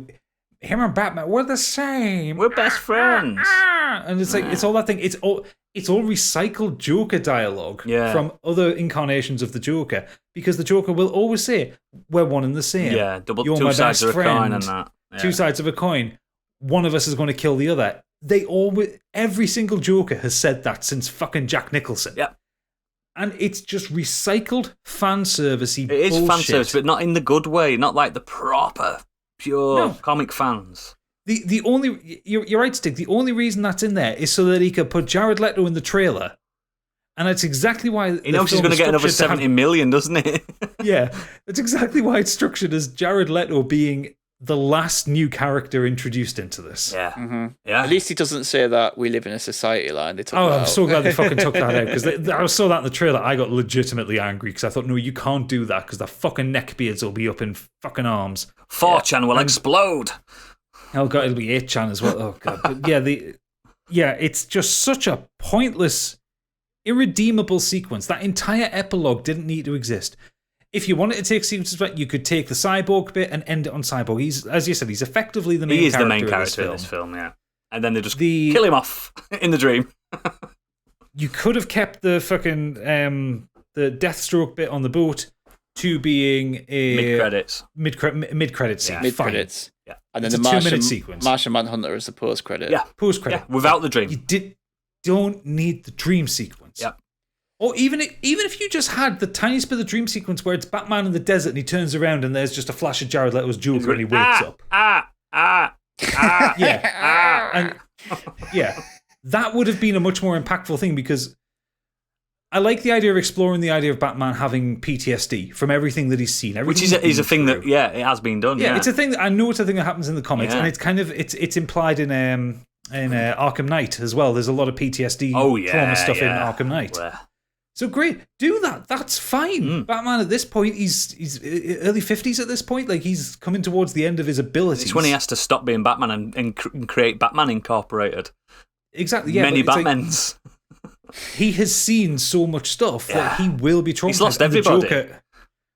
him and Batman we're the same, we're best friends, and it's like it's all that thing. It's all recycled Joker dialogue from other incarnations of the Joker because the Joker will always say we're one and the same. Yeah, You're two my sides best of a friend. coin and that. Yeah. Two sides of a coin. One of us is going to kill the other. Every single Joker has said that since fucking Jack Nicholson. Yeah. And it's just recycled fan servicey It is bullshit. fan service, but not in the good way. Not like the proper, pure comic fans. The only you're right, Stig. The only reason that's in there is so that he could put Jared Leto in the trailer, and that's exactly why He knows he's going to get another 70 million, doesn't he? Yeah, that's exactly why it's structured as Jared Leto being the last new character introduced into this. Yeah, Mm-hmm. yeah. At least he doesn't say that we live in a society line. They took Oh, that I'm out. so glad they fucking took that out, because I saw that in the trailer. I got legitimately angry because I thought, no, you can't do that because the fucking neckbeards will be up in fucking arms. 4chan will explode. Oh god, it'll be 8chan as well. Oh god, but yeah, it's just such a pointless, irredeemable sequence. That entire epilogue didn't need to exist. If you wanted to take sequences back, you could take the Cyborg bit and end it on Cyborg. He's, as you said, he's effectively the main character. He is the main character in this film, yeah. And then they just kill him off in the dream. You could have kept the fucking the Deathstroke bit on the boat to being a mid-credits. Mid-credits scene. Yeah. Mid-credits. Yeah. And then It's the a 2-minute sequence. Martian Manhunter is the post-credit. Yeah. Post-credit. Yeah, without the dream. You don't need the dream sequence. Yep. Or even if you just had the tiniest bit of the dream sequence where it's Batman in the desert and he turns around and there's just a flash of Jared Leto's Joker and he wakes up. Yeah. And yeah, that would have been a much more impactful thing, because I like the idea of exploring the idea of Batman having PTSD from everything that he's seen. Which is a thing that, it has been done. Yeah, Yeah, it's a thing that I know it's a thing that happens in the comics, and it's kind of it's implied in Arkham Knight as well. There's a lot of PTSD trauma stuff in Arkham Knight. Well. So great, do that. That's fine. Batman at this point, he's early 50s at this point. Like, he's coming towards the end of his abilities. It's when he has to stop being Batman and create Batman Incorporated. Exactly. Yeah, many but it's Batmans. He has seen so much stuff that he will be traumatized. He's lost everybody.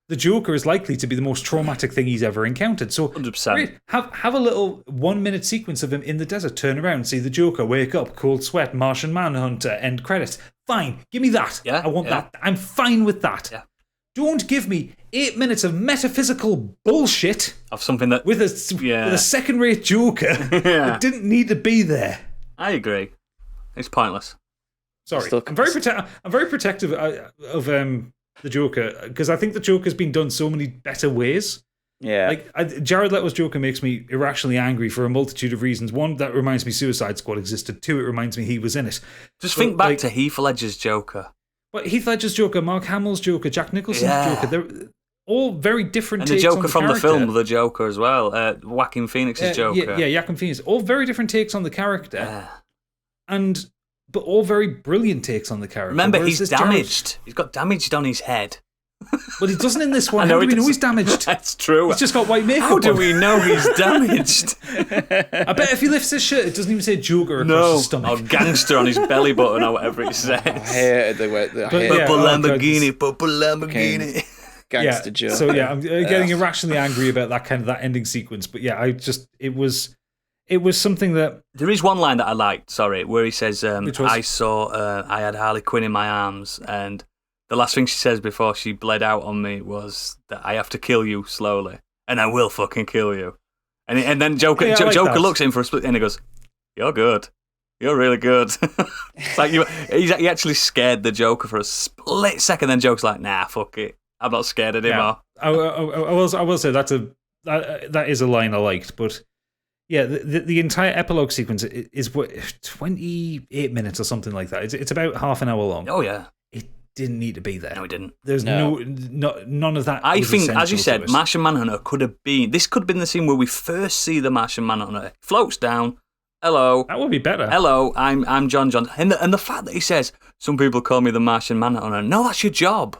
The Joker is likely to be the most traumatic thing he's ever encountered. So 100%. great. Have a little 1-minute sequence of him in the desert, turn around, see the Joker, wake up, cold sweat, Martian Manhunter, end credits. Fine, give me that. Yeah, I want that. I'm fine with that. Yeah. Don't give me 8 minutes of metaphysical bullshit Of something that... with a second-rate Joker that didn't need to be there. I agree. It's pointless. Sorry, I'm very protective of the Joker, because I think the Joker's been done so many better ways. Yeah. Like, Jared Leto's Joker makes me irrationally angry for a multitude of reasons. One, that reminds me Suicide Squad existed. Two, it reminds me he was in it. Just think back to Heath Ledger's Joker. But Heath Ledger's Joker, Mark Hamill's Joker, Jack Nicholson's Joker, they're all very different takes on the character. And the Joker from the film, the Joker as well. Joaquin Phoenix's Joker. Yeah, Joaquin Phoenix. All very different takes on the character. But all very brilliant takes on the character. Remember, he's damaged. He's got damaged on his head. But he doesn't in this one. How do we know he's damaged? That's true. He's just got white makeup. How do we know he's damaged? I bet if he lifts his shirt, it doesn't even say Joker across his stomach. Or gangster on his belly button or whatever it says. I hated the way... Purple Lamborghini. Gangster Joker. So yeah, I'm getting irrationally angry about that ending sequence. But yeah, it was something that... There is one line that I liked, where he says, I had Harley Quinn in my arms, and the last thing she says before she bled out on me was that I have to kill you slowly, and I will fucking kill you. And then Joker looks at him for a split, and he goes, "You're good. You're really good." It's like he actually scared the Joker for a split second. Then Joker's like, "Nah, fuck it. I'm not scared anymore." I will say that is a line I liked, but yeah, the entire epilogue sequence is what 28 minutes or something like that. It's about half an hour long. Oh yeah. Didn't need to be there. No, it didn't. There's none of that. I think, as you said, Martian Manhunter could have been the scene where we first see the Martian Manhunter. Floats down. Hello. That would be better. Hello, I'm John. And the fact that he says, some people call me the Martian Manhunter. No, that's your job.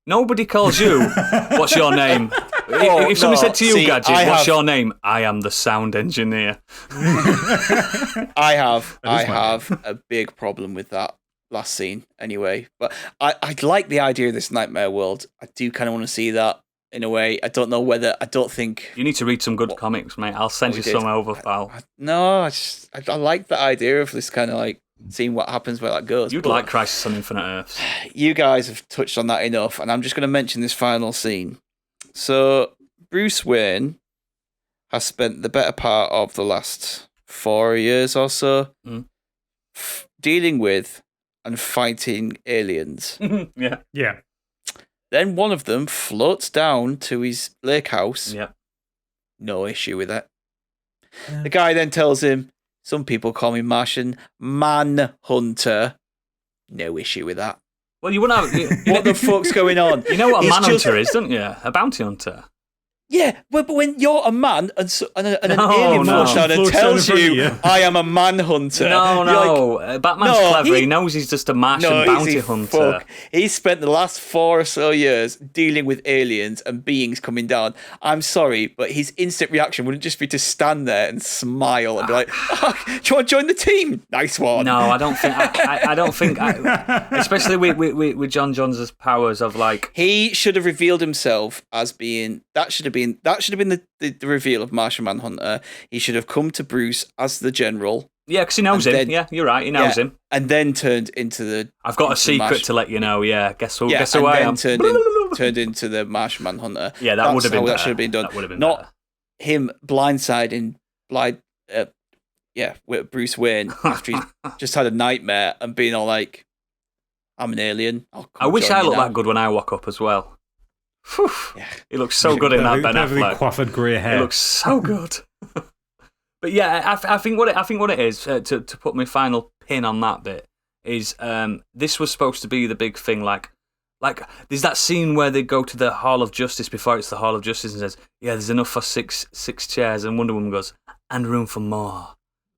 Nobody calls you. What's your name? If somebody said to you, Gadget, what's your name? I am the sound engineer. I have a big problem with that last scene anyway, but I like the idea of this nightmare world. I do kind of want to see that in a way. I don't think you need to read some good comics, mate. I'll send you some over, pal. I like the idea of this kind of like seeing what happens where that goes. You'd like Crisis on Infinite Earths. You guys have touched on that enough, and I'm just going to mention this final scene. So Bruce Wayne has spent the better part of the last 4 years or so dealing with and fighting aliens. Yeah. Yeah. Then one of them floats down to his lake house. Yeah. No issue with that. Yeah. The guy then tells him, some people call me Martian Manhunter. No issue with that. Well, you wouldn't have. What the fuck's going on? You know what a It's manhunter is, don't you? A bounty hunter. Yeah, but when you're a man and an No, alien no. floats down and Floats down tells in front of you, you. I am a manhunter. No, you're like, no. Batman's No, clever. he- He knows he's just a Martian bounty easy hunter. fuck. He's spent the last 4 or so years dealing with aliens and beings coming down. I'm sorry, but his instant reaction wouldn't just be to stand there and smile and be like, oh, do you want to join the team? Nice one. No, I don't think. I don't think. Especially with John John's powers of like. He should have revealed himself as being. That should have been the reveal of Martian Manhunter. He should have come to Bruce as the general. Yeah, because he knows And him. then- Yeah, you're right. He knows him. And then turned into the. I've got a into the secret Martian- to let you know. Yeah, guess who? Yeah, Guess who and I then am. turned into the Martian Manhunter. Yeah, that That's would have been how better. that should have been done. That would have been Not better. him blindsiding with Bruce Wayne after he's just had a nightmare and being all like, I'm an alien. I wish I looked that good when I woke up as well. Whew. Yeah. He looks so good in that Ben Perfectly Affleck. coiffed grey hair. It looks so good. But yeah, I think what it is to put my final pin on that bit is this was supposed to be the big thing. Like there's that scene where they go to the Hall of Justice before it's the Hall of Justice and says, "Yeah, there's enough for six chairs," and Wonder Woman goes, "And room for more."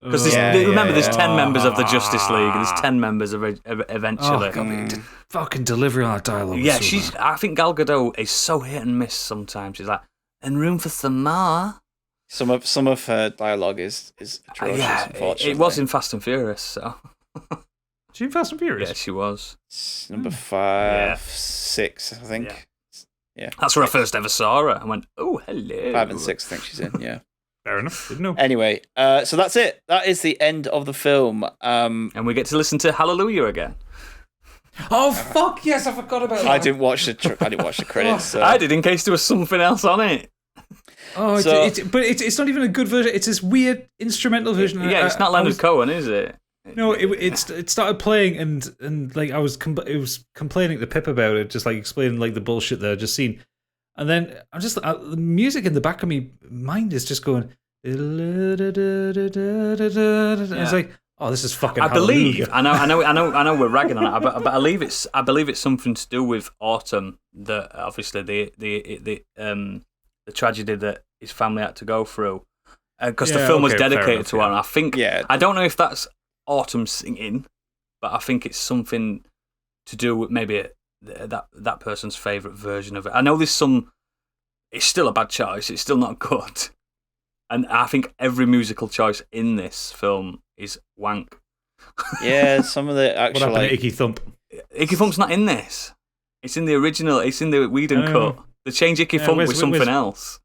Because remember, there's 10 members of the Justice League. There's 10 members eventually. Oh, God, the fucking delivery on that dialogue. Yeah, was so bad. I think Gal Gadot is so hit and miss sometimes. She's like, "And room for some more." Some of her dialogue is atrocious, Yeah, unfortunately. it was in Fast and Furious, so. She in Fast and Furious? Yeah, she was. It's number 5, Yeah. 6, I think. Yeah. That's where I first ever saw her. I went, "Oh, hello." 5 and 6, I think she's in, yeah. Fair enough. Didn't know. Anyway, so that's it. That is the end of the film. And we get to listen to Hallelujah again. Oh, fuck, yes, I forgot about that. I didn't watch the credits. So. I did, in case there was something else on it. Oh, So- but it's not even a good version. It's this weird instrumental version. Yeah, it's not Leonard Cohen, is it? No, it started playing and like I was it was complaining to Pip about it, just like explaining like the bullshit that I just seen, and then I'm just the music in the back of me mind is just going. And it's like, oh, this is fucking. I believe. Hallelujah. I know. We're ragging on it, but I believe it's something to do with Autumn. That obviously the tragedy that his family had to go through, because the Yeah, film was okay, fair dedicated enough, to her. yeah. And I think. Yeah. I don't know if that's Autumn singing, but I think it's something to do with maybe that person's favourite version of it. I know there's some. It's still a bad choice. It's still not good. And I think every musical choice in this film is wank. Yeah, some of the What actual happened to like Icky Thump? Icky Thump's not in this. It's in the original. It's in the Whedon Oh. cut. They changed Icky Yeah, Thump where's- with something where's- else.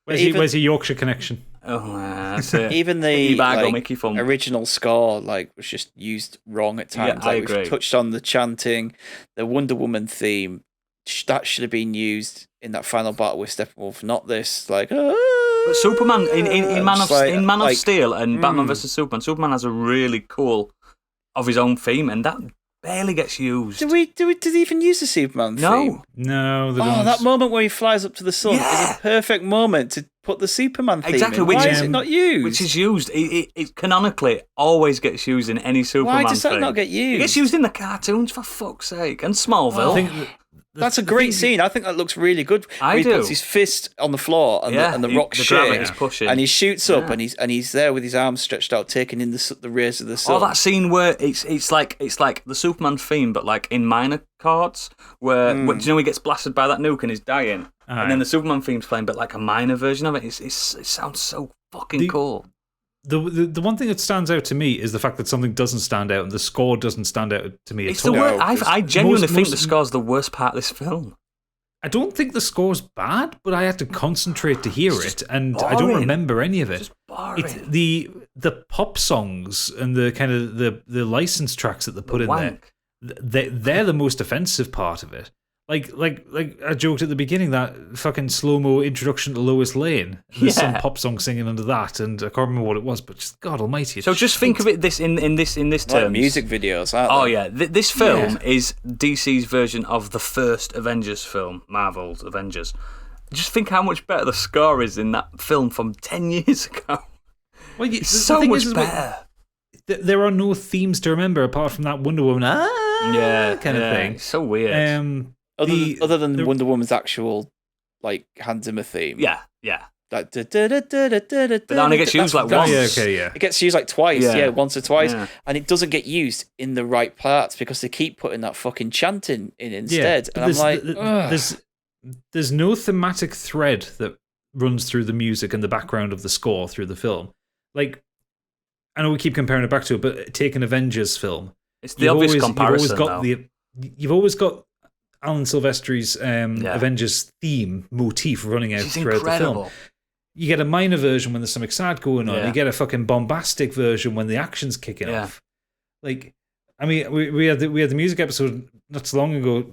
Where's your Yorkshire connection? Oh, that's it. even the Ibago, like, Mickey Thump. original score was just used wrong at Yeah, times. I Like, agree. We've touched on the chanting, the Wonder Woman theme. That should have been used in that final battle with Steppenwolf, not this. Like, But Superman in Man of Steel and Batman mm. vs Superman has a really cool of his own theme, and that barely gets used. Did they even use the Superman theme? No. No, they Oh, don't. that moment where he flies up to the sun Yeah. is a perfect moment to put the Superman theme Exactly, in. which Why is- is it not used? Which is used. It canonically always gets used in any Superman Why does that thing. not get used? It gets used in the cartoons, for fuck's sake, and Smallville. I think That's a great scene. I think that looks really good. I Where he do. puts his fist on the floor and the rock the shake, gravity's pushing. and he shoots up Yeah. and he's there with his arms stretched out, taking in the rays of the sun. Or that scene where it's like the Superman theme, but like in minor chords, where do you know he gets blasted by that nuke and he's dying, and then the Superman theme's playing, but like a minor version of it. It sounds so fucking cool. The one thing that stands out to me is the fact that something doesn't stand out, and the score doesn't stand out to me It's at the all. worst. I genuinely think the most- score's the worst part of this film. I don't think the score's bad, but I had to concentrate to hear It's it, and just I don't boring. remember any of it. Just boring. It's the pop songs and the kind of the license tracks that they put in Wank. there. They're the most offensive part of it. Like I joked at the beginning, that fucking slow-mo introduction to Lois Lane. There's some pop song singing under that, and I can't remember what it was, but just God Almighty. So just think of it in this terms. Like music videos, aren't Oh they? yeah, this film is DC's version of the first Avengers film, Marvel's Avengers. Just think how much better the score is in that film from 10 years ago. Well, It's so much better. There are no themes to remember apart from that Wonder Woman kind of thing. It's so weird. Other than Wonder Woman's actual like Hans Zimmer theme. Yeah. Like, But that only gets used like once. It gets used like twice, once or twice. Yeah. And it doesn't get used in the right parts because they keep putting that fucking chanting in instead. And I'm like, there's no thematic thread that runs through the music and the background of the score through the film. Like, I know we keep comparing it back to it, but take an Avengers film. It's the obvious comparison, You've always got Alan Silvestri's Avengers theme motif running out throughout the film. You get a minor version when there's some excitement going on. You get a fucking bombastic version when the action's kicking off. Like, I mean, we had the music episode not so long ago.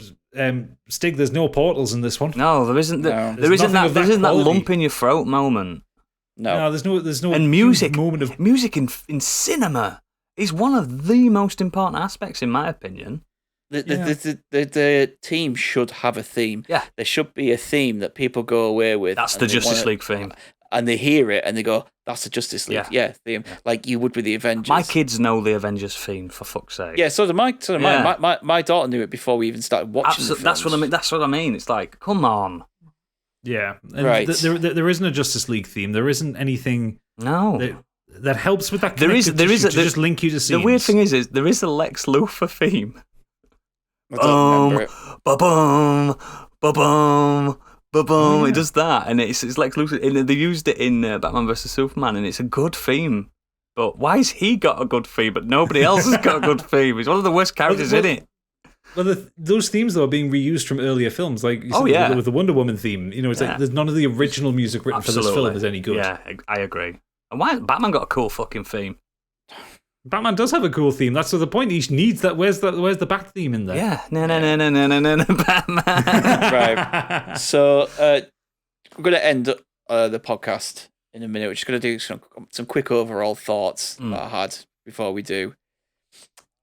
Stig, there's no portals in this one. No, there isn't. There isn't that lump in your throat moment. No, there's no. And music in cinema is one of the most important aspects, in my opinion. The team should have a theme. Yeah. There should be a theme that people go away with. That's the Justice League theme. And they hear it and they go, that's the Justice League. Yeah, theme. Like you would with the Avengers. My kids know the Avengers theme, for fuck's sake. Yeah, so do mine. My daughter knew it before we even started watching the films. That's what I mean. It's like, come on. Yeah. And right. There isn't a Justice League theme. There isn't anything that helps with that. There is just link you to scenes. The weird thing is there is a Lex Luthor theme. I don't remember it. Ba-boom, ba-boom, ba-boom. It does that, and it's Lex Luthor. They used it in Batman vs Superman, and it's a good theme. But why has he got a good theme, but nobody else has got a good theme? He's one of the worst characters in it. Well, those themes though are being reused from earlier films, like with the Wonder Woman theme. You know, it's like there's none of the original music written for this film is any good. Yeah, I agree. And why Batman got a cool fucking theme? Batman does have a cool theme. That's the point. He needs that. Where's the Bat theme in there? Yeah, no, Batman. Right. So we're going to end the podcast in a minute. We're just going to do some quick overall thoughts that I had before we do.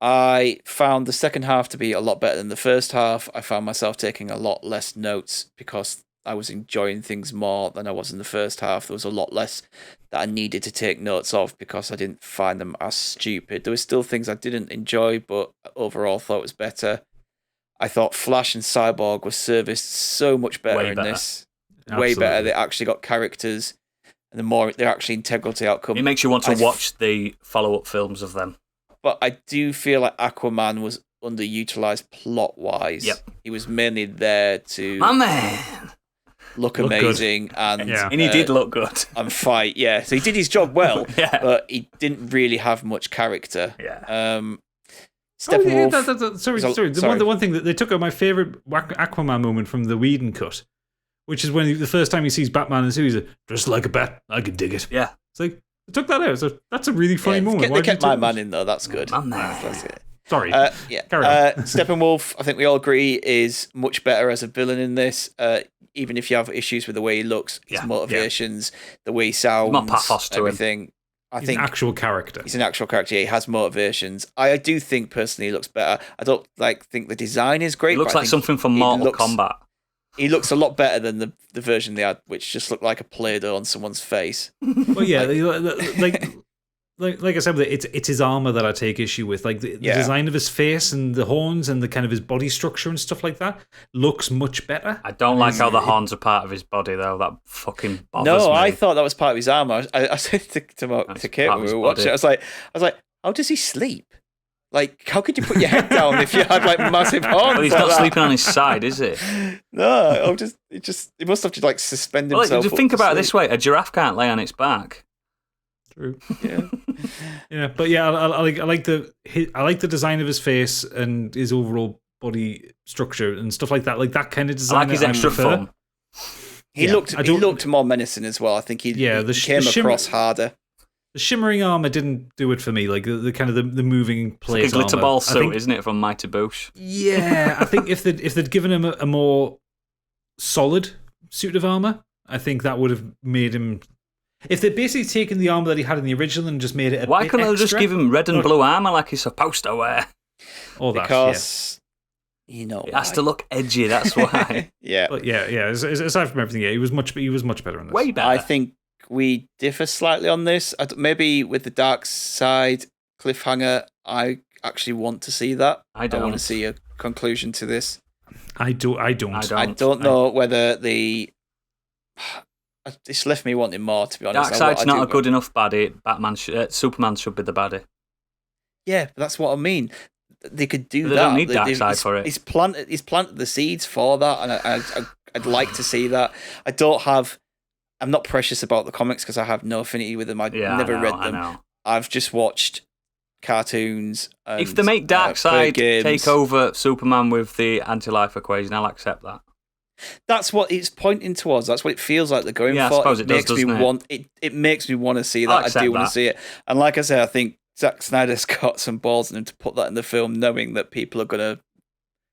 I found the second half to be a lot better than the first half. I found myself taking a lot less notes because I was enjoying things more than I was in the first half. There was a lot less that I needed to take notes of because I didn't find them as stupid. There were still things I didn't enjoy, but overall thought it was better. I thought Flash and Cyborg were serviced so much better in this. Absolutely. Way better. They actually got characters, and they're actually integral to the outcome. It makes you want to watch the follow-up films of them. But I do feel like Aquaman was underutilized plot-wise. Yep. He was mainly there to... My man! Look amazing and he did look good and fight. Yeah, so he did his job well, but he didn't really have much character. Steppenwolf. Sorry. The one thing that they took out my favorite Aquaman moment from the Whedon cut, which is when the first time he sees Batman and he's like, just like a bat, I can dig it. Yeah, it's like they took that out. So that's a really funny moment. They kept my man in though. That's good. My man. That's it. Sorry. Steppenwolf, I think we all agree, is much better as a villain in this. Even if you have issues with the way he looks, his motivations, the way he sounds, not pathos to everything. I think an actual character. He's an actual character. Yeah, he has motivations. I do think personally he looks better. I don't think the design is great. He looks like something from Mortal Kombat. He looks a lot better than the version they had, which just looked like a Play-Doh on someone's face. Well, yeah, like I said, it's his armor that I take issue with. Like the design of his face and the horns and the kind of his body structure and stuff like that looks much better. I don't like how the horns are part of his body though. That fucking bothers me. No, I thought that was part of his armor. I said to Kate when we were watching it, I was like, how does he sleep? Like, how could you put your head down if you had like massive horns? Well, he's not sleeping on his side, is he? No, he must have to like suspend himself. Well, think about it this way: a giraffe can't lay on its back. True. Yeah, but yeah, I like the design of his face and his overall body structure and stuff like that. Like that kind of design. I like his extra fun. He looked more menacing as well. I think he came across harder. The shimmering armor didn't do it for me. Like the kind of the moving plate. It's like a glitter armor. ball I suit, think, isn't it, from Mighty Boosh? Yeah, I think if they'd given him a more solid suit of armor, I think that would have made him. If they'd basically taken the armor that he had in the original and just made it a Why bit couldn't they extra, just give him red and blue armor like he's supposed to wear? all that, Because you know It has why. to look edgy. That's why. Yeah. But yeah. Aside from everything, he was much better on this. Way better. I think we differ slightly on this. Maybe with the dark side cliffhanger, I actually want to see that. I don't. want to see a conclusion to this. I don't. I don't know whether the. It's left me wanting more, to be honest. Darkseid's not a good enough baddie. Superman should be the baddie. Yeah, but that's what I mean. They could do They that. don't need Darkseid for it. He's planted the seeds for that, and I'd like to see that. I'm not precious about the comics because I have no affinity with them. I've never read them. I know. I've just watched cartoons. And, If they make played Darkseid games. take over Superman with the anti-life equation, I'll accept that. That's what it's pointing towards. That's what it feels like they're going Yeah, I for. suppose it does, makes me doesn't it? want it. It makes me want to see I'll that. I accept do want that. to see it. And like I say, I think Zack Snyder's got some balls in him to put that in the film, knowing that people are going to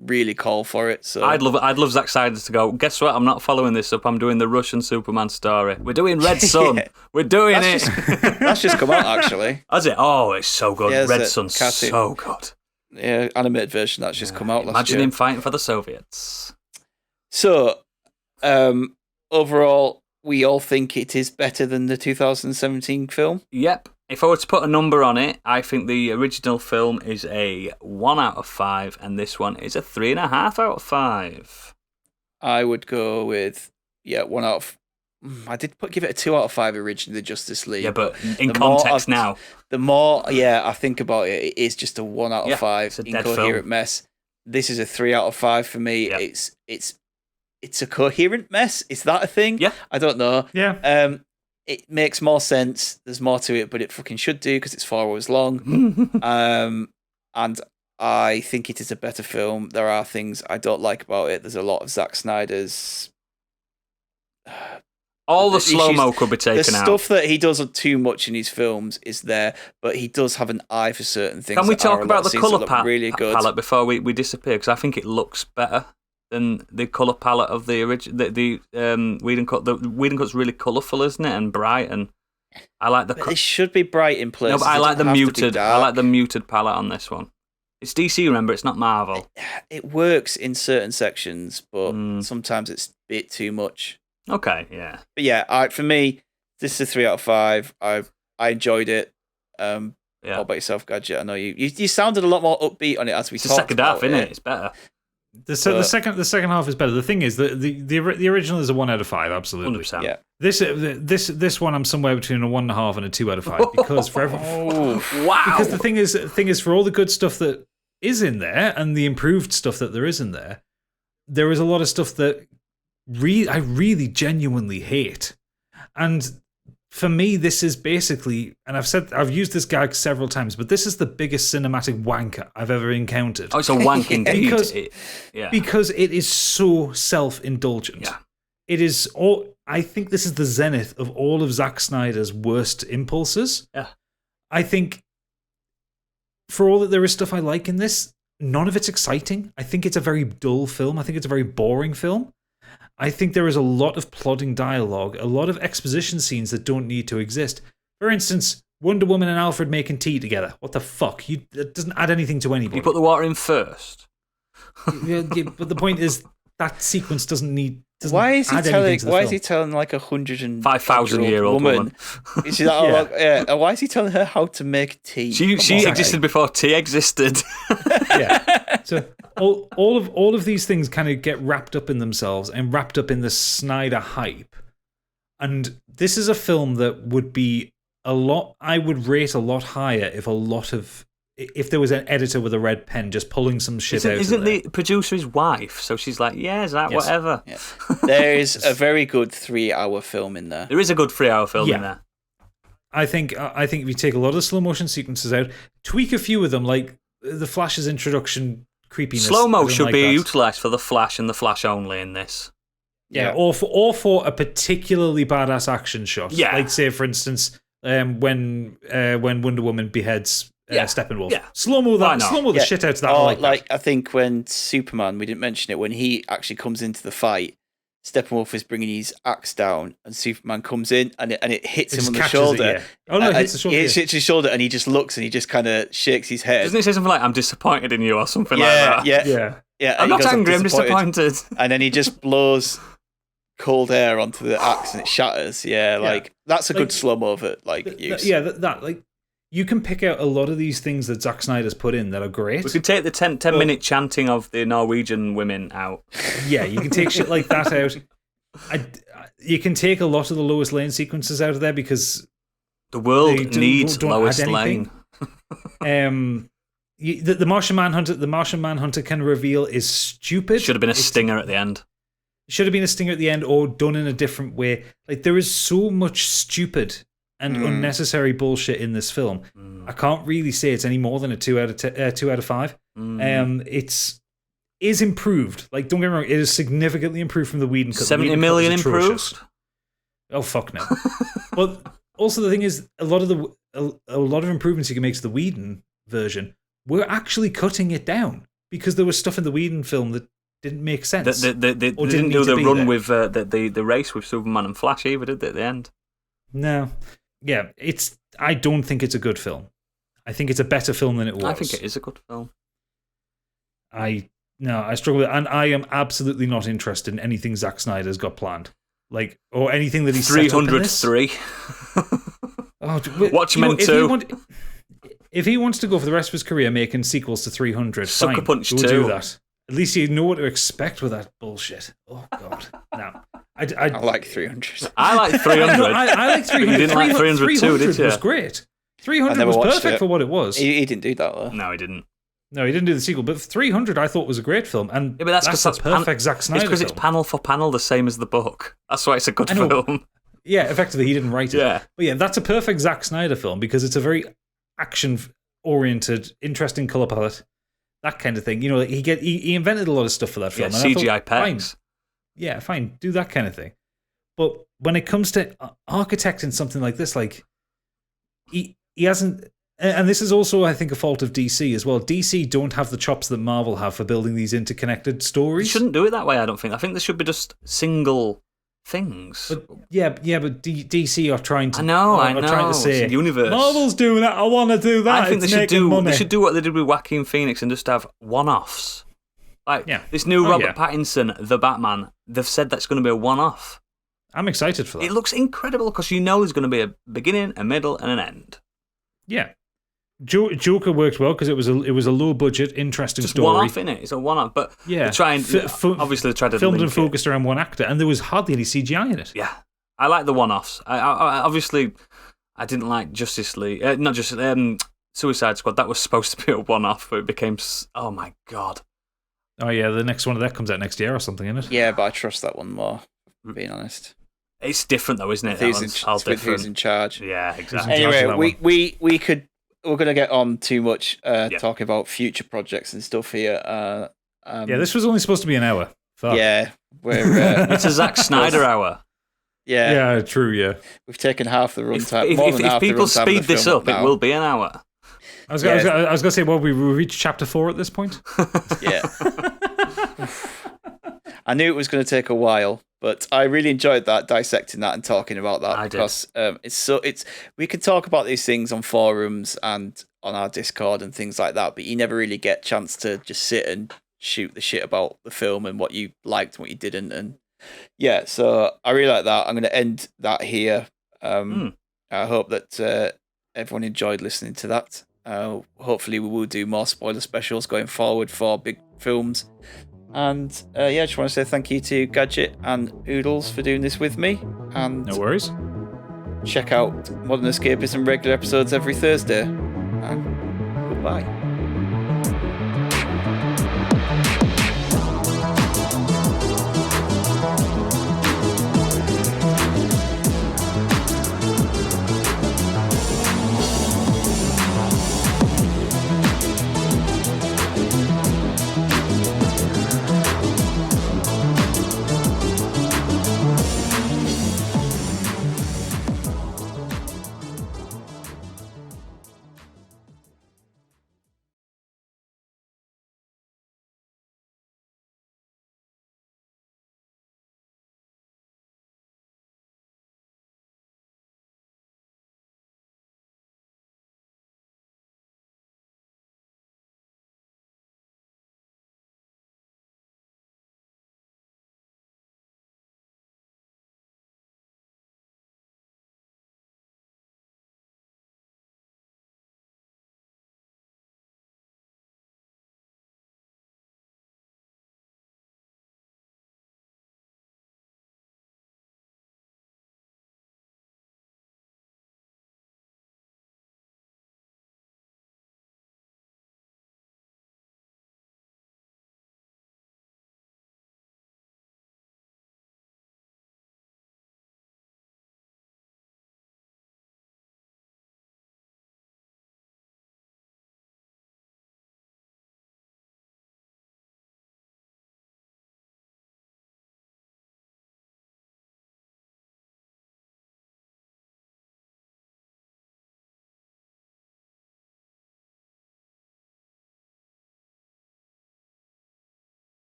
really call for it. So I'd love Zack Snyder to go, guess what? I'm not following this up. I'm doing the Russian Superman story. We're doing Red Sun. Yeah. We're doing That's it. that's just come out actually. Has it? Oh, it's so good. Yeah, Red it's a Sun's cartoon. so good. Yeah, animated version that's just come out last Imagine year. him fighting for the Soviets. So, overall, we all think it is better than the 2017 film. Yep. If I were to put a number on it, I think the original film is a 1 out of 5, and this one is a 3.5 out of 5. I would go with 1 out of. I did give it a 2 out of 5 originally, the Justice League. Yeah, but in the more context I've- now. The more, I think about it, it is just a 1 out Yeah, of 5 it's a dead incoherent film. mess. This is a 3 out of 5 for me. Yeah. It's a coherent mess. Is that a thing? Yeah. I don't know. Yeah. It makes more sense. There's more to it, but it fucking should do because it's 4 hours long. And I think it is a better film. There are things I don't like about it. There's a lot of Zack Snyder's. All the issues- slow-mo could be The taken out. stuff that he does too much in his films is there, but he does have an eye for certain things. Can we that are talk a lot about of the scenes that colour look really good. palette before we disappear? Because I think it looks better than the colour palette of the original. The Whedon cut. The Whedon cut's really colourful, isn't it, and bright, and I like the. But it should be bright in No, places. but I It like the doesn't have to be muted. I dark. like the muted palette on this one. It's DC, remember? It's not Marvel. It works in certain sections, but Mm. sometimes it's a bit too much. Okay, yeah. But yeah, for me, this is a 3 out of 5. I enjoyed it. Yeah. What about yourself, Gadget? I know you sounded a lot more upbeat on it as we It's the talked second half, about isn't it? It's better. The second half is better. The thing is, the original is a 1 out of 5, absolutely. 100%. Yeah. This one, I'm somewhere between a 1.5 and a 2 out of 5 because for every, Wow. because the thing is, for all the good stuff that is in there and the improved stuff that there is in there is a lot of stuff that I really genuinely hate. And for me, this is basically, and I've used this gag several times, but this is the biggest cinematic wanker I've ever encountered. Oh, it's a wank indeed. Because- Because it is so self-indulgent. Yeah. It is all. I think this is the zenith of all of Zack Snyder's worst impulses. Yeah. I think for all that there is stuff I like in this, none of it's exciting. I think it's a very dull film. I think it's a very boring film. I think there is a lot of plodding dialogue, a lot of exposition scenes that don't need to exist. For instance, Wonder Woman and Alfred making tea together. What the fuck? That doesn't add anything to anybody. You put the water in first. Yeah, but the point is that sequence doesn't Why is he add anything telling? to the Why film. is he telling like 100 5,000-year-old woman. Is she that? Yeah. Why is he telling her how to make tea? She on. existed before tea existed. Yeah. So all of these things kind of get wrapped up in themselves and wrapped up in the Snyder hype. And this is a film that would be I would rate a lot higher if there was an editor with a red pen just pulling some shit out. Isn't of the producer his wife? So she's like, yeah, Zach, Yes. whatever. Yeah. There is a very good 3-hour film in there. There is a good 3-hour film Yeah. in there. I think if you take a lot of slow motion sequences out, tweak a few of them, like the Flash's introduction creepiness. Slow-mo I don't should like be that. utilised for the Flash and the Flash only in this. Yeah, or for a particularly badass action shot. Yeah. Like, say, for instance, when Wonder Woman beheads Steppenwolf. Yeah. Slow-mo the shit out of that. Or that. I think when Superman, we didn't mention it, when he actually comes into the fight, Steppenwolf is bringing his axe down, and Superman comes in, and it hits him on the shoulder. Oh no, it hits the shoulder. It hits his shoulder, and he just looks, and he just kind of shakes his head. Doesn't he say something like, "I'm disappointed in you" or something like that? Yeah. I'm not angry. I'm disappointed. And then he just blows cold air onto the axe, and it shatters. Yeah, that's a good slow mo of it. Use. You can pick out a lot of these things that Zack Snyder's put in that are great. We could take the 10-minute chanting of the Norwegian women out. Yeah, you can take shit like that out. You can take a lot of the Lois Lane sequences out of there because the world needs Lois Lane. The Martian Manhunter kind of reveal is stupid. Should have been a stinger at the end. Should have been a stinger at the end, or done in a different way. There is so much stupid and unnecessary bullshit in this film. I can't really say it's any more than a 2 out of 5. It's improved. Don't get me wrong, it is significantly improved from the Whedon cut. 70 million improved? Oh fuck no. But also the thing is, a lot of improvements you can make to the Whedon version, we're actually cutting it down because there was stuff in the Whedon film that didn't make sense. They didn't do the run with the race with Superman and Flash either, did they, at the end? No. Yeah, I don't think it's a good film. I think it's a better film than it was. I think it is a good film. I struggle with it, and I am absolutely not interested in anything Zack Snyder's got planned. Or anything that he's 303. Watchmen 2. If he wants to go for the rest of his career making sequels to 300, Sucker fine, Punch 2. Do that. At least you know what to expect with that bullshit. Oh, God. No. I like 300. I like 300. I like 300. You didn't like 300 too, did you? Was great. 300 was perfect for what it was. He didn't do that, though. No, he didn't. No, he didn't do the sequel, but 300 I thought was a great film, and but that's a perfect Zack Snyder It's because it's panel for panel the same as the book. That's why it's a good film. Yeah, effectively, he didn't write it. Yeah. But yeah, that's a perfect Zack Snyder film because it's a very action-oriented, interesting colour palette, that kind of thing. He invented a lot of stuff for that film. Yeah, CGI pecs. Yeah, fine, do that kind of thing. But when it comes to architecting something like this, he hasn't. And this is also, I think, a fault of DC as well. DC don't have the chops that Marvel have for building these interconnected stories. You shouldn't do it that way, I don't think. I think there should be just single things. But DC are trying to. I know. Trying to say, it's a universe. Marvel's doing that. I want to do that. I think they should do what they did with Joaquin Phoenix and just have one-offs. This new Robert Pattinson, the Batman. They've said that's going to be a one-off. I'm excited for that. It looks incredible because there's going to be a beginning, a middle, and an end. Yeah. Joker worked well because it was a low budget, interesting just story. One-off, innit? It's a one-off, but obviously they tried to filmed and focused around one actor, and there was hardly any CGI in it. Yeah, I like the one-offs. I obviously I didn't like Justice League, not just Suicide Squad. That was supposed to be a one-off, but it became oh my god. Oh yeah, the next one of that comes out next year or something, isn't it? Yeah, but I trust that one more. Being honest. It's different though, isn't it? Who's in charge? Yeah, exactly. Anyway, we're going to get on too much talking about future projects and stuff here. This was only supposed to be an hour. Fuck. Yeah, it's a Zack Snyder hour. Yeah, true. Yeah, we've taken half the runtime. If people speed this up, it will be an hour. I was going to say, we reached chapter 4 at this point. Yeah. I knew it was going to take a while, but I really enjoyed that, dissecting that and talking about that because we can talk about these things on forums and on our Discord and things like that, but you never really get a chance to just sit and shoot the shit about the film and what you liked and what you didn't. And yeah, so I really like that. I'm going to end that here. I hope that everyone enjoyed listening to that. Hopefully we will do more spoiler specials going forward for big films. And I just want to say thank you to Gadget and Oodles for doing this with me. And no worries. Check out Modern Escapism regular episodes every Thursday. And goodbye.